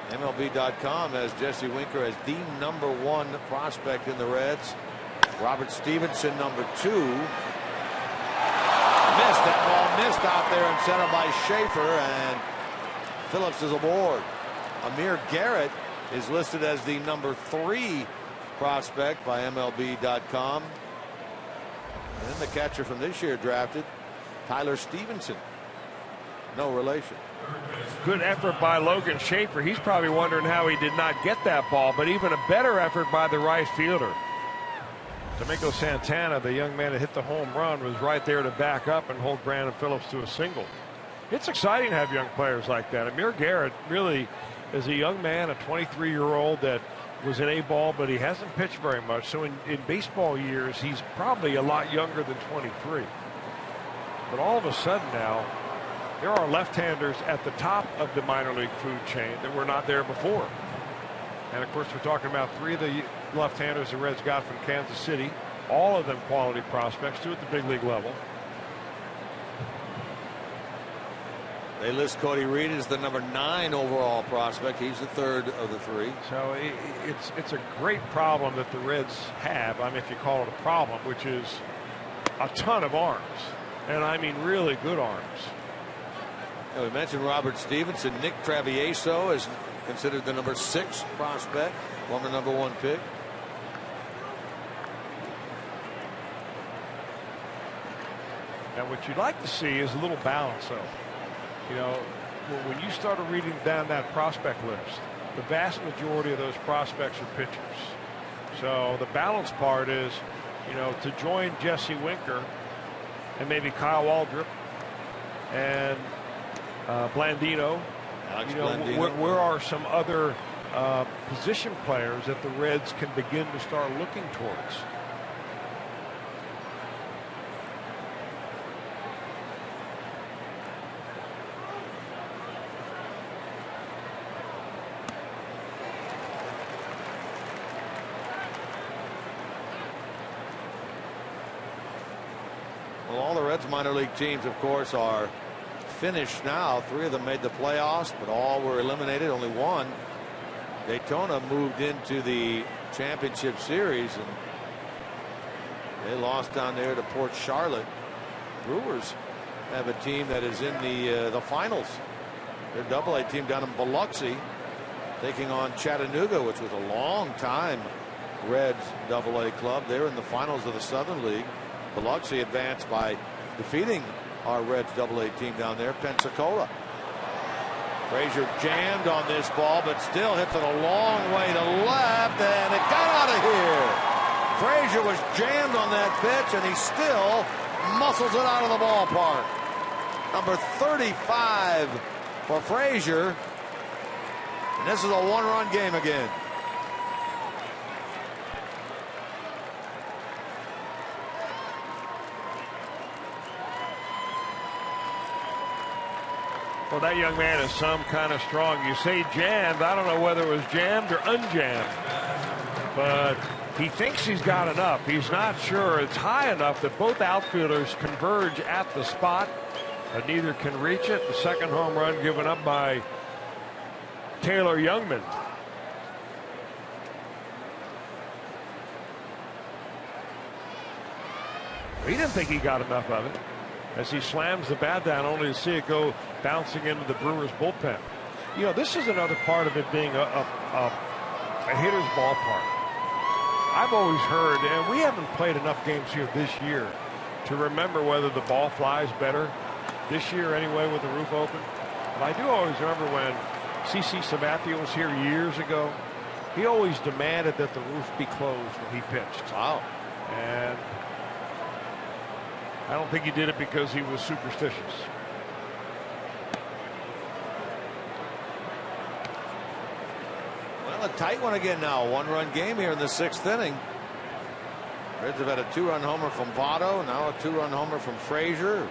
MLB.com has Jesse Winker as the #1 prospect in the Reds. Robert Stevenson, #2. Missed. That ball missed out there in center by Schaefer, and Phillips is aboard. Amir Garrett is listed as the #3 prospect by MLB.com. And then the catcher from this year drafted, Tyler Stevenson. No relation. Good effort by Logan Schaefer. He's probably wondering how he did not get that ball, but even a better effort by the right fielder. Domingo Santana, the young man that hit the home run, was right there to back up and hold Brandon Phillips to a single. It's exciting to have young players like that. Amir Garrett really is a young man, a 23-year-old that was an A-ball, but he hasn't pitched very much. So in baseball years, he's probably a lot younger than 23. But all of a sudden now, there are left-handers at the top of the minor league food chain that were not there before. And of course, we're talking about 3 of the left-handers the Reds got from Kansas City. All of them quality prospects, 2 at the big league level. They list Cody Reed as the number 9 overall prospect. He's the 3rd of the 3. So it's a great problem that the Reds have. I mean, if you call it a problem, which is a ton of arms, and I mean really good arms. Yeah, we mentioned Robert Stevenson. Nick Travieso is considered the number 6 prospect, former number 1 pick. Now, what you'd like to see is a little balance, though. You know, when you started reading down that prospect list, the vast majority of those prospects are pitchers. So the balance part is, you know, to join Jesse Winker and maybe Kyle Waldrop and Blandino. Alex you know, Blandino. where are some other position players that the Reds can begin to start looking towards? Well, all the Reds minor league teams, of course, are finished now. 3 of them made the playoffs, but all were eliminated. Only 1. Daytona moved into the championship series, and they lost down there to Port Charlotte. Brewers have a team that is in the finals. Their AA team down in Biloxi taking on Chattanooga, which was a long time Reds AA club. They're in the finals of the Southern League. Biloxi advanced by defeating our Reds AA team down there, Pensacola. Frasier jammed on this ball, but still hits it a long way to left, and it got out of here. Frasier was jammed on that pitch, and he still muscles it out of the ballpark. Number 35 for Frasier, and this is a 1-run game again. Well, that young man is some kind of strong. You say jammed. I don't know whether it was jammed or unjammed. But he thinks he's got enough. He's not sure it's high enough that both outfielders converge at the spot, but neither can reach it. The second home run given up by Taylor Youngman. He didn't think he got enough of it, as he slams the bat down, only to see it go bouncing into the Brewers bullpen. You know, this is another part of it being a hitter's ballpark. I've always heard, and we haven't played enough games here this year to remember whether the ball flies better this year anyway with the roof open. But I do always remember when CC Sabathia was here years ago, he always demanded that the roof be closed when he pitched. Wow. And I don't think he did it because he was superstitious. Well, a tight one again now. 1-run game here in the 6th inning. Reds have had a 2-run homer from Votto. Now a 2-run homer from Frasier.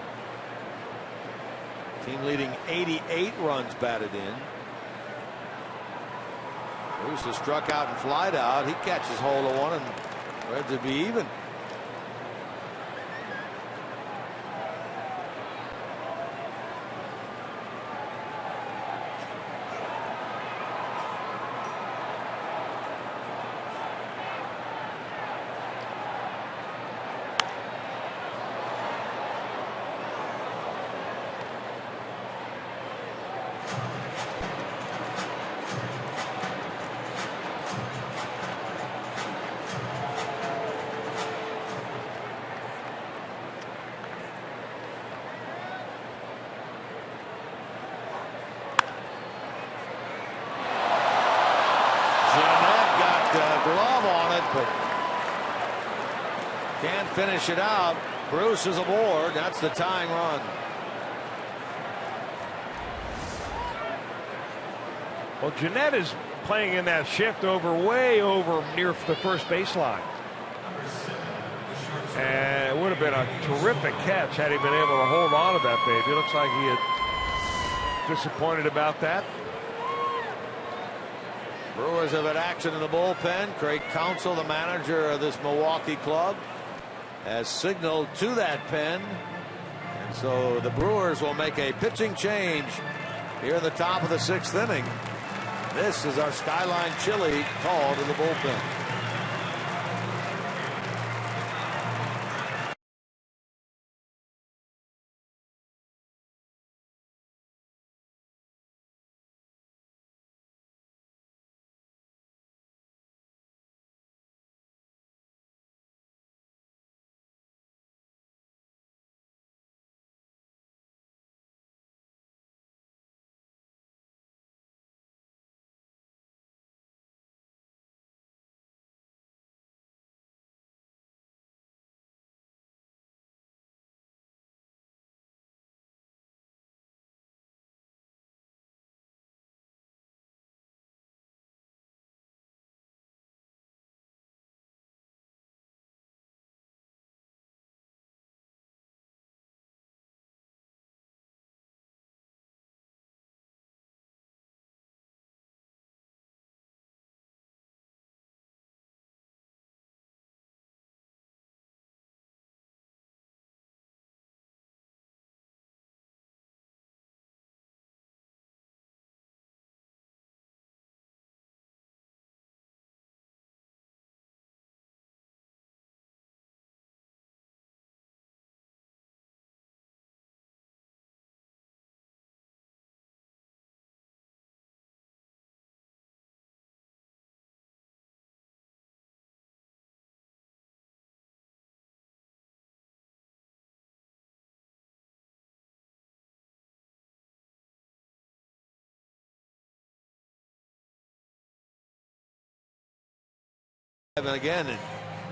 Team leading 88 runs batted in. Bruce has struck out and flied out. He catches hold of one, and Reds would be even. Can't finish it out. Bruce is aboard. That's the tying run. Well, Jeanette is playing in that shift way over near the first baseline. And it would have been a terrific catch had he been able to hold on to that baby. It looks like he had disappointed about that. Brewers have had action in the bullpen. Craig Counsell, the manager of this Milwaukee club, has signaled to that pen. And so the Brewers will make a pitching change here in the top of the 6th inning. This is our Skyline Chili call to the bullpen. And again,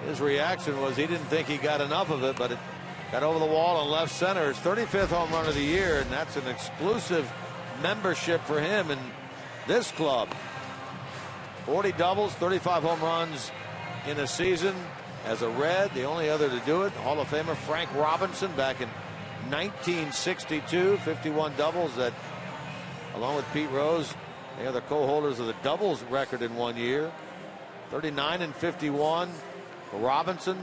his reaction was he didn't think he got enough of it, but it got over the wall on left center. His 35th home run of the year, and that's an exclusive membership for him in this club. 40 doubles, 35 home runs in a season as a Red. The only other to do it, Hall of Famer Frank Robinson back in 1962, 51 doubles. That, along with Pete Rose, they are the co-holders of the doubles record in one year. 39 and 51 for Robinson,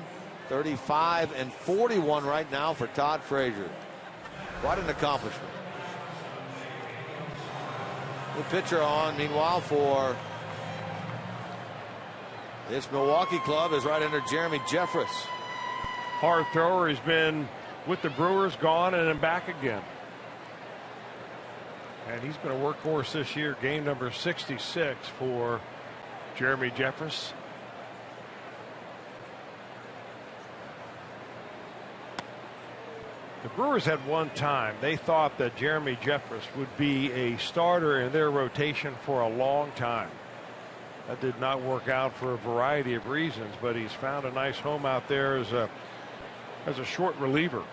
35 and 41 right now for Todd Frasier. Quite an accomplishment. New pitcher on, meanwhile, for this Milwaukee club is right-hander Jeremy Jeffress. Hard thrower. He's been with the Brewers, gone, and then back again. And he's been a workhorse this year. Game number 66 for Jeremy Jeffress. The Brewers had one time they thought that Jeremy Jeffress would be a starter in their rotation for a long time. That did not work out for a variety of reasons, but he's found a nice home out there as a short reliever.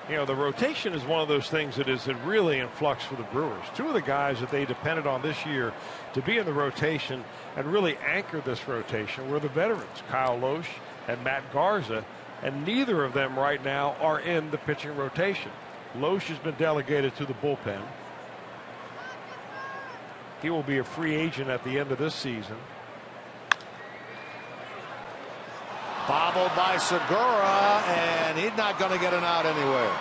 You know, the rotation is one of those things that is really in flux for the Brewers. Two of the guys that they depended on this year to be in the rotation and really anchor this rotation were the veterans, Kyle Loesch and Matt Garza, and neither of them right now are in the pitching rotation. Loesch has been delegated to the bullpen. He will be a free agent at the end of this season. Bobbled by Segura, and he's not going to get an out anywhere.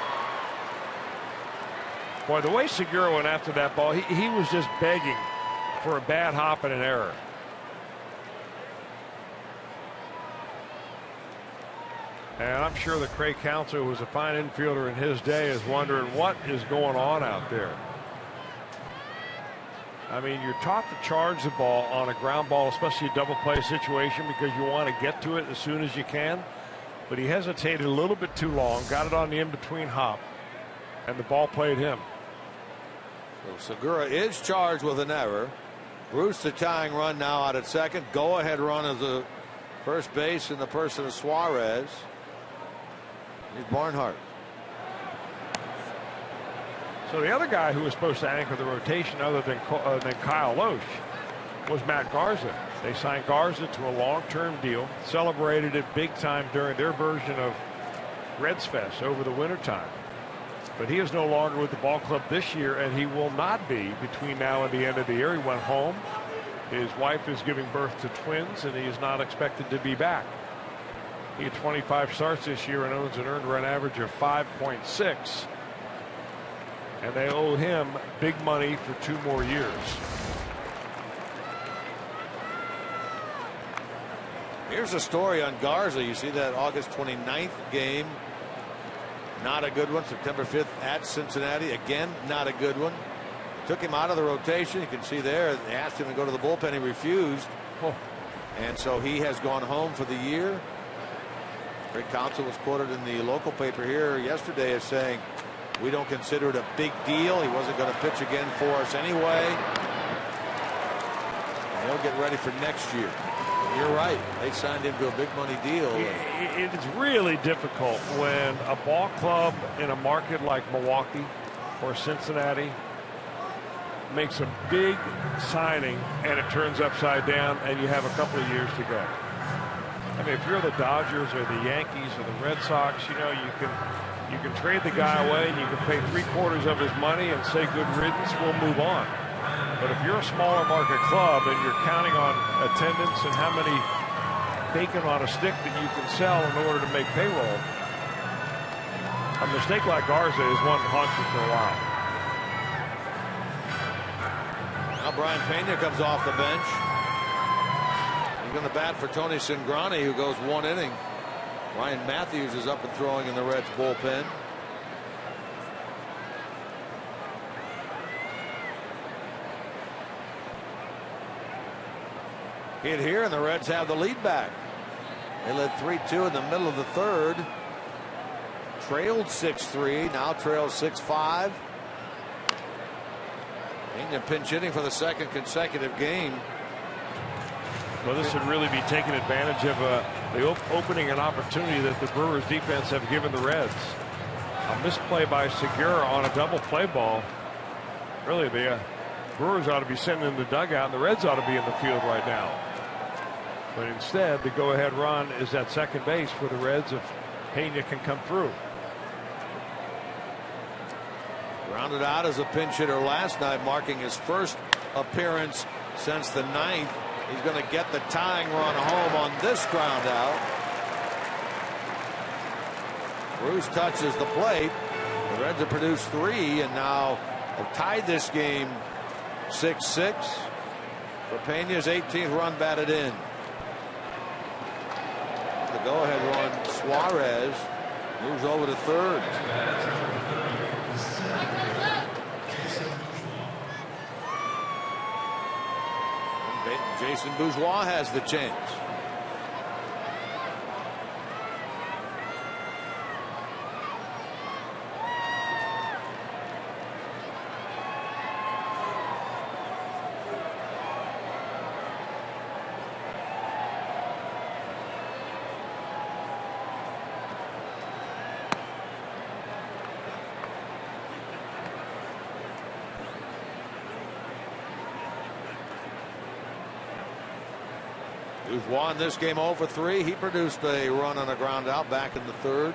Boy, the way Segura went after that ball, he was just begging for a bad hop and an error. And I'm sure that Craig Counsell, who was a fine infielder in his day, is wondering what is going on out there. I mean, you're taught to charge the ball on a ground ball, especially a double play situation, because you want to get to it as soon as you can. But he hesitated a little bit too long, got it on the in-between hop, and the ball played him. So Segura is charged with an error. Bruce, the tying run now out at second. Go-ahead run of the first base in the person of Suarez. Here's Barnhart. So the other guy who was supposed to anchor the rotation other than Kyle Loesch was Matt Garza. They signed Garza to a long-term deal, celebrated it big time during their version of Reds Fest over the wintertime. But he is no longer with the ball club this year, and he will not be between now and the end of the year. He went home. His wife is giving birth to twins, and he is not expected to be back. He had 25 starts this year and owns an earned run average of 5.6. And they owe him big money for 2 more years. Here's a story on Garza. You see that August 29th game. Not a good one. September 5th at Cincinnati. Again, not a good one. Took him out of the rotation. You can see there. They asked him to go to the bullpen. He refused. Oh. And so he has gone home for the year. Rick Council was quoted in the local paper here yesterday as saying, we don't consider it a big deal. He wasn't going to pitch again for us anyway. And he'll get ready for next year. You're right. They signed him to a big money deal. It's really difficult when a ball club in a market like Milwaukee or Cincinnati makes a big signing and it turns upside down and you have a couple of years to go. I mean, if you're the Dodgers or the Yankees or the Red Sox, you know, you can trade the guy away and you can pay 3/4 of his money and say good riddance, we'll move on. But if you're a smaller market club and you're counting on attendance and how many bacon on a stick that you can sell in order to make payroll, a mistake like Garza is one to haunt you for a while. Now Brian Pena comes off the bench. He's going to bat for Tony Cingrani, who goes 1 inning. Ryan Matthews is up and throwing in the Reds bullpen. Hit here, and the Reds have the lead back. They led 3-2 in the middle of the third. Trailed 6-3, now trails 6-5. Pena pinch hitting for the 2nd consecutive game. Well, this would really be taking advantage of the opening and opportunity that the Brewers defense have given the Reds. A misplay by Segura on a double play ball. Really, the Brewers ought to be sitting in the dugout, and the Reds ought to be in the field right now. But instead, the go-ahead run is at second base for the Reds if Pena can come through. Grounded out as a pinch hitter last night, marking his first appearance since the 9th. He's going to get the tying run home on this ground out. Bruce touches the plate. The Reds have produced 3 and now have tied this game 6-6 for Pena's 18th run batted in. The go-ahead run, Suarez moves over to third. Jason Bourgeois has the chance. Bourgeois in this game 0 for 3. He produced a run on a ground out back in the third.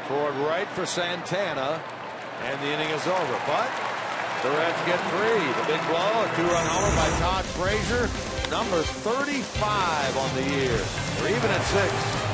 Toward right for Santana, and the inning is over. But the Reds get 3. The big blow, a 2-run homer by Todd Frasier, number 35 on the year. They're even at 6.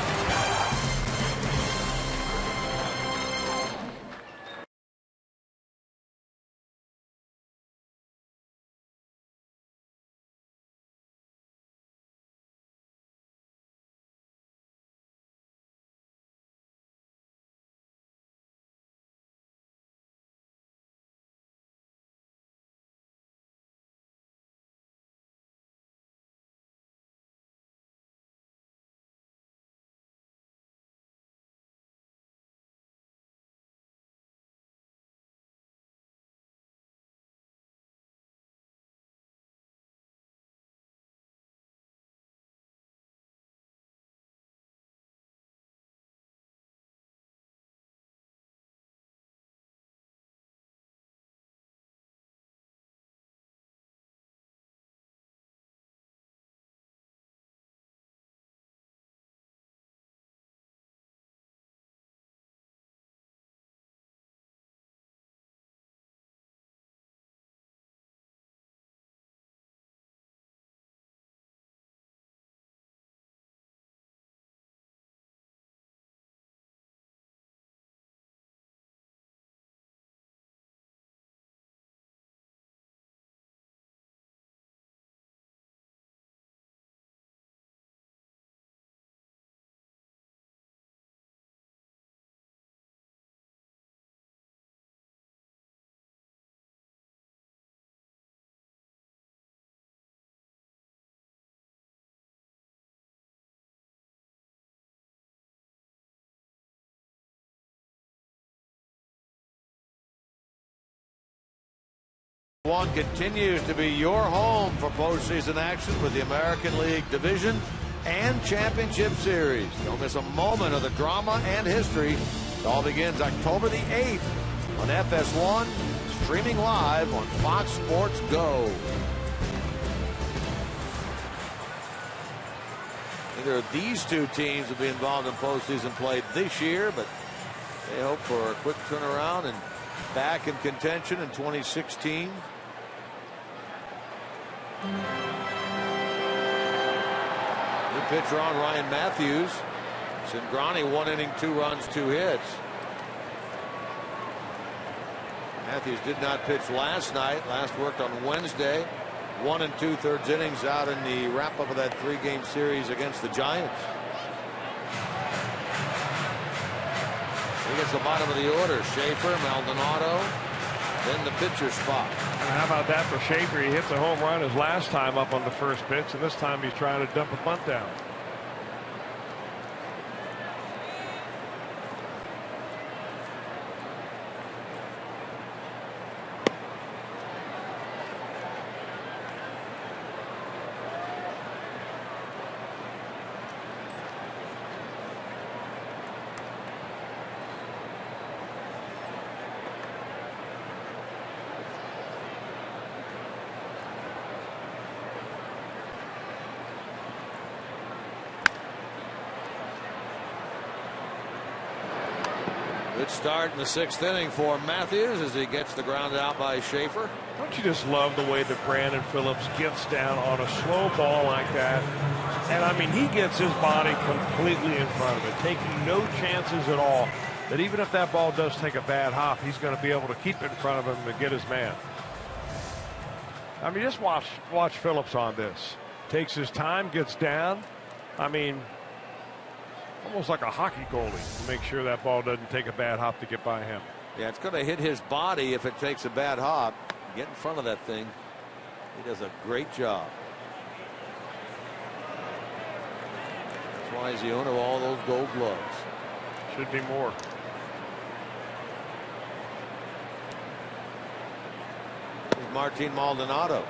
One continues to be your home for postseason action with the American League Division and Championship Series. Don't miss a moment of the drama and history. It all begins October the 8th on FS1, streaming live on Fox Sports Go. Neither of these two teams will be involved in postseason play this year, but they hope for a quick turnaround and back in contention in 2016. New pitcher on, Ryan Matthews. Cingrani, 1 inning, 2 runs, 2 hits. Matthews did not pitch last night. Last worked on Wednesday. 1 2/3 innings out in the wrap-up of that 3-game series against the Giants. He gets the bottom of the order. Schaefer, Maldonado, then the pitcher spot. And how about that for Schaefer? He hits a home run his last time up on the first pitch, and this time he's trying to dump a bunt down. Good start in the 6th inning for Matthews as he gets the ground out by Schaefer. Don't you just love the way that Brandon Phillips gets down on a slow ball like that? And I mean, he gets his body completely in front of it, taking no chances at all. That even if that ball does take a bad hop, he's going to be able to keep it in front of him and get his man. I mean, just watch Phillips on this. Takes his time, gets down. I mean, almost like a hockey goalie to make sure that ball doesn't take a bad hop to get by him. Yeah, it's going to hit his body if it takes a bad hop. Get in front of that thing. He does a great job. That's why he's the owner of all those gold gloves. Should be more. Here's Martin Maldonado.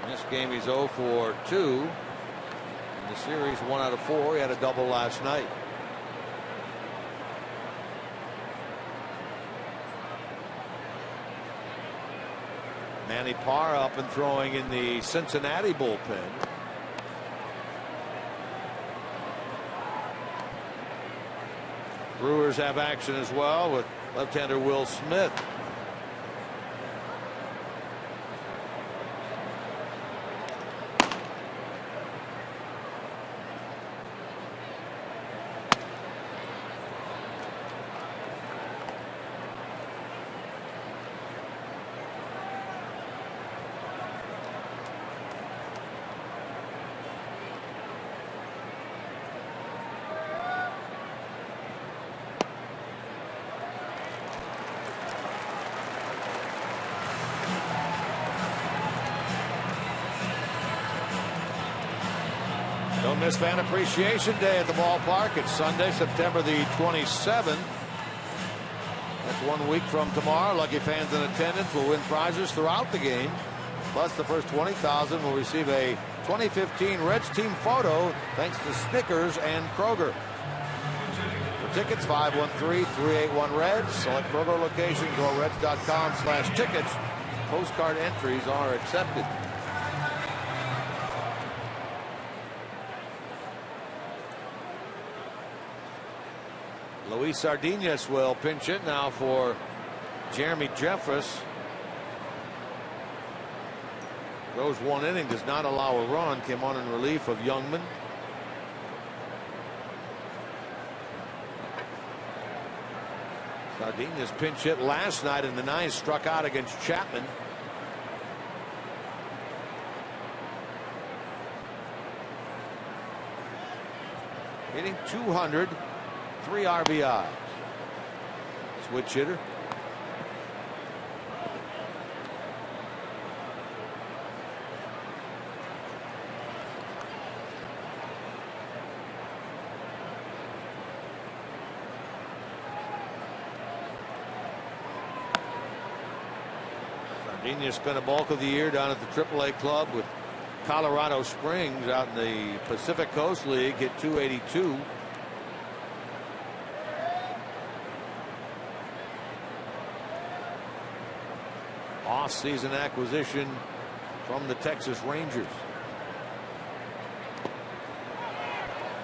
In this game, he's 0 for 2. In the series, 1 out of 4. He had a double last night. Manny Parra up and throwing in the Cincinnati bullpen. Brewers have action as well with left-hander Will Smith. Don't miss Fan Appreciation Day at the ballpark. It's Sunday, September the 27th. That's 1 week from tomorrow. Lucky fans in attendance will win prizes throughout the game. Plus, the first 20,000 will receive a 2015 Reds team photo thanks to Snickers and Kroger. For tickets, 513-381-REDS. Select Kroger locations or reds.com/tickets. Postcard entries are accepted. Luis Sardinas will pinch it now for Jeremy Jeffress. Goes 1 inning, does not allow a run. Came on in relief of Youngman. Sardinas pinch hit last night in the 9th, struck out against Chapman. Hitting .200. 3 RBIs. Switch hitter. Genia spent a bulk of the year down at the AAA club with Colorado Springs out in the Pacific Coast League. Hit .282. Off-season acquisition from the Texas Rangers.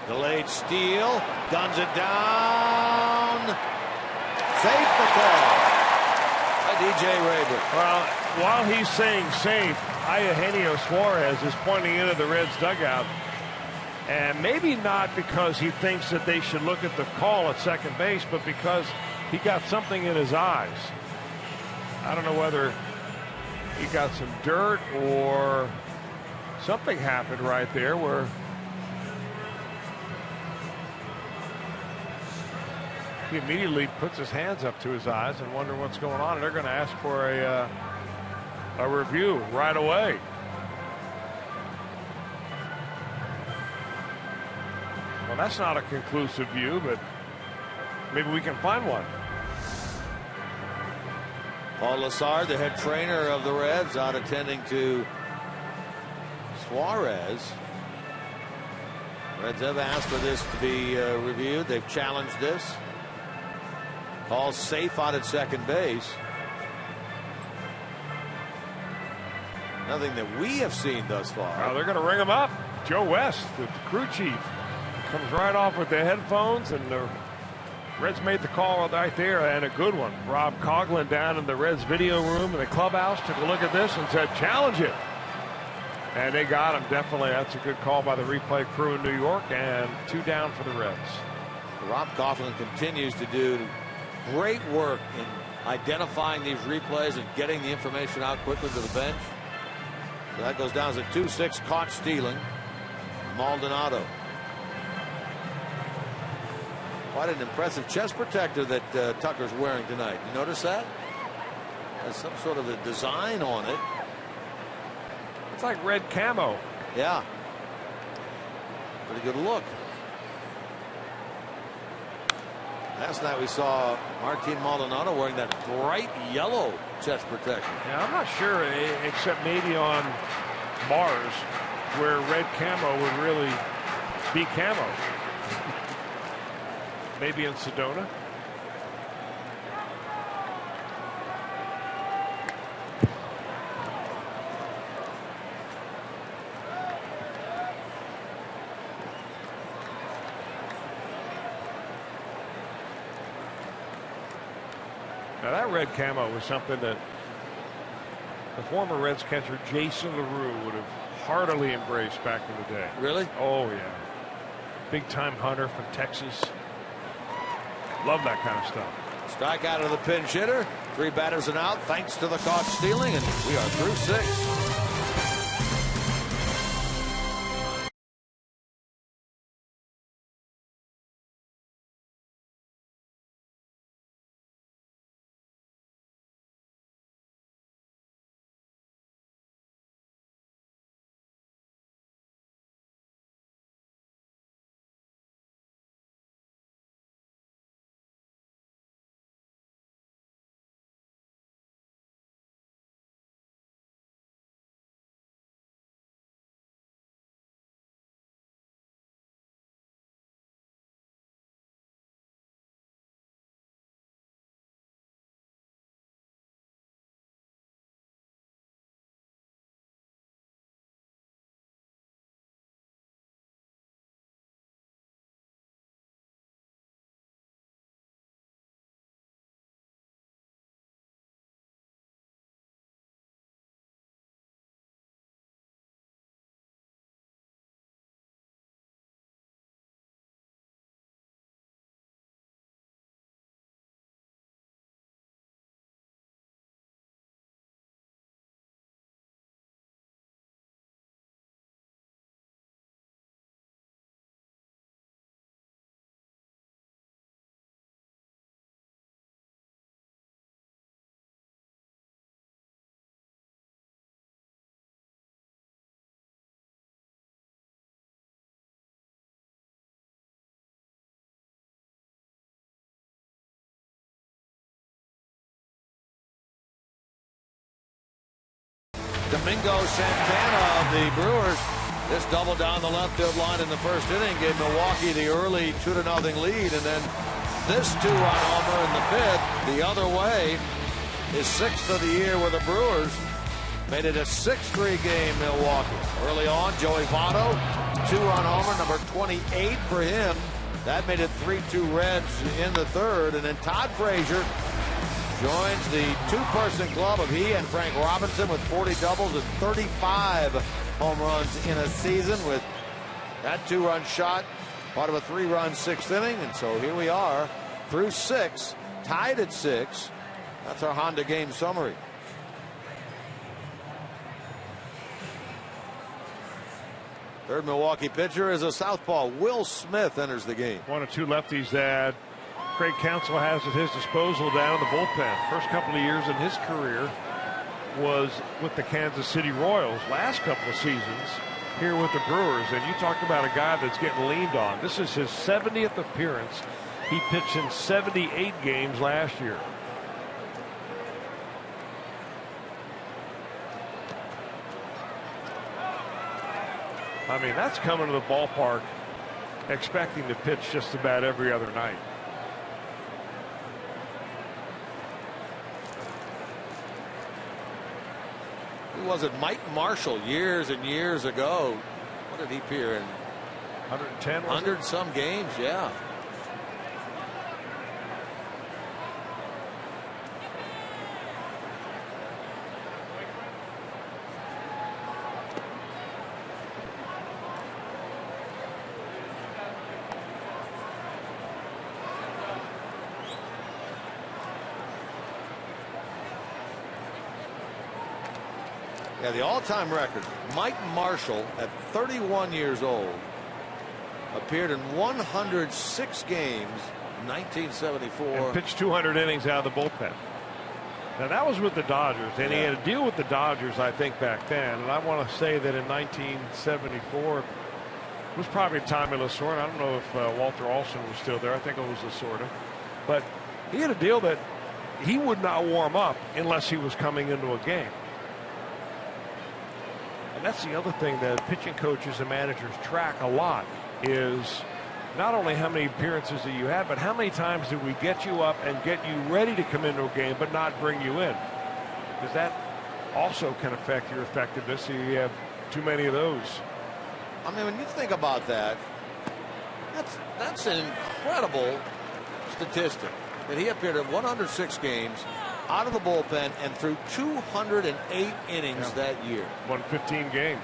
Delayed steal, guns it down. Safe the call by DJ Rayburn. Well, while he's saying safe, Eugenio Suarez is pointing into the Reds dugout, and maybe not because he thinks that they should look at the call at second base, but because he got something in his eyes. I don't know whether he got some dirt or something happened right there where he immediately puts his hands up to his eyes and wonder what's going on, and they're going to ask for a review right away. Well, that's not a conclusive view, but maybe we can find one. Paul Lassard, the head trainer of the Reds, out attending to Suarez. Reds have asked for this to be reviewed. They've challenged this. Call safe out at second base. Nothing that we have seen thus far. Now they're going to ring him up. Joe West, the crew chief, comes right off with the headphones, and the Reds made the call right there, and a good one. Rob Coughlin down in the Reds video room in the clubhouse took a look at this and said, challenge it. And they got him, definitely. That's a good call by the replay crew in New York, and 2 down for the Reds. Rob Coughlin continues to do great work in identifying these replays and getting the information out quickly to the bench. So that goes down as a 2-6 caught stealing. Maldonado. Quite an impressive chest protector that Tucker's wearing tonight. You notice that? Has some sort of a design on it. It's like red camo. Yeah. Pretty good look. Last night we saw Martin Maldonado wearing that bright yellow chest protection. Yeah, I'm not sure, except maybe on Mars, where red camo would really be camo. Maybe in Sedona. Now that red camo was something that the former Reds catcher Jason LaRue would have heartily embraced back in the day. Really? Oh yeah. Big time hunter from Texas. Love that kind of stuff. Strike out of the pinch hitter. 3 batters and out thanks to the caught stealing, and we are through 6. Domingo Santana of the Brewers. This double down the left field line in the first inning gave Milwaukee the early 2-0 lead, and then this 2-run homer in the fifth the other way. His 6th of the year with the Brewers made it a 6-3 game Milwaukee. Early on, Joey Votto, 2-run homer, number 28 for him. That made it 3-2 Reds in the third, and then Todd Frasier joins the two-person club of he and Frank Robinson with 40 doubles and 35 home runs in a season, with that 2-run shot part of a 3-run 6th inning. And so here we are through 6, tied at 6. That's our Honda game summary. Third Milwaukee pitcher is a southpaw. Will Smith enters the game. One of two lefties that Craig Counsell has at his disposal down in the bullpen. First couple of years in his career was with the Kansas City Royals. Last couple of seasons here with the Brewers. And you talk about a guy that's getting leaned on. This is his 70th appearance. He pitched in 78 games last year. I mean, that's coming to the ballpark expecting to pitch just about every other night. Who was it? Mike Marshall years and years ago. What did he appear in? 110? 100 some games, yeah. Yeah, the all-time record, Mike Marshall at 31 years old appeared in 106 games in 1974. And pitched 200 innings out of the bullpen. Now that was with the Dodgers, and he had to deal with the Dodgers, I think, back then. And I want to say that in 1974 was probably Tommy Lasorda. I don't know if Walter Olson was still there. I think it was Lasorda. But he had a deal that he would not warm up unless he was coming into a game. And that's the other thing that pitching coaches and managers track a lot, is not only how many appearances that you have, but how many times do we get you up and get you ready to come into a game but not bring you in, because that also can affect your effectiveness if you have too many of those. I mean, when you think about that, that's an incredible statistic that he appeared in 106 games out of the bullpen and threw 208 innings that year. Won 15 games.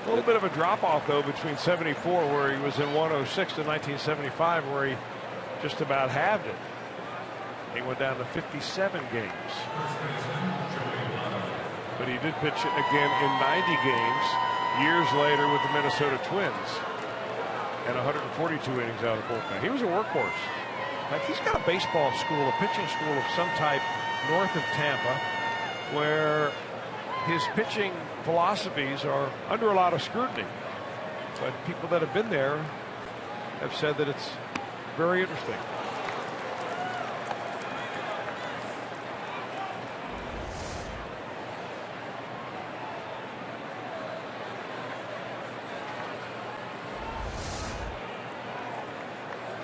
A little bit of a drop off though between 74, where he was in 106, to 1975, where he just about halved it. He went down to 57 games. But he did pitch it again in 90 games years later with the Minnesota Twins, and 142 innings out of the bullpen. He was a workhorse. Like, he's got a baseball school, a pitching school of some type north of Tampa, where his pitching philosophies are under a lot of scrutiny. But people that have been there have said that it's very interesting.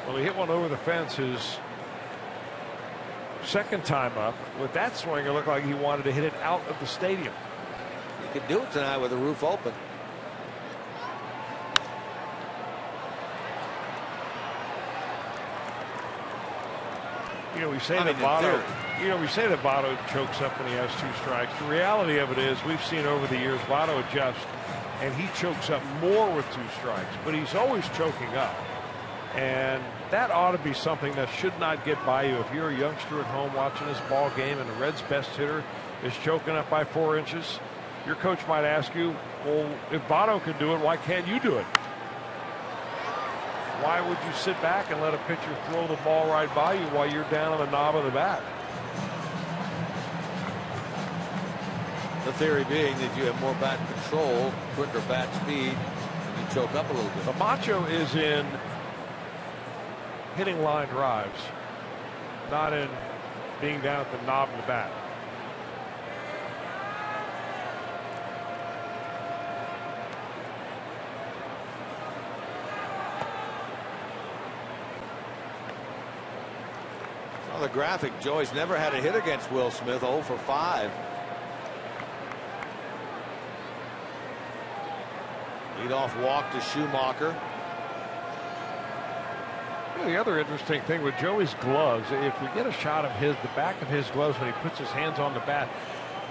Well, he hit one over the fence his second time up. With that swing, it looked like he wanted to hit it out of the stadium. He could do it tonight with the roof open. You know, we say that Votto chokes up when he has 2 strikes. The reality of it is, we've seen over the years Votto adjust, and he chokes up more with 2 strikes, but he's always choking up. And that ought to be something that should not get by you. If you're a youngster at home watching this ball game and the Reds' best hitter is choking up by 4 inches, your coach might ask you, well, if Votto can do it, why can't you do it? Why would you sit back and let a pitcher throw the ball right by you while you're down on the knob of the bat? The theory being that you have more bat control, quicker bat speed, and you choke up a little bit. The Macho is in hitting line drives, not in being down at the knob of the bat. On the graphic, Joey's never had a hit against Will Smith, 0 for 5. Leadoff walk to Schumacher. The other interesting thing with Joey's gloves, if we get a shot of the back of his gloves when he puts his hands on the bat,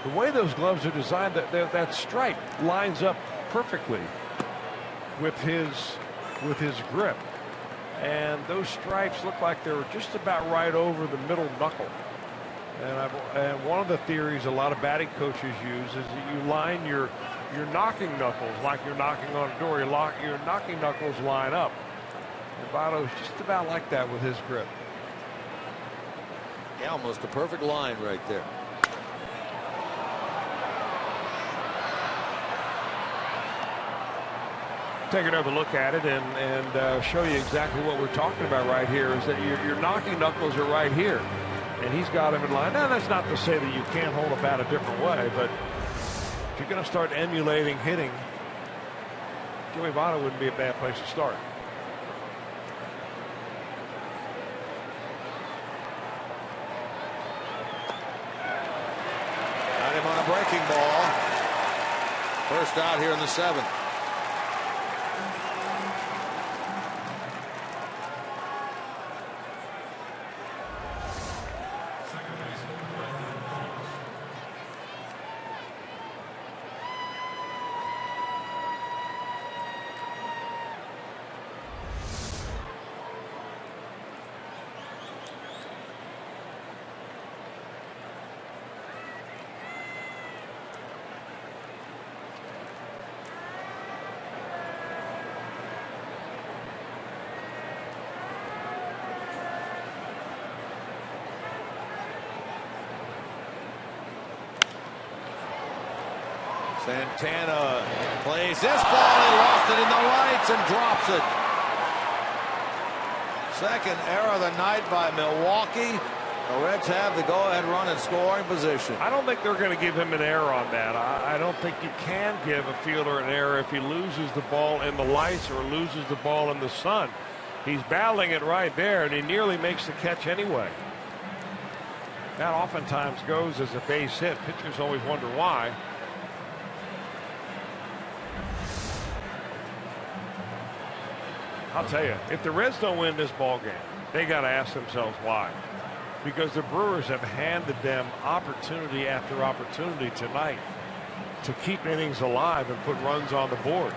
the way those gloves are designed, that stripe lines up perfectly with his grip, and those stripes look like they were just about right over the middle knuckle. And one of the theories a lot of batting coaches use is that you line your knocking knuckles like you're knocking on a door. Your knocking knuckles line up. Votto's just about like that with his grip. Yeah, almost a perfect line right there. Take another look at it and show you exactly what we're talking about right here. Is that your knocking knuckles are right here, and he's got him in line. Now that's not to say that you can't hold a bat a different way, but if you're going to start emulating hitting, Joey Votto wouldn't be a bad place to start. On a breaking ball. First out here in the 7th. Santana plays this ball. He lost it in the lights and drops it. Second error of the night by Milwaukee. The Reds have the go-ahead run in scoring position. I don't think they're going to give him an error on that. I don't think you can give a fielder an error if he loses the ball in the lights or loses the ball in the sun. He's battling it right there, and he nearly makes the catch anyway. That oftentimes goes as a base hit. Pitchers always wonder why. I'll tell you, if the Reds don't win this ball game, they got to ask themselves why. Because the Brewers have handed them opportunity after opportunity tonight to keep innings alive and put runs on the board.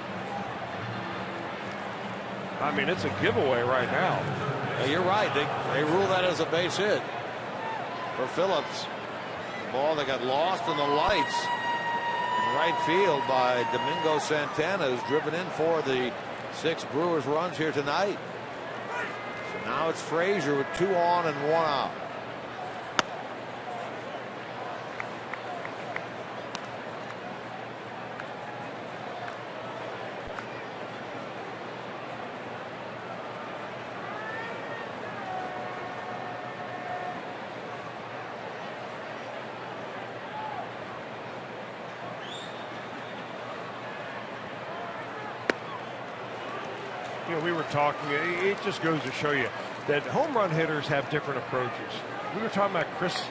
I mean, it's a giveaway right now. Yeah, you're right. They rule that as a base hit for Phillips. The ball that got lost in the lights in right field by Domingo Santana, who's driven in for the 6 Brewers runs here tonight. So now it's Frasier with 2 on and 1 out. We were talking, it just goes to show you that home run hitters have different approaches. We were talking about Chris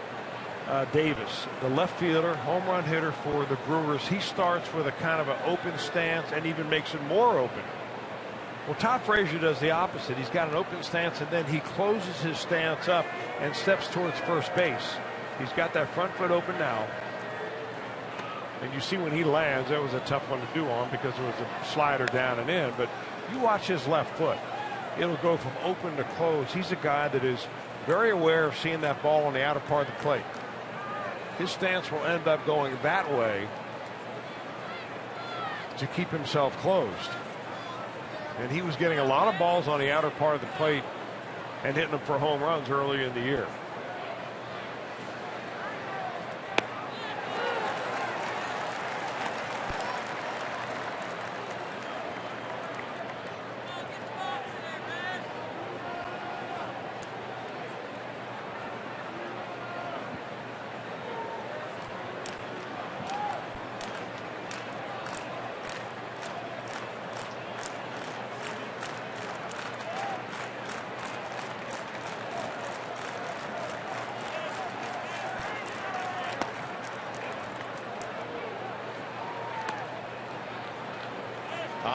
Davis, the left fielder, home run hitter for the Brewers. He starts with a kind of an open stance and even makes it more open. Well, Todd Frazier does the opposite. He's got an open stance and then he closes his stance up and steps towards first base. He's got that front foot open now. And you see when he lands, that was a tough one to do on because there was a slider down and in. But you watch his left foot. It'll go from open to close. He's a guy that is very aware of seeing that ball on the outer part of the plate. His stance will end up going that way to keep himself closed. And he was getting a lot of balls on the outer part of the plate and hitting them for home runs early in the year.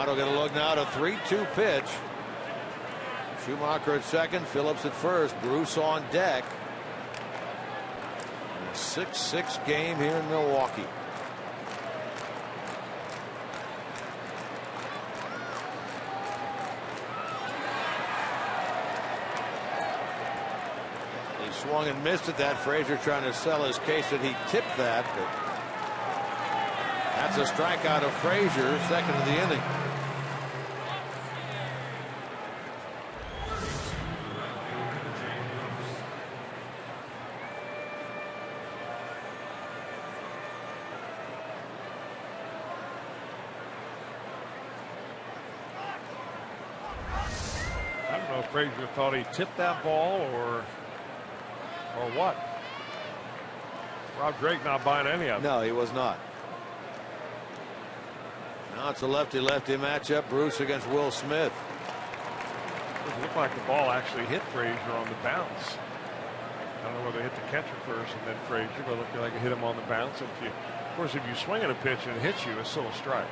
Votto going to look now at a 3-2 pitch. Schumacher at second, Phillips at first, Bruce on deck. A 6-6 game here in Milwaukee. He swung and missed at that. Frasier trying to sell his case that he tipped that, but that's a strikeout of Frasier, second of the inning. I don't know if Frasier thought he tipped that ball or what. Rob Drake not buying any of it. No, he was not. Now it's a lefty-lefty matchup. Bruce against Will Smith. It looked like the ball actually hit Frasier on the bounce. I don't know whether it hit the catcher first and then Frasier, but it looked like it hit him on the bounce. Of course, if you swing at a pitch and it hits you, it's still a strike.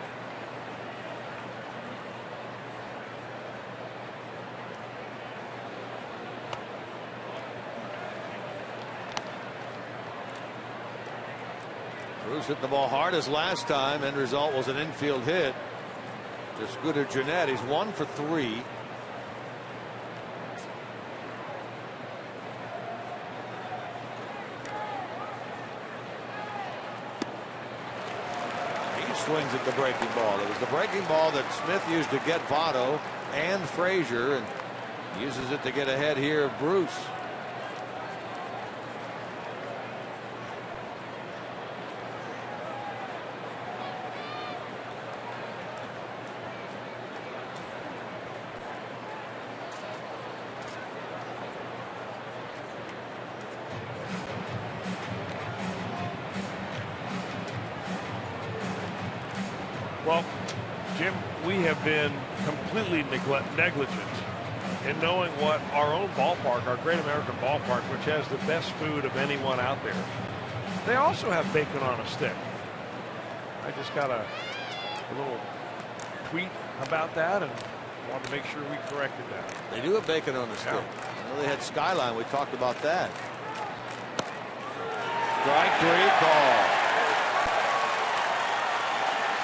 Bruce hit the ball hard as last time. End result was an infield hit to Scooter Gennett. He's 1 for 3. He swings at the breaking ball. It was the breaking ball that Smith used to get Votto and Frasier, and uses it to get ahead here of Bruce. Well, Jim, we have been completely negligent in knowing what our own ballpark, our Great American Ballpark, which has the best food of anyone out there. They also have bacon on a stick. I just got a little tweet about that and wanted to make sure we corrected that. They do have bacon on the stick. I know they had Skyline. We talked about that. Strike 3 call.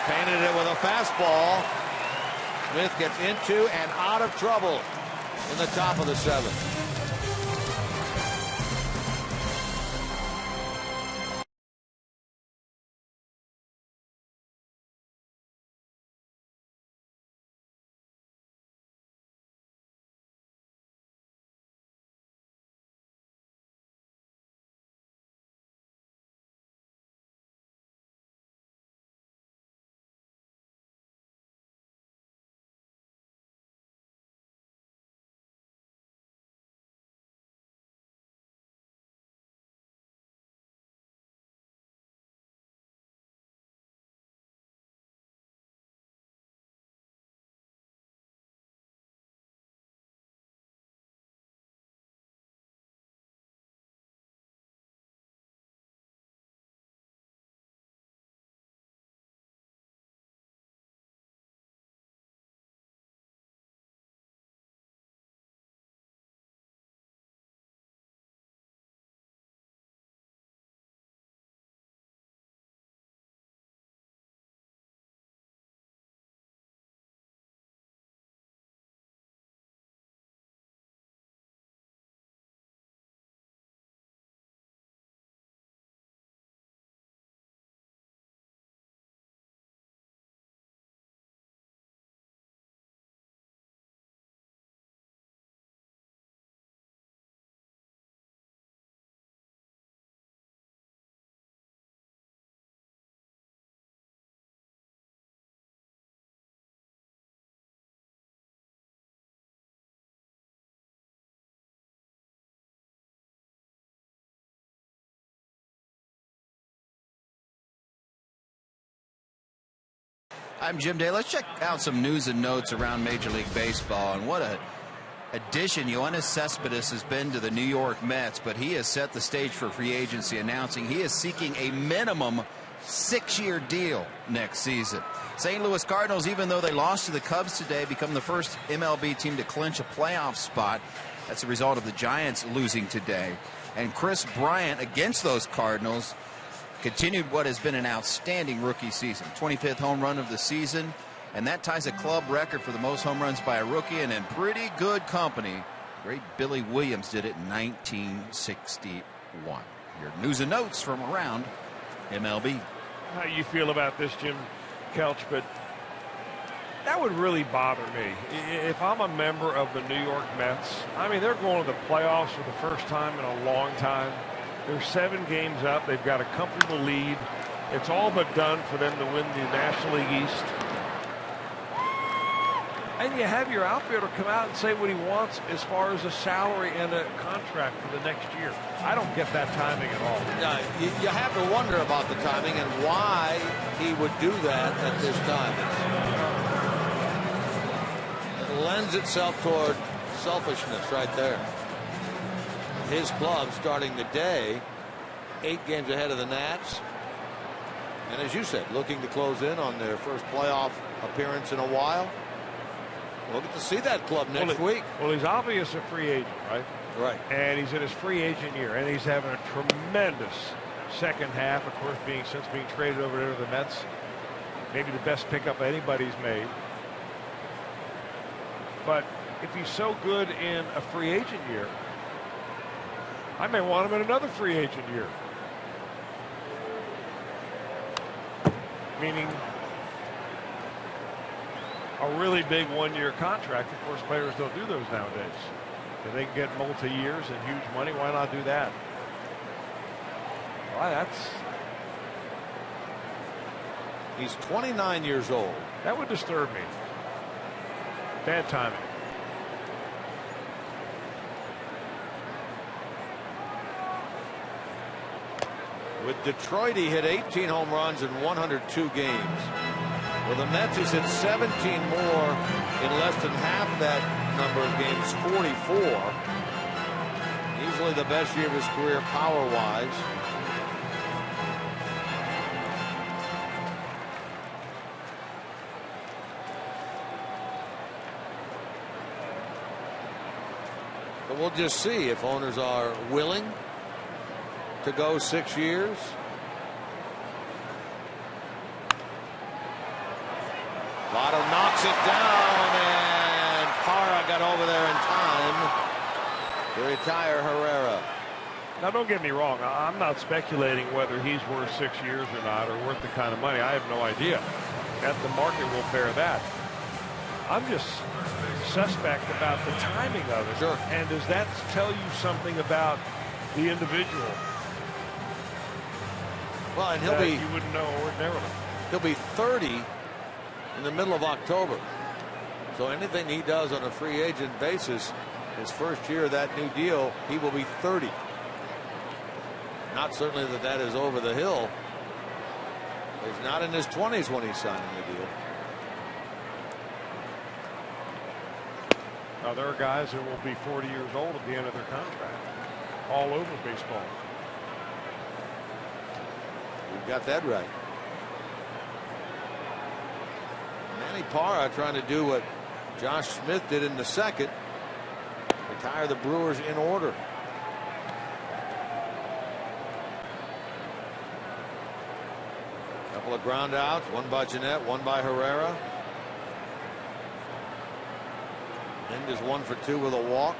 Painted it with a fastball. Smith gets into and out of trouble in the top of the 7th. I'm Jim Day. Let's check out some news and notes around Major League Baseball. And what a addition Yoenis Cespedes has been to the New York Mets. But he has set the stage for free agency, announcing he is seeking a minimum 6-year deal next season. St. Louis Cardinals, even though they lost to the Cubs today, become the first MLB team to clinch a playoff spot. That's a result of the Giants losing today. And Chris Bryant, against those Cardinals, continued what has been an outstanding rookie season. 25th home run of the season, and that ties a club record for the most home runs by a rookie, and in pretty good company. Great Billy Williams did it in 1961. Your news and notes from around MLB. How you feel about this, Jim Kelch? But that would really bother me if I'm a member of the New York Mets. I mean, they're going to the playoffs for the first time in a long time. They're 7 games up. They've got a comfortable lead. It's all but done for them to win the National League East. And you have your outfielder come out and say what he wants as far as a salary and a contract for the next year. I don't get that timing at all. Yeah, you have to wonder about the timing and why he would do that at this time. It lends itself toward selfishness right there. His club starting the day 8 games ahead of the Nats. And as you said, looking to close in on their first playoff appearance in a while. We'll get to see that club next week. Well, he's obviously a free agent, right? Right. And he's in his free agent year, and he's having a tremendous second half, of course, since being traded over to the Mets. Maybe the best pickup anybody's made. But if he's so good in a free agent year, I may want him in another free agent year. Meaning a really big 1-year contract. Of course, players don't do those nowadays. If they can get multi-years and huge money, why not do that? Well, he's 29 years old. That would disturb me. Bad timing. With Detroit, he hit 18 home runs in 102 games. Well, the Mets, he's hit 17 more in less than half that number of games, 44. Easily the best year of his career power-wise. But we'll just see if owners are willing to go 6 years. Lotto knocks it down, and Parra got over there in time to retire Herrera. Now, don't get me wrong. I'm not speculating whether he's worth 6 years or not, or worth the kind of money. I have no idea. And the market will bear that. I'm just suspect about the timing of it. Sure. And does that tell you something about the individual? Well, and you wouldn't know ordinarily. He'll be 30 in the middle of October. So anything he does on a free agent basis, his first year of that new deal, he will be 30. Not certainly that is over the hill. He's not in his 20s when he's signing the deal. Now, there are guys who will be 40 years old at the end of their contract. All over baseball. You've got that right. Manny Parra trying to do what Josh Smith did in the second. Retire the Brewers in order. Couple of ground outs, one by Jeanette, one by Herrera. End is 1 for 2 with a walk.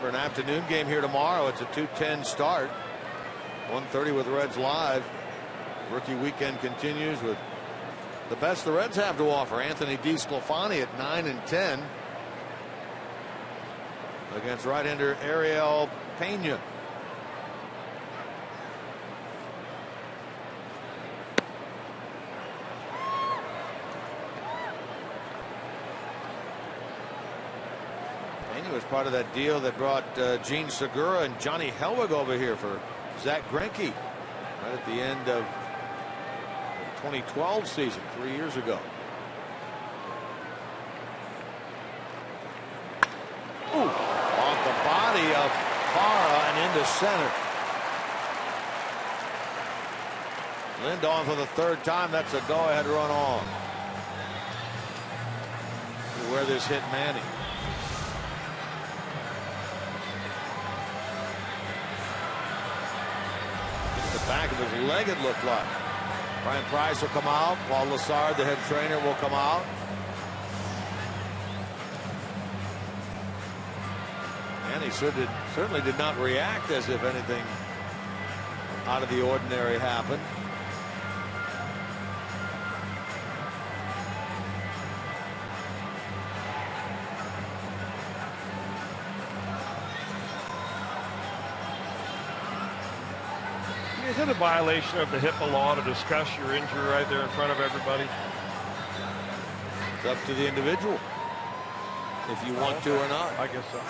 For an afternoon game here tomorrow, it's a 2:10 start. 1:30 with Reds Live. Rookie weekend continues with the best the Reds have to offer. Anthony DeSclafani at 9 and 10 against right-hander Ariel Pena. Pena was part of that deal that brought Gene Segura and Johnny Helwig over here for Zach Greinke right at the end of the 2012 season 3 years ago. Parra and into center. Lindon for the third time. That's a go-ahead run on. Where this hit Manning. The back of his leg, it looked like. Brian Price will come out. Paul Lassard, the head trainer, will come out. And he certainly did not react as if anything out of the ordinary happened. Is it a violation of the HIPAA law to discuss your injury right there in front of everybody? It's up to the individual if you want to or not. I guess so.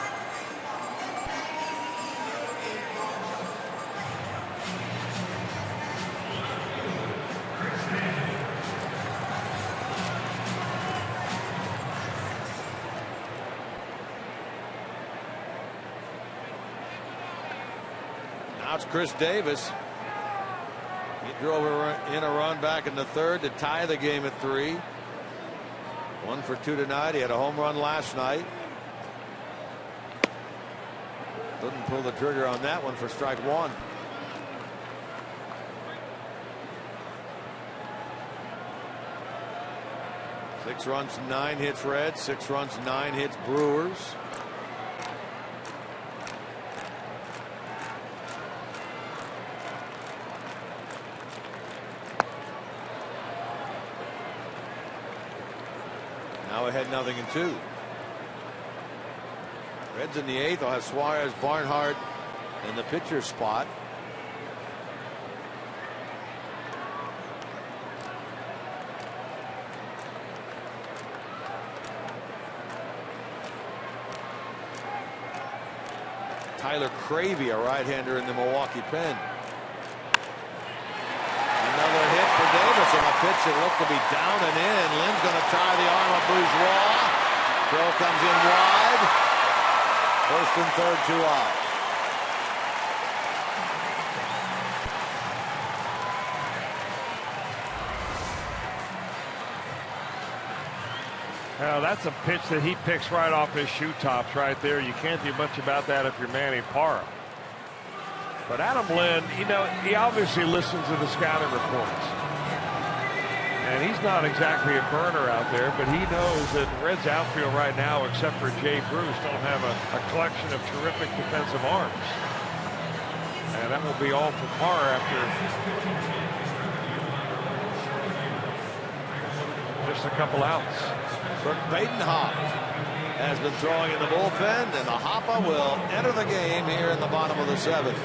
Now it's Chris Davis. He drove in a run back in the third to tie the game at 3. 1 for 2 tonight. He had a home run last night. Couldn't pull the trigger on that one for strike 1. Six runs, 9 hits Reds. 6 runs, 9 hits Brewers. Now ahead 0-2. Reds in the 8th will have Suarez, Barnhart in the pitcher spot. Tyler Cravey, a right-hander in the Milwaukee pen. Another hit for Davis on a pitch that looked to be down and in. Lynn's going to try the arm of Bourgeois. Throw comes in wide. First and third, 2 out. Now that's a pitch that he picks right off his shoe tops right there. You can't do much about that if you're Manny Parra. But Adam Lynn, you know, he obviously listens to the scouting reports. And he's not exactly a burner out there, but he knows that the Reds outfield right now, except for Jay Bruce, don't have a collection of terrific defensive arms. And that will be all for Parra after just a couple outs. Brooke Badenhop has been throwing in the bullpen, and the Hopper will enter the game here in the bottom of the 7th.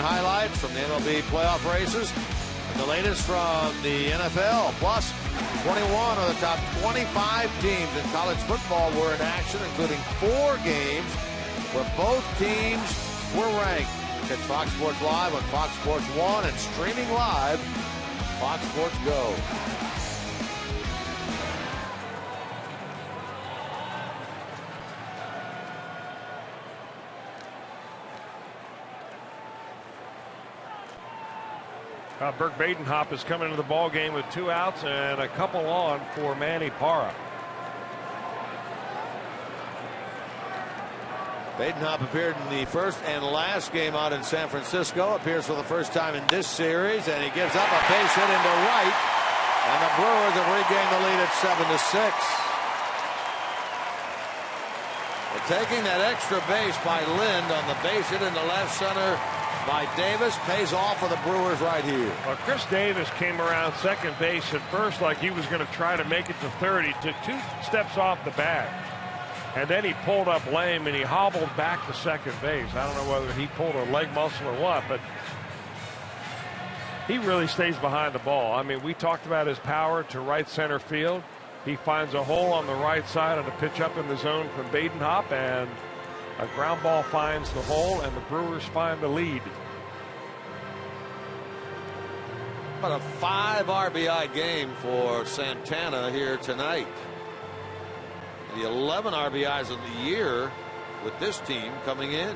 and highlights from the MLB playoff races. And the latest from the NFL. Plus, 21 of the top 25 teams in college football were in action, including 4 games where both teams were ranked. Catch Fox Sports Live on Fox Sports 1 and streaming live, Fox Sports Go. Burke Badenhop is coming into the ball game with 2 outs and a couple on for Manny Parra. Badenhop appeared in the first and last game out in San Francisco. Appears for the first time in this series, and he gives up a base hit into right. And the Brewers have regained the lead at 7-6. Well, taking that extra base by Lind on the base hit into left center by Davis pays off for the Brewers right here. Well, Chris Davis came around second base at first like he was going to try to make it to third. He took 2 steps off the bag. And then he pulled up lame and he hobbled back to second base. I don't know whether he pulled a leg muscle or what, but he really stays behind the ball. I mean, we talked about his power to right center field. He finds a hole on the right side on a pitch up in the zone from Badenhop, and a ground ball finds the hole, and the Brewers find the lead. About a 5 RBI game for Santana here tonight. The 11 RBIs of the year with this team coming in.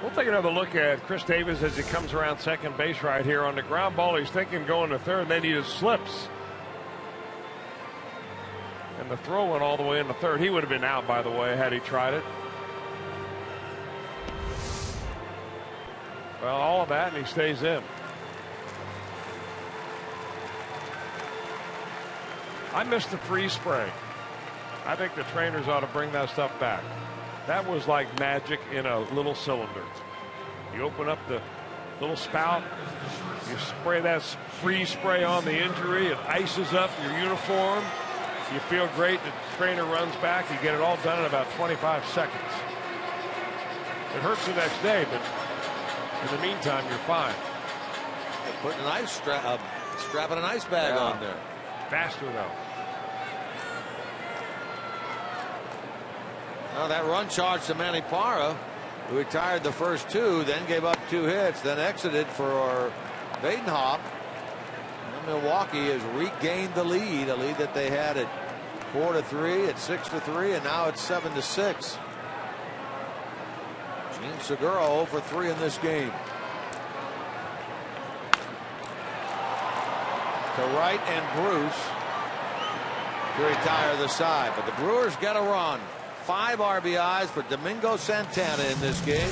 We'll take another look at Chris Davis as he comes around second base right here. On the ground ball, he's thinking going to third, and then he just slips. And the throw went all the way into third. He would have been out, by the way, had he tried it. Well, all of that, and he stays in. I missed the freeze spray. I think the trainers ought to bring that stuff back. That was like magic in a little cylinder. You open up the little spout, you spray that freeze spray on the injury, it ices up your uniform. You feel great. The trainer runs back. You get it all done in about 25 seconds. It hurts the next day, but in the meantime, you're fine. They're putting an ice strapping an ice bag on there. Faster though. Now that run charge to Manny Parra, who retired the first 2, then gave up 2 hits, then exited for Badenhop. Milwaukee has regained the lead, a lead that they had at 4-3, at 6-3, and now it's 7-6. Gene Segura 0 for 3 in this game. To Wright and Bruce to retire the side, but the Brewers get a run. 5 RBIs for Domingo Santana in this game.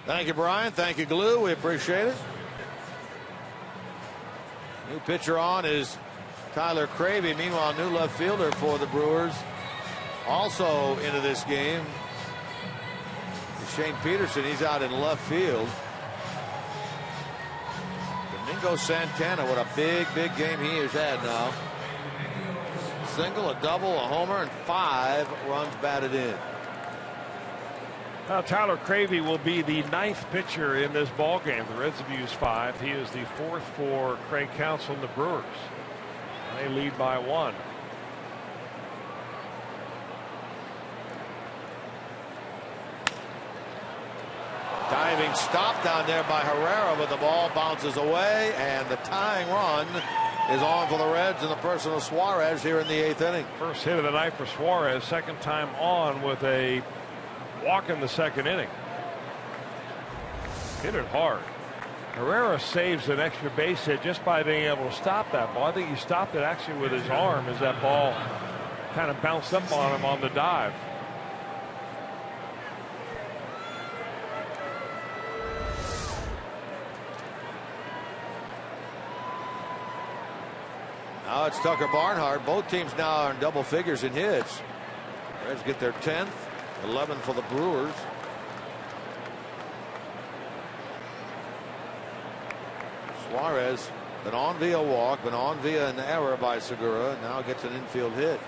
Thank you, Brian. Thank you, Glue. We appreciate it. New pitcher on is Tyler Cravey. Meanwhile, new left fielder for the Brewers. Also into this game is Shane Peterson. He's out in left field. Domingo Santana, what a big game he has had now. Single, a double, a homer, and 5 runs batted in. Now, Tyler Cravey will be the 9th pitcher in this ball game. The Reds have used 5. He is the 4th for Craig Counsell and the Brewers. They lead by 1. Diving stop down there by Herrera, but the ball bounces away, and the tying run is on for the Reds in the person of Suarez here in the 8th inning. First hit of the night for Suarez, second time on with a walk in the 2nd inning. Hit it hard. Herrera saves an extra base hit just by being able to stop that ball. I think he stopped it actually with his arm as that ball kind of bounced up on him on the dive. Now it's Tucker Barnhart. Both teams now are in double figures in hits. Reds get their 10th, 11th for the Brewers. Suarez been on via walk, been on via an error by Segura, and now gets an infield hit.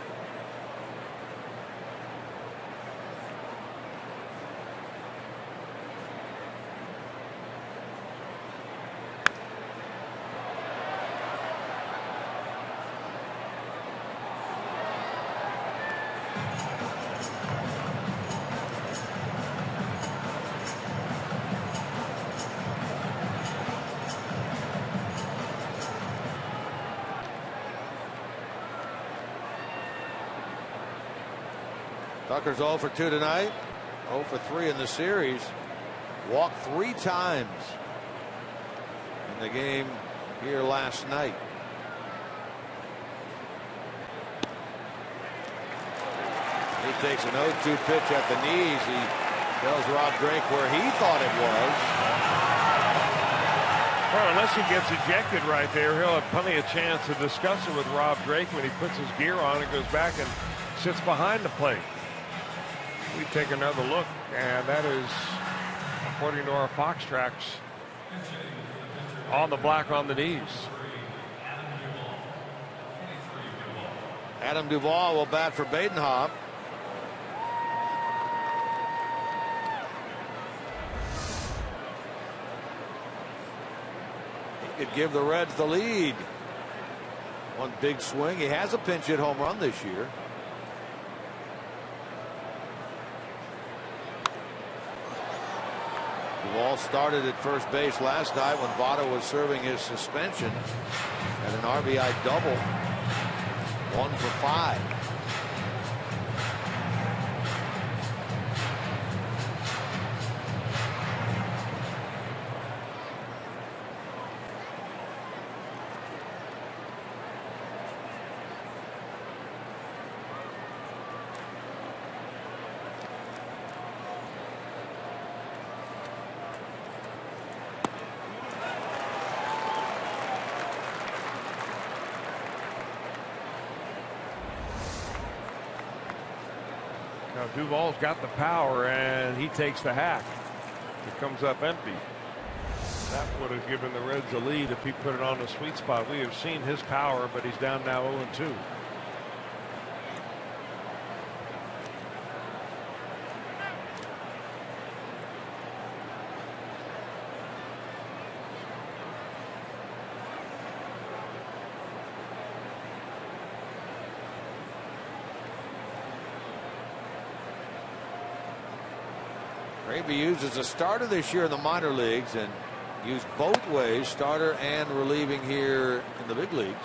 Tucker's 0 for 2 tonight, 0 for 3 in the series. Walked 3 times in the game here last night. He takes an 0-2 pitch at the knees. He tells Rob Drake where he thought it was. Well, unless he gets ejected right there, he'll have plenty of chance to discuss it with Rob Drake when he puts his gear on and goes back and sits behind the plate. We take another look, and that is, according to our Fox tracks, on the black on the knees. Adam Duvall will bat for Badenhop. He could give the Reds the lead. One big swing. He has a pinch hit home run this year. Duvall started at first base last night when Votto was serving his suspension at an RBI double. 1 for 5. Now Duvall's got the power, and he takes the hack. It comes up empty. That would have given the Reds a lead if he put it on the sweet spot. We have seen his power, but he's down now 0-2. Gravy used as a starter this year in the minor leagues and used both ways, starter and relieving here in the big leagues.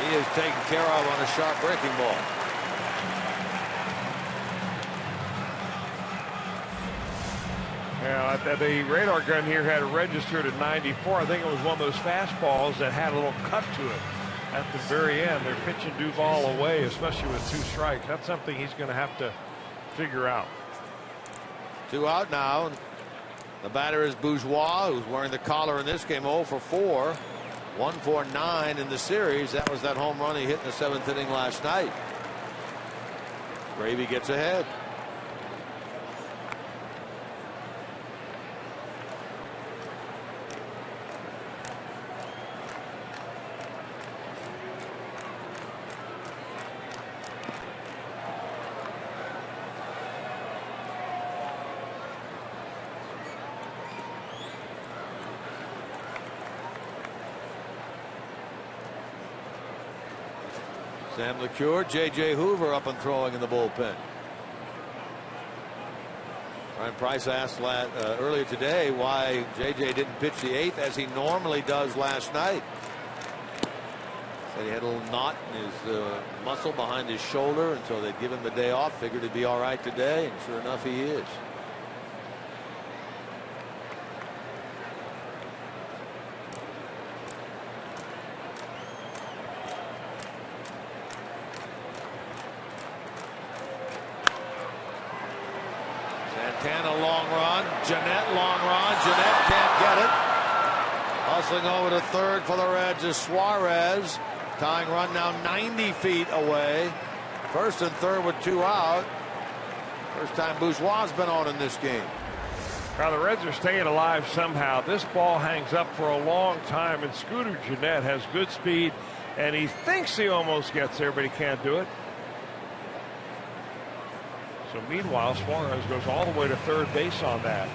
He is taken care of on a sharp breaking ball. Yeah, the radar gun here had it registered at 94. I think it was one of those fastballs that had a little cut to it at the very end. They're pitching Duvall away, especially with 2 strikes. That's something he's going to have to figure out. 2 out now. The batter is Bourgeois, who's wearing the collar in this game. 0 for 4. 1 for 9 in the series. That was that home run he hit in the 7th inning last night. Gravy gets ahead. Sam LeCure, J.J. Hoover up and throwing in the bullpen. Ryan Price asked earlier today why J.J. didn't pitch the 8th as he normally does last night. Said he had a little knot in his muscle behind his shoulder, and so they'd give him the day off. Figured he'd be all right today, and sure enough, he is. Santana long run. Jeanette long run. Jeanette can't get it. Hustling over to third for the Reds is Suarez. Tying run now 90 feet away. First and third with 2 out. First time Bourgeois has been on in this game. Now the Reds are staying alive somehow. This ball hangs up for a long time, and Scooter Jeanette has good speed, and he thinks he almost gets there, but he can't do it. So meanwhile, Suarez goes all the way to third base on that.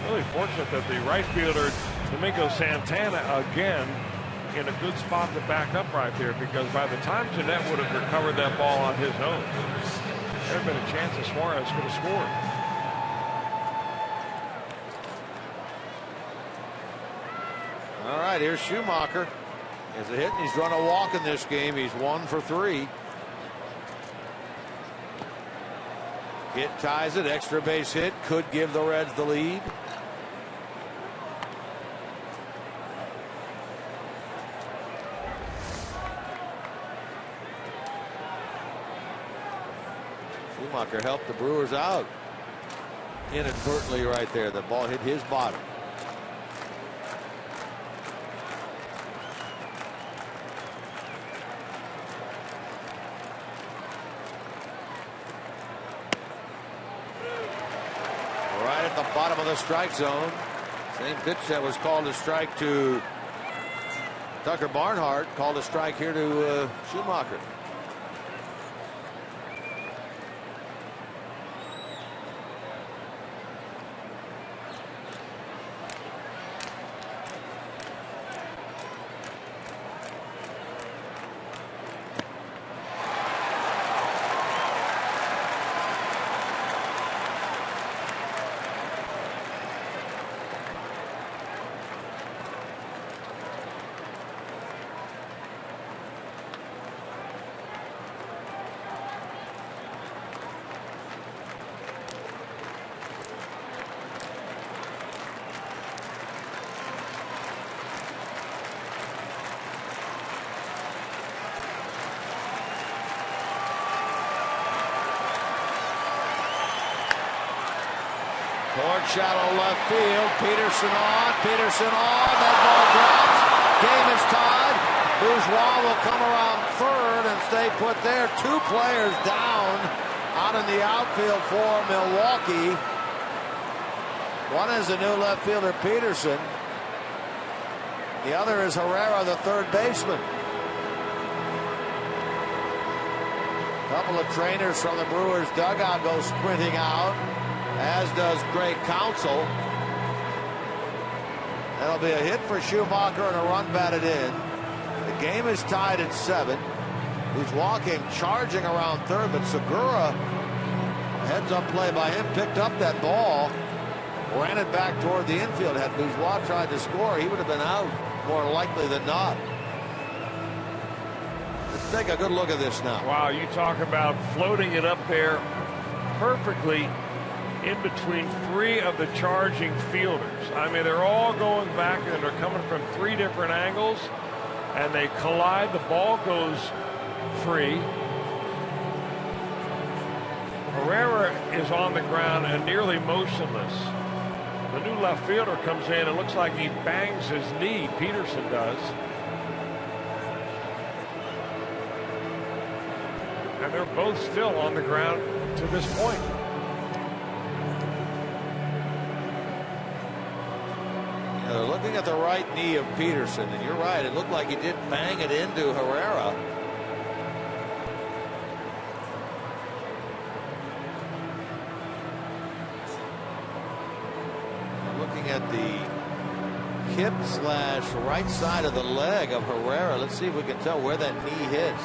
Really fortunate that the right fielder, Domingo Santana, again in a good spot to back up right there, because by the time Jeanette would have recovered that ball on his own, there had been a chance that Suarez could have scored. All right, here's Schumacher. As a hit, and he's run a walk in this game. He's 1 for 3. Hit ties it. Extra base hit could give the Reds the lead. Schumacher helped the Brewers out inadvertently right there. The ball hit his bottom. Right at the bottom of the strike zone. Same pitch that was called a strike to Tucker Barnhart, called a strike here to Schumacher. Toward shallow left field. Peterson on. Peterson on. That ball drops. Game is tied. Bourgeois will come around third and stay put there. 2 players down out in the outfield for Milwaukee. One is the new left fielder, Peterson. The other is Herrera, the third baseman. A couple of trainers from the Brewers dugout go sprinting out, as does Greg Counsell. That'll be a hit for Schumacher and a run batted in. The game is tied at 7. Bourgeois came charging around third, but Segura, heads up play by him, picked up that ball, ran it back toward the infield. Had Bourgeois tried to score, he would have been out more likely than not. Let's take a good look at this now. Wow, you talk about floating it up there perfectly in between 3 of the charging fielders. I mean, they're all going back and they're coming from 3 different angles, and they collide. The ball goes free. Herrera is on the ground and nearly motionless. The new left fielder comes in and looks like he bangs his knee. Peterson does. And they're both still on the ground to this point. Yeah, they're looking at the right knee of Peterson, and you're right. It looked like he did bang it into Herrera. Looking at the hip / right side of the leg of Herrera. Let's see if we can tell where that knee hits.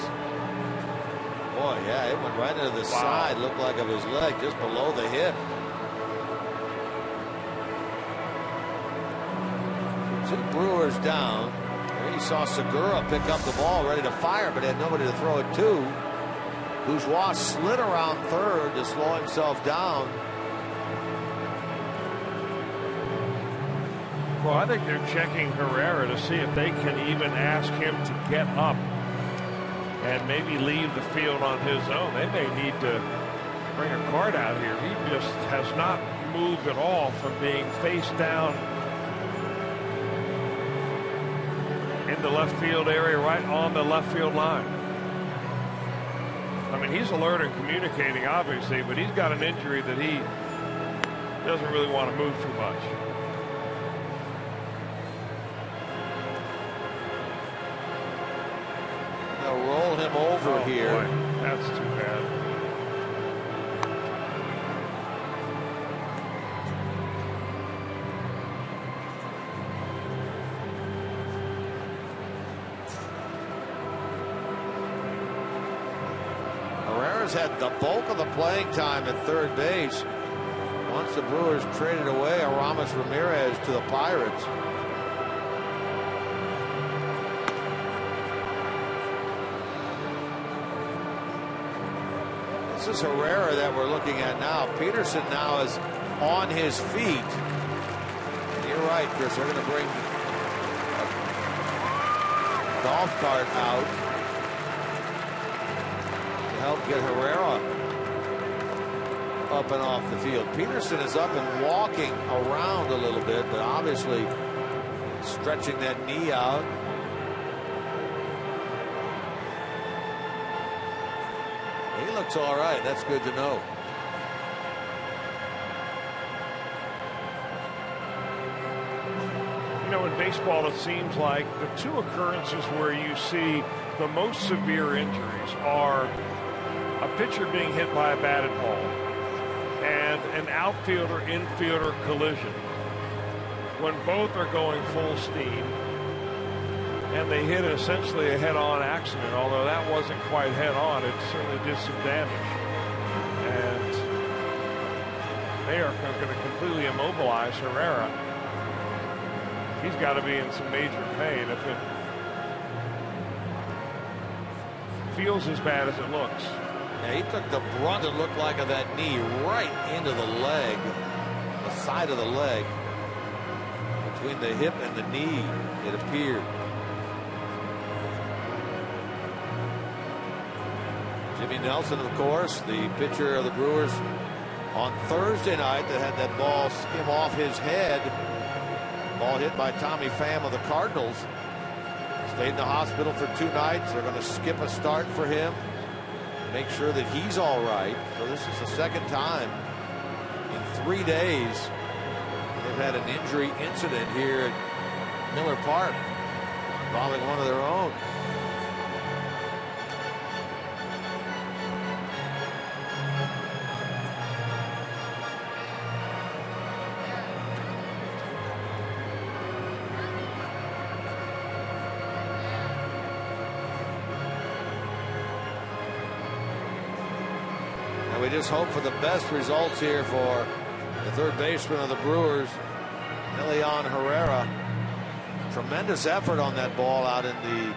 Boy, yeah, it went right into the side, looked like of his leg, just below the hip. 2 Brewers down. There you saw Segura pick up the ball, ready to fire, but had nobody to throw it to. Bourgeois slid around third to slow himself down. Well, I think they're checking Herrera to see if they can even ask him to get up and maybe leave the field on his own. They may need to bring a card out here. He just has not moved at all from being face down in the left field area, right on the left field line. I mean, he's alert and communicating, obviously, but he's got an injury that he doesn't really want to move too much. They'll roll him over here. Boy, that's too bad. Herrera's had the bulk of the playing time at third base. Once the Brewers traded away Aramis Ramirez to the Pirates. This is Herrera that we're looking at now. Peterson now is on his feet. You're right, Chris. They're going to bring a golf cart out to help get Herrera up and off the field. Peterson is up and walking around a little bit, but obviously stretching that knee out. He looks all right. That's good to know. You know, in baseball, it seems like the 2 occurrences where you see the most severe injuries are a pitcher being hit by a batted ball and an outfielder-infielder collision. When both are going full steam and they hit essentially a head-on accident, although that wasn't quite head-on, it certainly did some damage. And they are going to completely immobilize Herrera. He's got to be in some major pain if it feels as bad as it looks. Yeah, he took the brunt, it looked like, of that knee right into the leg, the side of the leg. Between the hip and the knee, it appeared. Jimmy Nelson, of course, the pitcher of the Brewers on Thursday night that had that ball skim off his head. Ball hit by Tommy Pham of the Cardinals. Stayed in the hospital for 2 nights. They're going to skip a start for him. Make sure that he's all right. So this is the second time in 3 days they've had an injury incident here at Miller Park involving one of their own. We just hope for the best results here for the third baseman of the Brewers, Elian Herrera. Tremendous effort on that ball out in the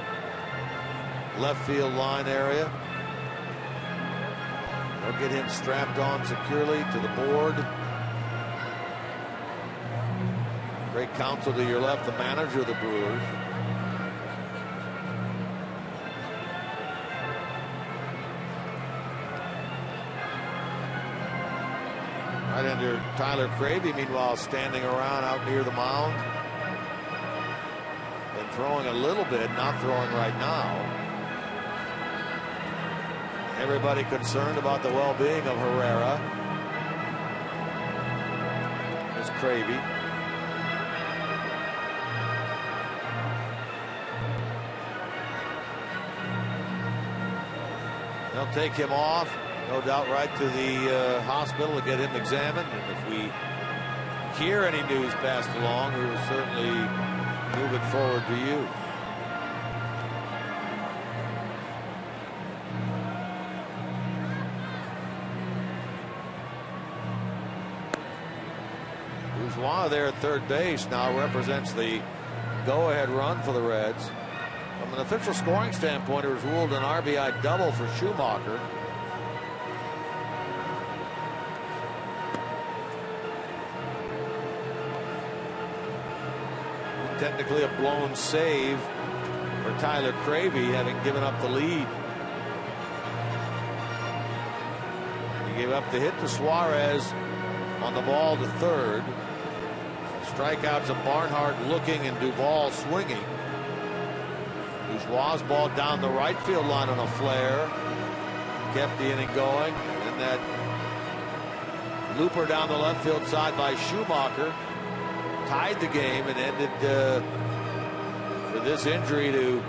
left field line area. They'll get him strapped on securely to the board. Great counsel to your left, the manager of the Brewers. Right-hander Tyler Cravey, meanwhile, standing around out near the mound. Been throwing a little bit, not throwing right now. Everybody concerned about the well-being of Herrera. There's Cravey. They'll take him off, no doubt, right to the hospital to get him examined. And if we hear any news passed along, we will certainly move it forward to you. Bourgeois there at third base now represents the go-ahead run for the Reds. From an official scoring standpoint, it was ruled an RBI double for Schumacher. Technically a blown save for Tyler Cravey, having given up the lead. He gave up the hit to Suarez on the ball to third. Strikeouts of Barnhart looking and Duvall swinging. Bourgeois' ball down the right field line on a flare. Kept the inning going. And that looper down the left field side by Schumacher tied the game and ended with this injury to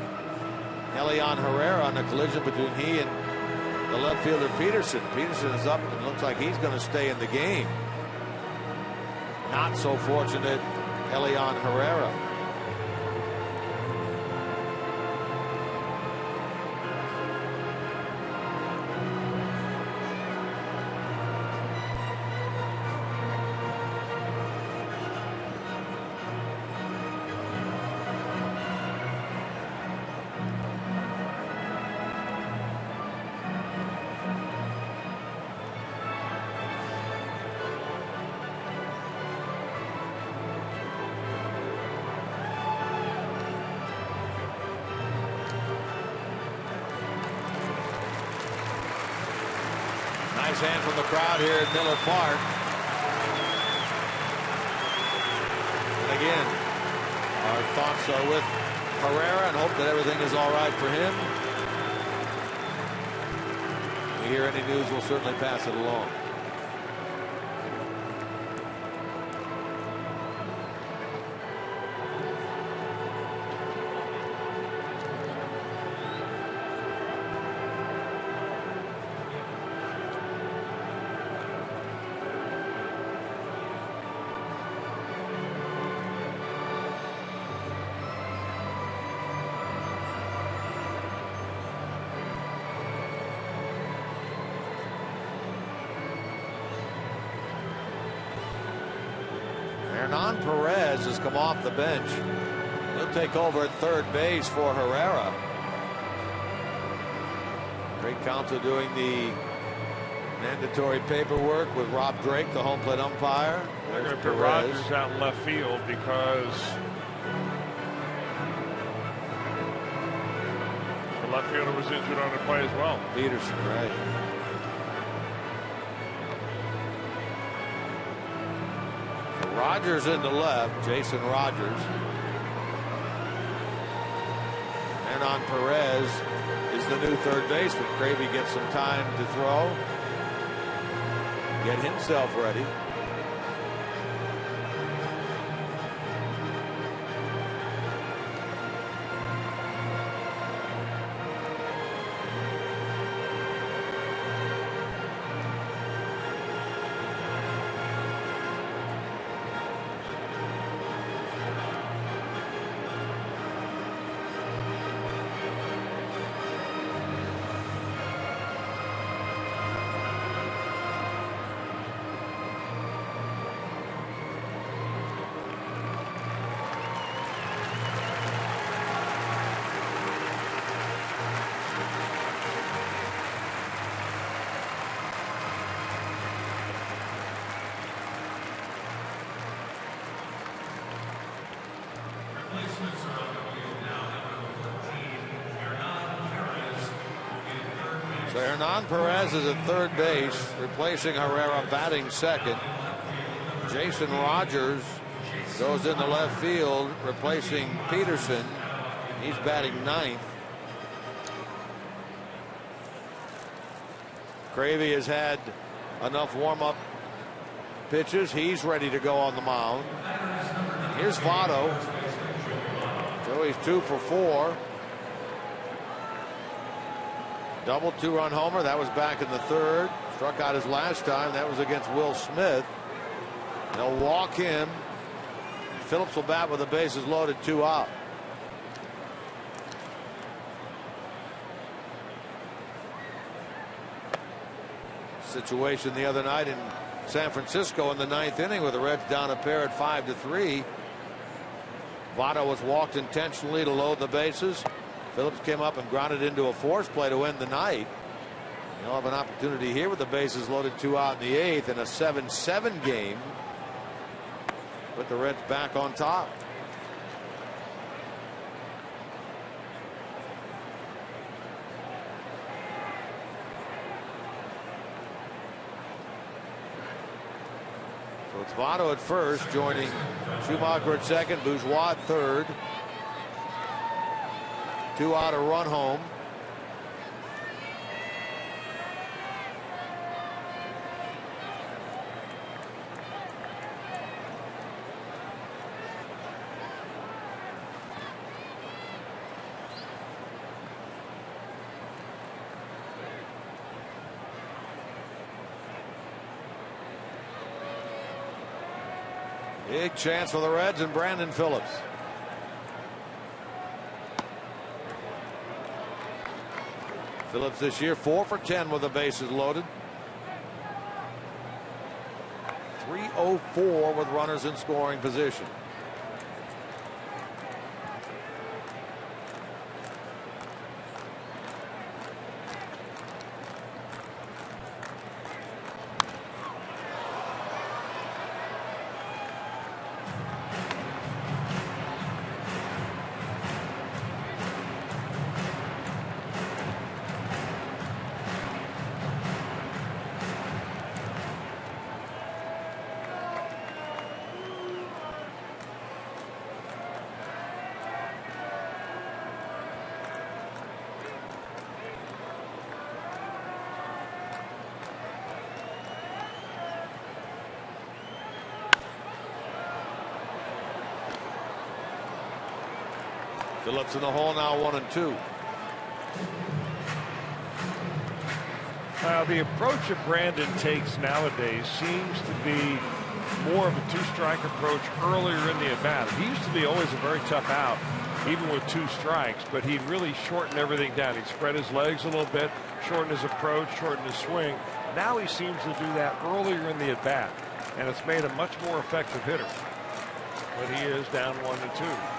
Elian Herrera on a collision between he and the left fielder Peterson. Peterson is up and looks like he's going to stay in the game. Not so fortunate Elian Herrera. Nice hand from the crowd here at Miller Park. And again, our thoughts are with Herrera and hope that everything is all right for him. If we hear any news, we'll certainly pass it along. Perez has come off the bench. He'll take over at third base for Herrera. Great counsel doing the mandatory paperwork with Rob Drake, the home plate umpire. They're going to put Rogers out in left field because the left fielder was injured on the play as well. Peterson, right. Rogers into left, Jason Rogers. And on Perez is the new third baseman. Cravey gets some time to throw. Get himself ready. So Hernan Perez is at third base, replacing Herrera, batting second. Jason Rogers goes into left field, replacing Peterson. He's batting ninth. Gravy has had enough warm-up pitches. He's ready to go on the mound. Here's Votto. Joey's 2 for 4. Double 2-run homer. That was back in the third. Struck out his last time. That was against Will Smith. They'll walk him. Phillips will bat with the bases loaded, 2 out. Situation the other night in San Francisco in the 9th inning with the Reds down a pair at 5-3. Votto was walked intentionally to load the bases. Phillips came up and grounded into a force play to end the night. They'll have an opportunity here with the bases loaded, 2 out in the 8th, in a 7-7 game. Put the Reds back on top. So it's Votto at first, joining Schumacher at second, Bourgeois at third. 2 out, a run home. Big chance for the Reds and Brandon Phillips. Phillips this year 4 for 10 with the bases loaded. 304 with runners in scoring position. Phillips in the hole now, 1-2. The approach that Brandon takes nowadays seems to be more of a 2-strike approach earlier in the at-bat. He used to be always a very tough out, even with 2 strikes, but he'd really shorten everything down. He'd spread his legs a little bit, shorten his approach, shorten his swing. Now he seems to do that earlier in the at-bat, and it's made a much more effective hitter. But he is down 1-2.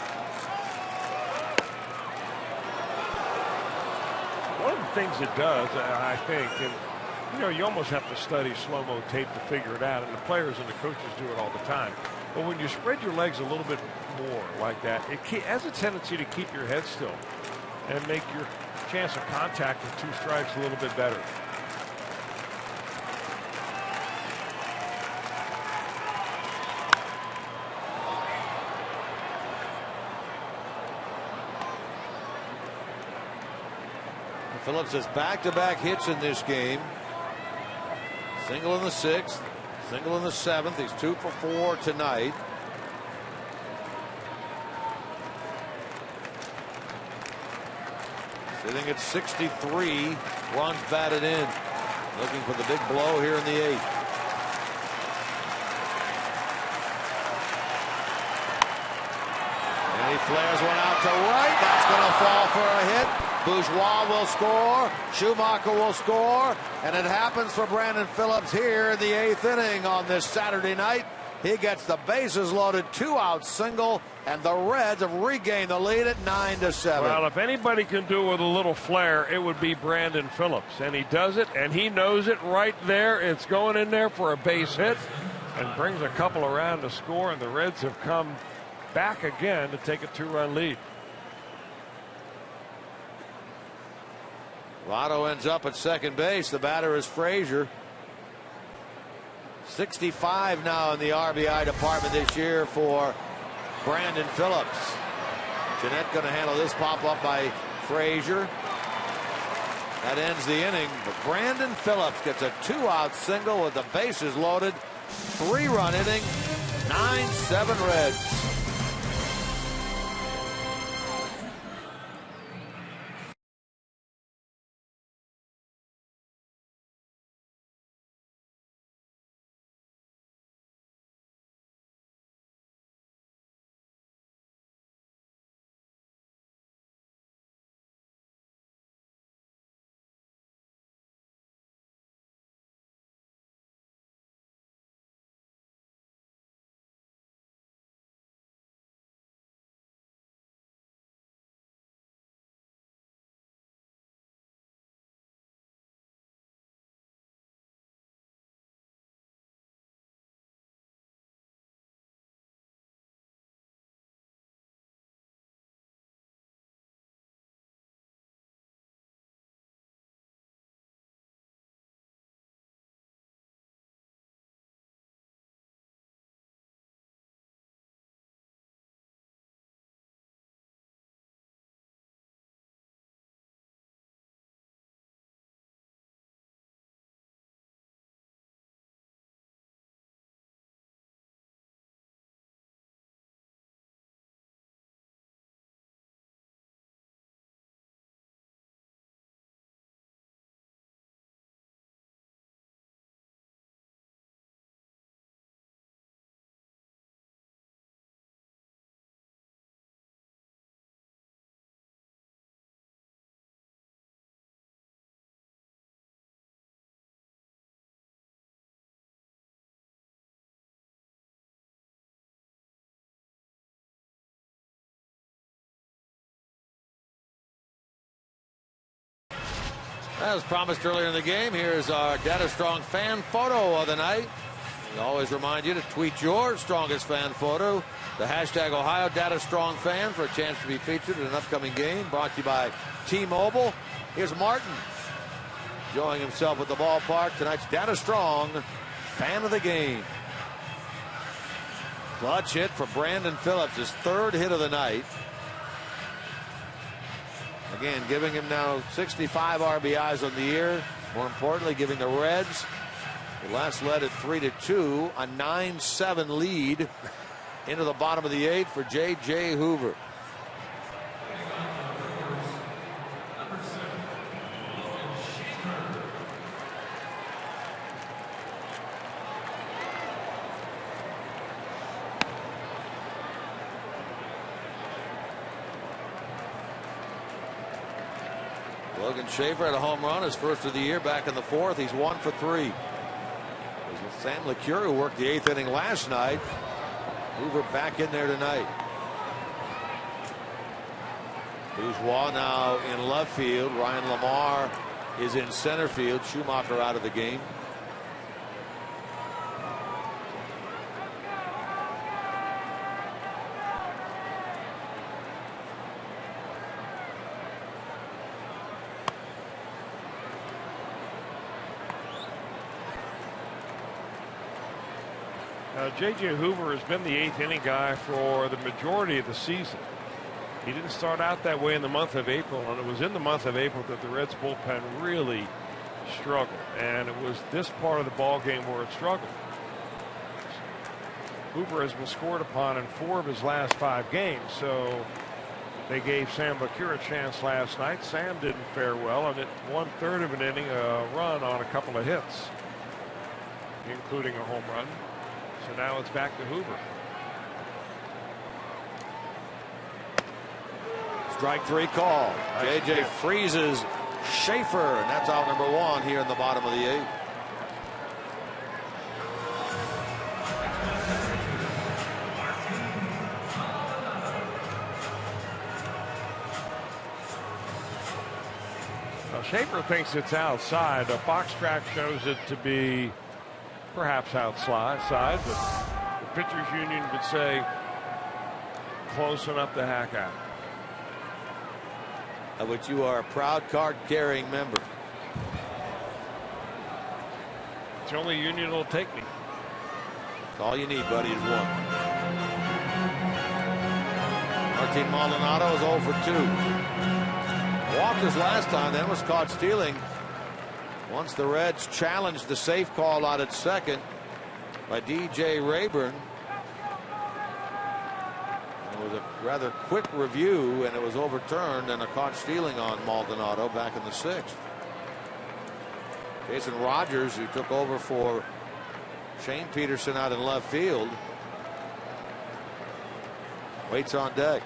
One of the things it does, I think, and you almost have to study slow-mo tape to figure it out, and the players and the coaches do it all the time. But when you spread your legs a little bit more like that, it has a tendency to keep your head still and make your chance of contact with 2 strikes a little bit better. Phillips has back-to-back hits in this game. Single in the 6th, single in the 7th. He's 2 for 4 tonight. Sitting at 63 runs batted in. Looking for the big blow here in the 8th. And he flares one out to right. That's going to fall for a hit. Bourgeois will score. Schumacher will score. And it happens for Brandon Phillips here in the 8th inning on this Saturday night. He gets the bases loaded, 2-out single, and the Reds have regained the lead at 9-7. Well, if anybody can do it with a little flair, it would be Brandon Phillips. And he does it, and he knows it right there. It's going in there for a base hit and brings a couple around to score, and the Reds have come back again to take a 2-run lead. Votto ends up at second base. The batter is Frasier. 65 now in the RBI department this year for Brandon Phillips. Jeanette going to handle this pop up by Frasier. That ends the inning. But Brandon Phillips gets a 2-out single with the bases loaded. 3-run inning. 9-7 Reds. As promised earlier in the game, here's our Data Strong fan photo of the night. We always remind you to tweet your strongest fan photo. The hashtag Ohio Data Strong Fan for a chance to be featured in an upcoming game. Brought to you by T-Mobile. Here's Martin enjoying himself at the ballpark. Tonight's Data Strong Fan of the Game. Clutch hit for Brandon Phillips, his 3rd hit of the night. Again, giving him now 65 RBIs on the year. More importantly, giving the Reds, who last led at 3-2, a 9-7 lead into the bottom of the 8th for J.J. Hoover. Logan Schaefer had a home run, his first of the year, back in the 4th. He's 1 for 3. Sam LeCure, who worked the 8th inning last night. Hoover back in there tonight. Bourgeois now in left field. Ryan Lamar is in center field. Schumacher out of the game. J.J. Hoover has been the 8th inning guy for the majority of the season. He didn't start out that way in the month of April, and it was in the month of April that the Reds bullpen really struggled, and it was this part of the ball game where it struggled. Hoover has been scored upon in 4 of his last 5 games, so they gave Sam LeCure a chance last night. Sam didn't fare well, and at 1/3 of an inning, a run on a couple of hits, including a home run. So now it's back to Hoover. Strike 3 call. J.J. freezes Schaefer, and that's out number 1 here in the bottom of the 8th. Now Schaefer thinks it's outside. The box track shows it to be perhaps outside, but the pitchers union would say close enough to hack out. of which you are a proud card-carrying member. It's the only union that'll take me. All you need, buddy, is one. Martin Maldonado is 0 for 2. Walked his last time, then was caught stealing. Once the Reds challenged the safe call out at second by DJ Rayburn. It was a rather quick review, and it was overturned, and a caught stealing on Maldonado back in the 6th. Jason Rogers, who took over for Shane Peterson out in left field, waits on deck.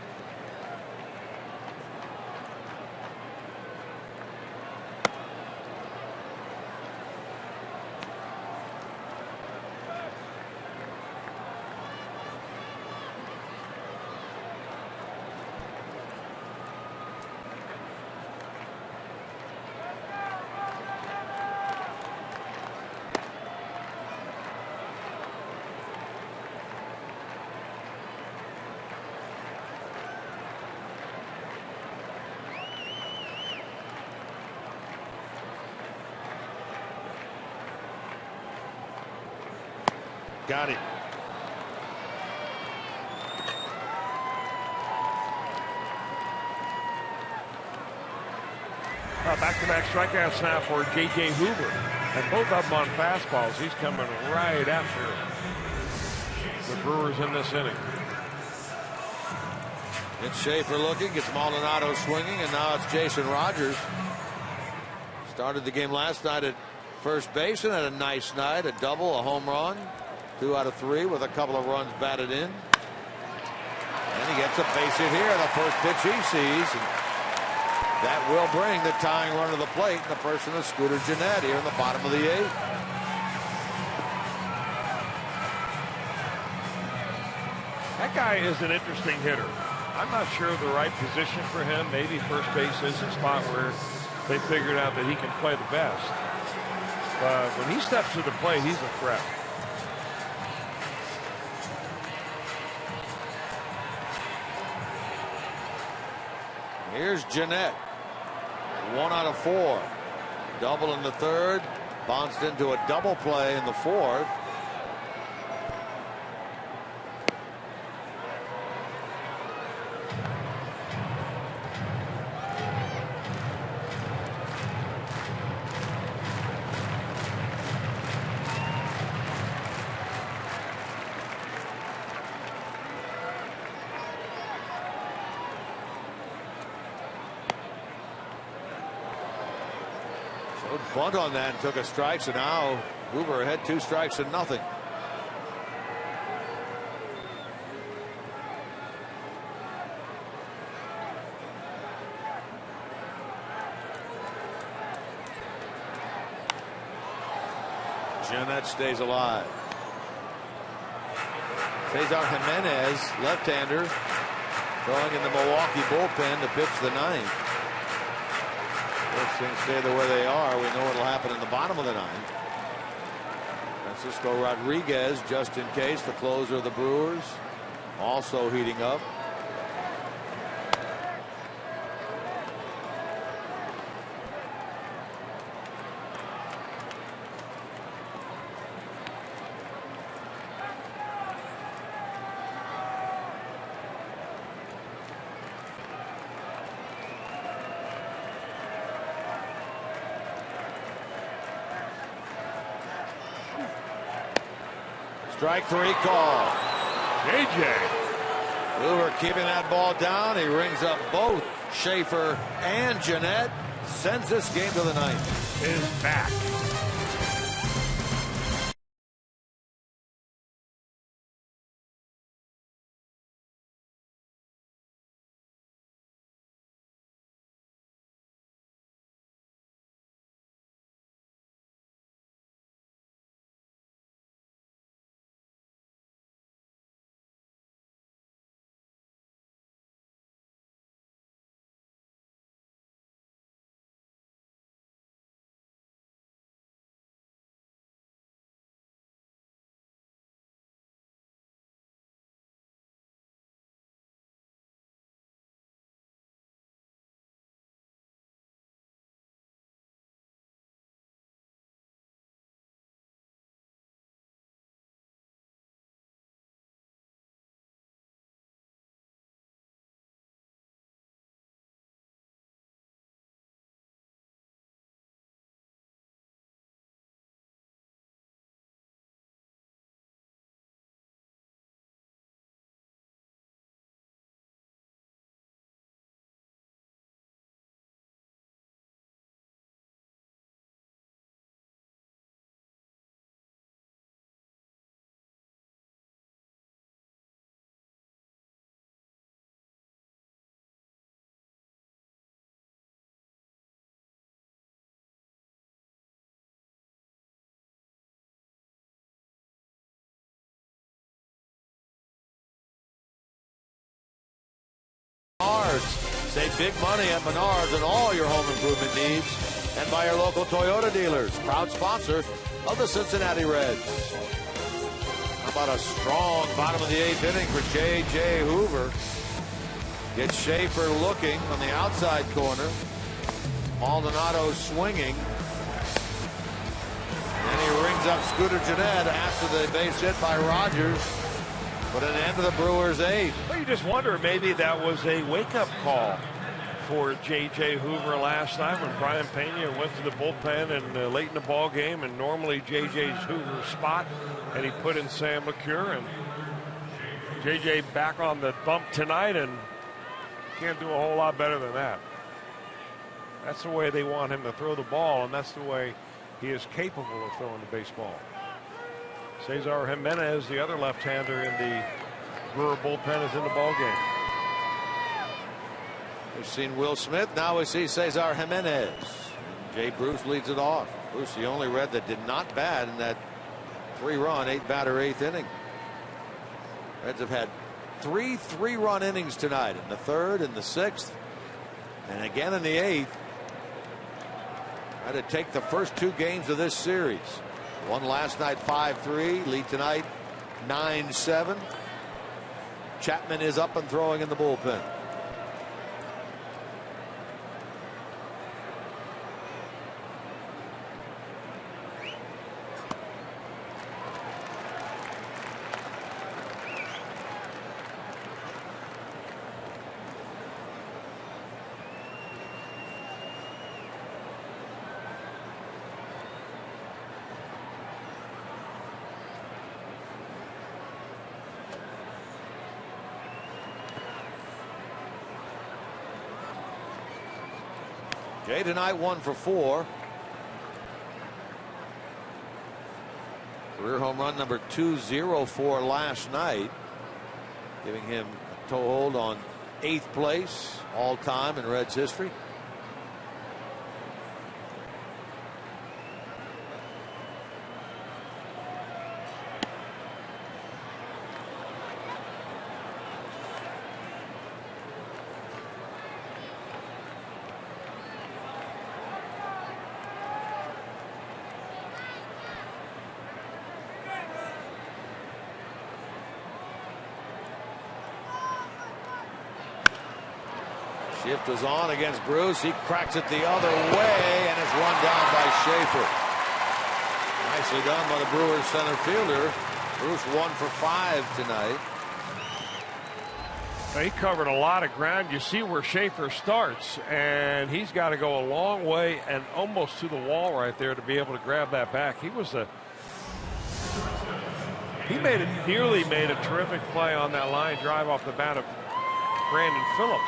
Got it. Back-to-back strikeouts now for J.J. Hoover. And both of them on fastballs. He's coming right after the Brewers in this inning. It's Schaefer looking, gets Maldonado swinging, and now it's Jason Rogers. Started the game last night at first base and had a nice night. A double, a home run. 2 out of 3 with a couple of runs batted in. And he gets a base hit here, the first pitch he sees. And that will bring the tying run to the plate in the person of Scooter Gennett here in the bottom of the 8th. That guy is an interesting hitter. I'm not sure of the right position for him. Maybe first base is a spot where they figured out that he can play the best. But when he steps to the plate, he's a threat. Here's Gennett. 1 out of 4. Double in the 3rd. Bounced into a double play in the 4th. Bunt on that and took a strike, so now Hoover had 2 strikes and nothing. Gennett stays alive. Cesar Jimenez, left-hander, throwing in the Milwaukee bullpen to pitch the 9th. If things stay the way they are, we know what will happen in the bottom of the 9th. Francisco Rodriguez, just in case, the closer of the Brewers, also heating up. Strike 3 call. JJ. Hoover keeping that ball down. He rings up both Schaefer and Gennett. Sends this game to the 9th. Is back. Save big money at Menards and all your home improvement needs. And by your local Toyota dealers, proud sponsor of the Cincinnati Reds. How about a strong bottom of the 8th inning for J.J. Hoover. Gets Schaefer looking on the outside corner. Maldonado swinging. And he rings up Scooter Gennett after the base hit by Rogers. But an end to the Brewers' 8th. Well, you just wonder, maybe that was a wake-up call for J.J. Hoover last night when Brian Pena went to the bullpen and late in the ball game, and normally J.J.'s Hoover's spot, and he put in Sam LeCure, and J.J. back on the bump tonight and can't do a whole lot better than that. That's the way they want him to throw the ball, and that's the way he is capable of throwing the baseball. Cesar Jimenez, the other left-hander in the Brewer bullpen, is in the ball game. We've seen Will Smith. Now we see Cesar Jimenez. Jay Bruce leads it off. Bruce, the only Red that did not bat in that 3-run, 8-batter 8th inning. Reds have had 3 3-run innings tonight, in the 3rd and the 6th, and again in the 8th. Had to take the first 2 games of this series. Won last night 5-3. Lead tonight 9-7. Chapman is up and throwing in the bullpen. Jay tonight 1 for 4. Career home run number 204 last night, giving him a toehold on 8th place all time in Reds history. Shift is on against Bruce. He cracks it the other way, and it's run down by Schaefer. Nicely done by the Brewers center fielder. Bruce 1 for 5 tonight. He covered a lot of ground. You see where Schaefer starts, and he's got to go a long way and almost to the wall right there to be able to grab that back. He nearly made a terrific play on that line drive off the bat of Brandon Phillips,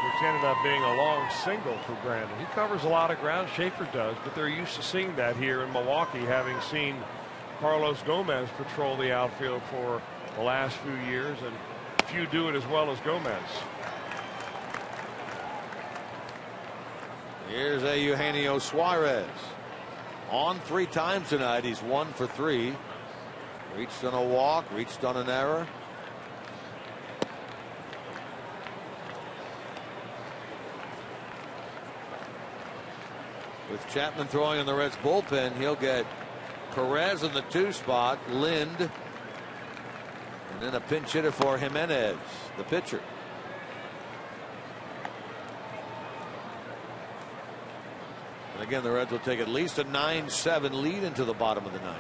which ended up being a long single for Brandon. He covers a lot of ground, Schaefer does, but they're used to seeing that here in Milwaukee, having seen Carlos Gomez patrol the outfield for the last few years, and few do it as well as Gomez. Here's a Eugenio Suarez. On 3 times tonight. He's 1 for 3. Reached on a walk, reached on an error. With Chapman throwing in the Reds bullpen, he'll get Perez in the 2 spot, Lind, and then a pinch hitter for Jimenez, the pitcher. And again, the Reds will take at least a 9-7 lead into the bottom of the 9th.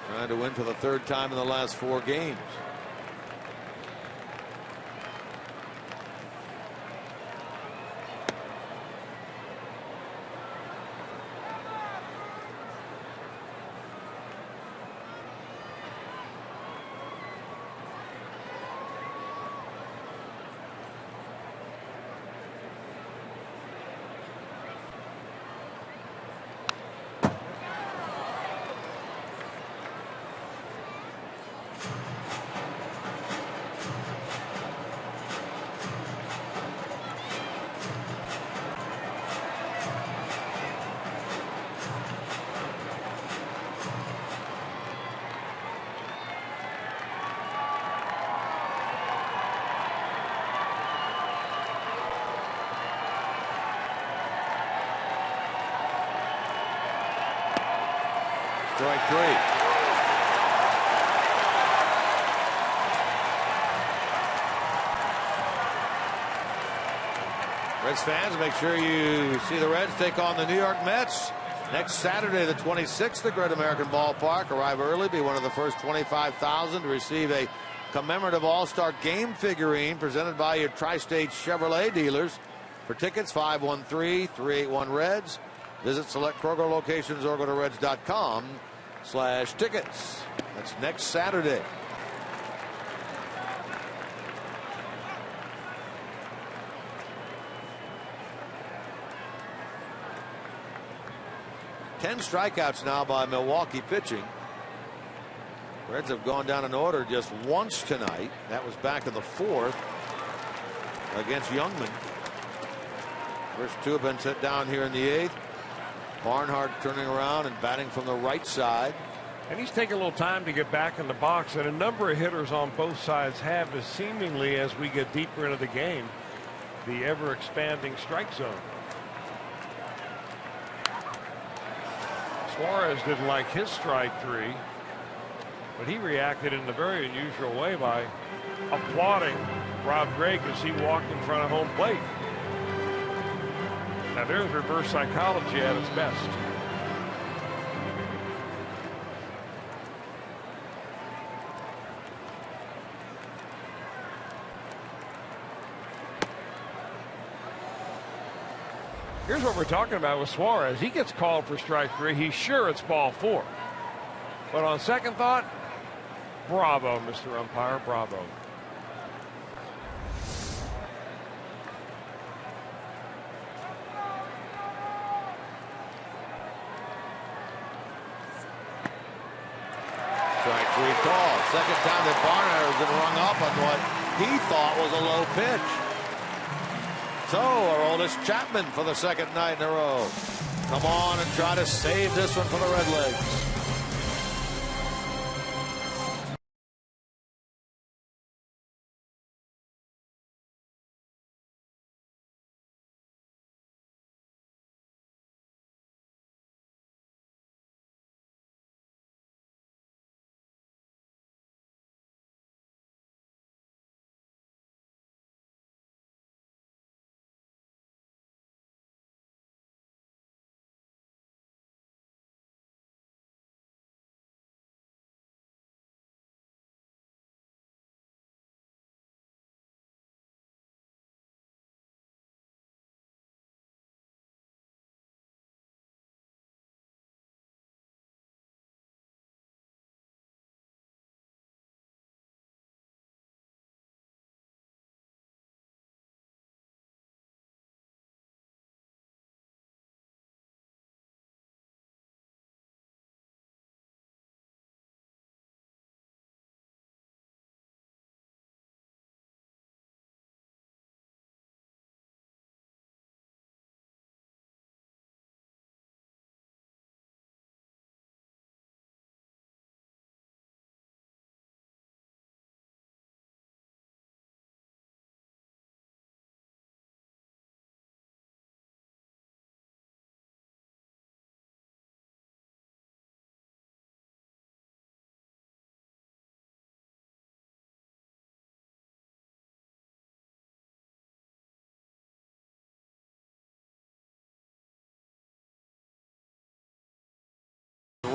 Trying to win for the 3rd time in the last 4 games. Strike three. Reds fans, make sure you see the Reds take on the New York Mets next Saturday, the 26th, at Great American Ballpark. Arrive early, be one of the first 25,000 to receive a commemorative All-Star Game figurine presented by your Tri-State Chevrolet dealers. For tickets, 513-381-REDS. Visit select Kroger locations or go to reds.com/tickets. That's next Saturday. Ten strikeouts now by Milwaukee pitching. Reds have gone down in order just once tonight. That was back in the fourth against Youngman. First two have been set down here in the eighth. Barnhart turning around and batting from the right side. And he's taking a little time to get back in the box, and a number of hitters on both sides have, as seemingly as we get deeper into the game, the ever expanding strike zone. Suarez didn't like his strike three, but he reacted in a very unusual way by applauding Rob Drake as he walked in front of home plate. Now there's reverse psychology at its best. Here's what we're talking about with Suarez. He gets called for strike three. He's sure it's ball four. But on second thought, bravo, Mr. Umpire, bravo. Strike three call. Second time that Barnhart has been rung up on what he thought was a low pitch. So, Aroldis Chapman for the second night in a row. Come on and try to save this one for the Redlegs.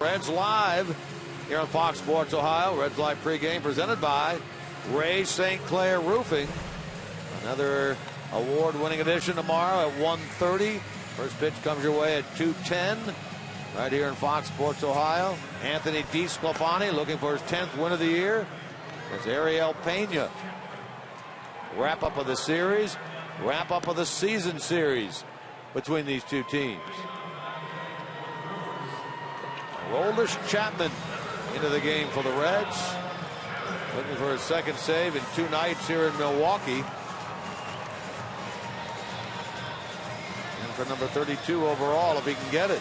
Reds Live here on Fox Sports Ohio. Reds Live pregame presented by Ray St. Clair Roofing. Another award-winning edition tomorrow at 1:30. First pitch comes your way at 2:10. Right here in Fox Sports Ohio. Anthony DeSclafani looking for his 10th win of the year. There's Ariel Pena. Wrap up of the series. Wrap up of the season series between these two teams. Aroldis Chapman into the game for the Reds. Looking for his second save in 2 nights here in Milwaukee. And for number 32 overall if he can get it.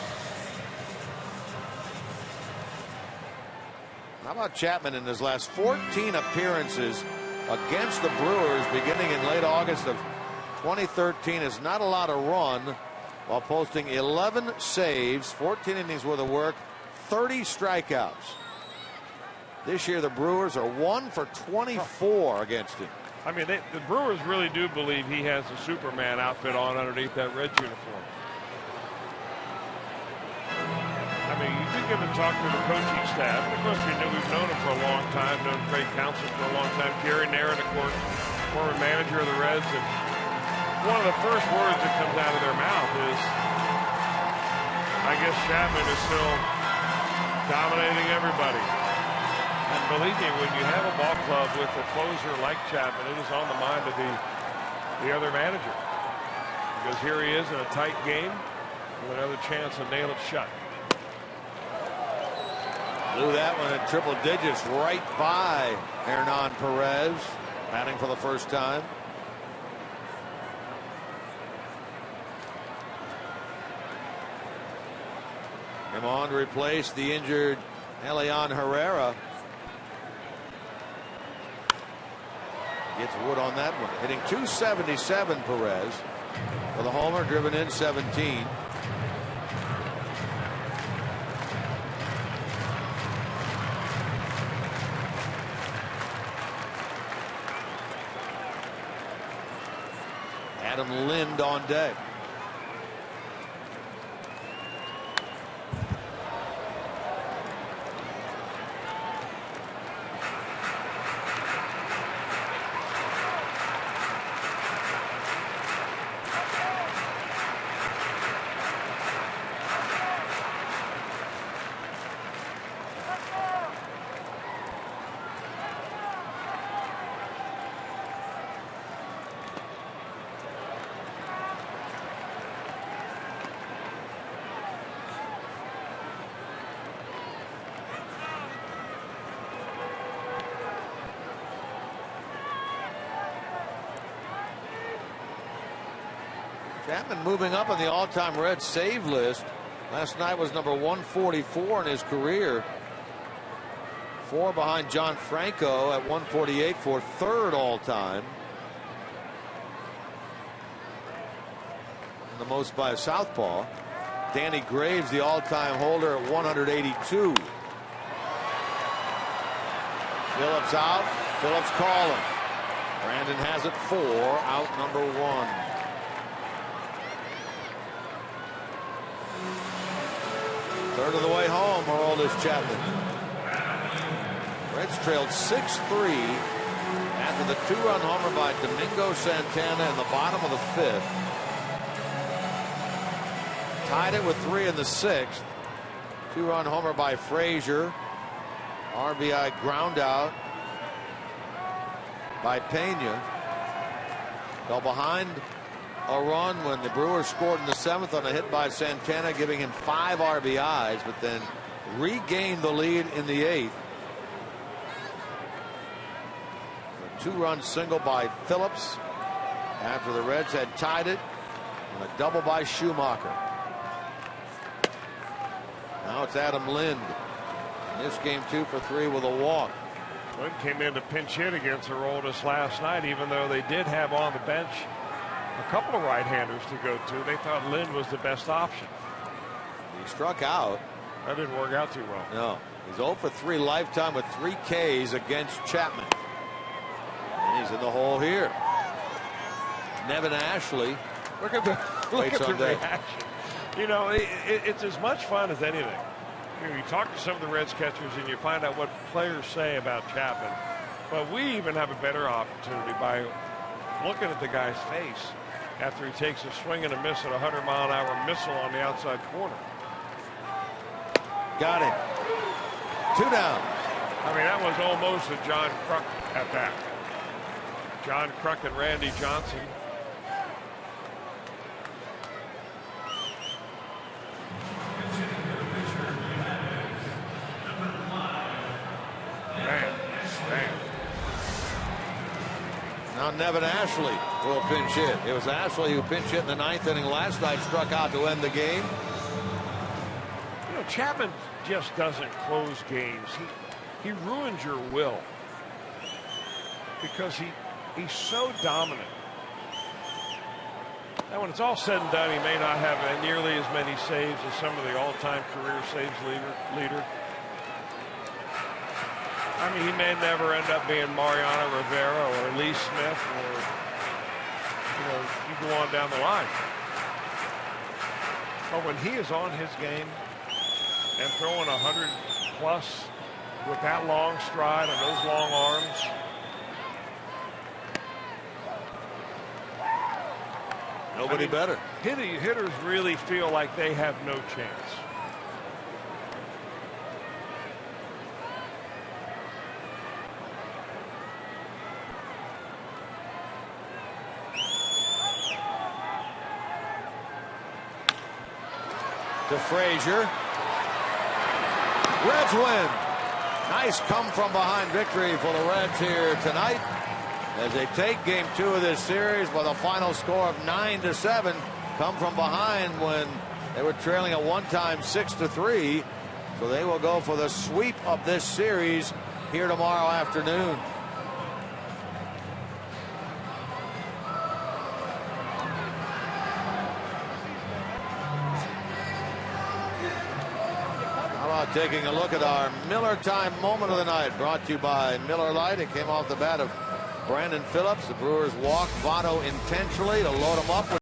How about Chapman in his last 14 appearances against the Brewers beginning in late August of 2013 has not allowed a run while posting 11 saves, 14 innings worth of work, 30 strikeouts. This year, the Brewers are 1 for 24 against him. I mean, the Brewers really do believe he has a Superman outfit on underneath that red uniform. I mean, you could give a talk to the coaching staff. Of course, we've known him for a long time, known Craig Counsell for a long time. Gary Narron, of course, former manager of the Reds. And one of the first words that comes out of their mouth is, I guess Chapman is still dominating everybody. And believe me, when you have a ball club with a closer like Chapman, it is on the mind of the other manager. Because here he is in a tight game with another chance to nail it shut. Blew that one in triple digits right by Hernan Perez, batting for the first time. Him on to replace the injured Elian Herrera. Gets wood on that one. Hitting .277 Perez with a homer, driven in 17. Adam Lind on deck. Chapman moving up on the all-time Reds save list. Last night was number 144 in his career. 4 behind John Franco at 148 for third all-time. And the most by a southpaw. Danny Graves, the all-time holder, at 182. Phillips out. Phillips calling. Brandon has it 4, out number 1. Third of the way home, Aroldis Chapman. Reds trailed 6-3 after the 2-run homer by Domingo Santana in the bottom of the 5th. Tied it with 3 in the 6th. 2-run homer by Frasier. RBI ground out by Pena. Fell behind a run when the Brewers scored in the 7th on a hit by Santana, giving him 5 RBIs, but then regained the lead in the 8th. A 2-run single by Phillips after the Reds had tied it, and a double by Schumacher. Now it's Adam Lind. In this game, 2 for 3 with a walk. Lind came in to pinch hit against Aroldis last night, even though they did have on the bench a couple of right-handers to go to. They thought Lind was the best option. He struck out. That didn't work out too well. No. He's 0 for 3 lifetime with 3 Ks against Chapman. And he's in the hole here. Nevin Ashley. Look at the reaction. You know, it's as much fun as anything. You talk to some of the Reds catchers and you find out what players say about Chapman. But we even have a better opportunity by looking at the guy's face after he takes a swing and a miss at a 100-mile-an-hour missile on the outside corner. Got him. 2 down. I mean, that was almost a John Kruk at bat. John Kruk and Randy Johnson. Now Nevin Ashley will pinch hit. It was Ashley who pinch hit in the 9th inning last night, struck out to end the game. You know, Chapman just doesn't close games. He ruins your will because he's so dominant. And when it's all said and done, he may not have nearly as many saves as some of the all-time career saves leader. I mean, he may never end up being Mariano Rivera or Lee Smith, or, you know, you go on down the line. But when he is on his game and throwing 100 plus with that long stride and those long arms, nobody better. Hitters really feel like they have no chance. To Frasier. Reds win. Nice come from behind victory for the Reds here tonight as they take game 2 of this series with a final score of 9-7. Come from behind when they were trailing at one time 6-3. So they will go for the sweep of this series here tomorrow afternoon. Taking a look at our Miller Time moment of the night, brought to you by Miller Lite. It came off the bat of Brandon Phillips. The Brewers walked Votto intentionally to load him up with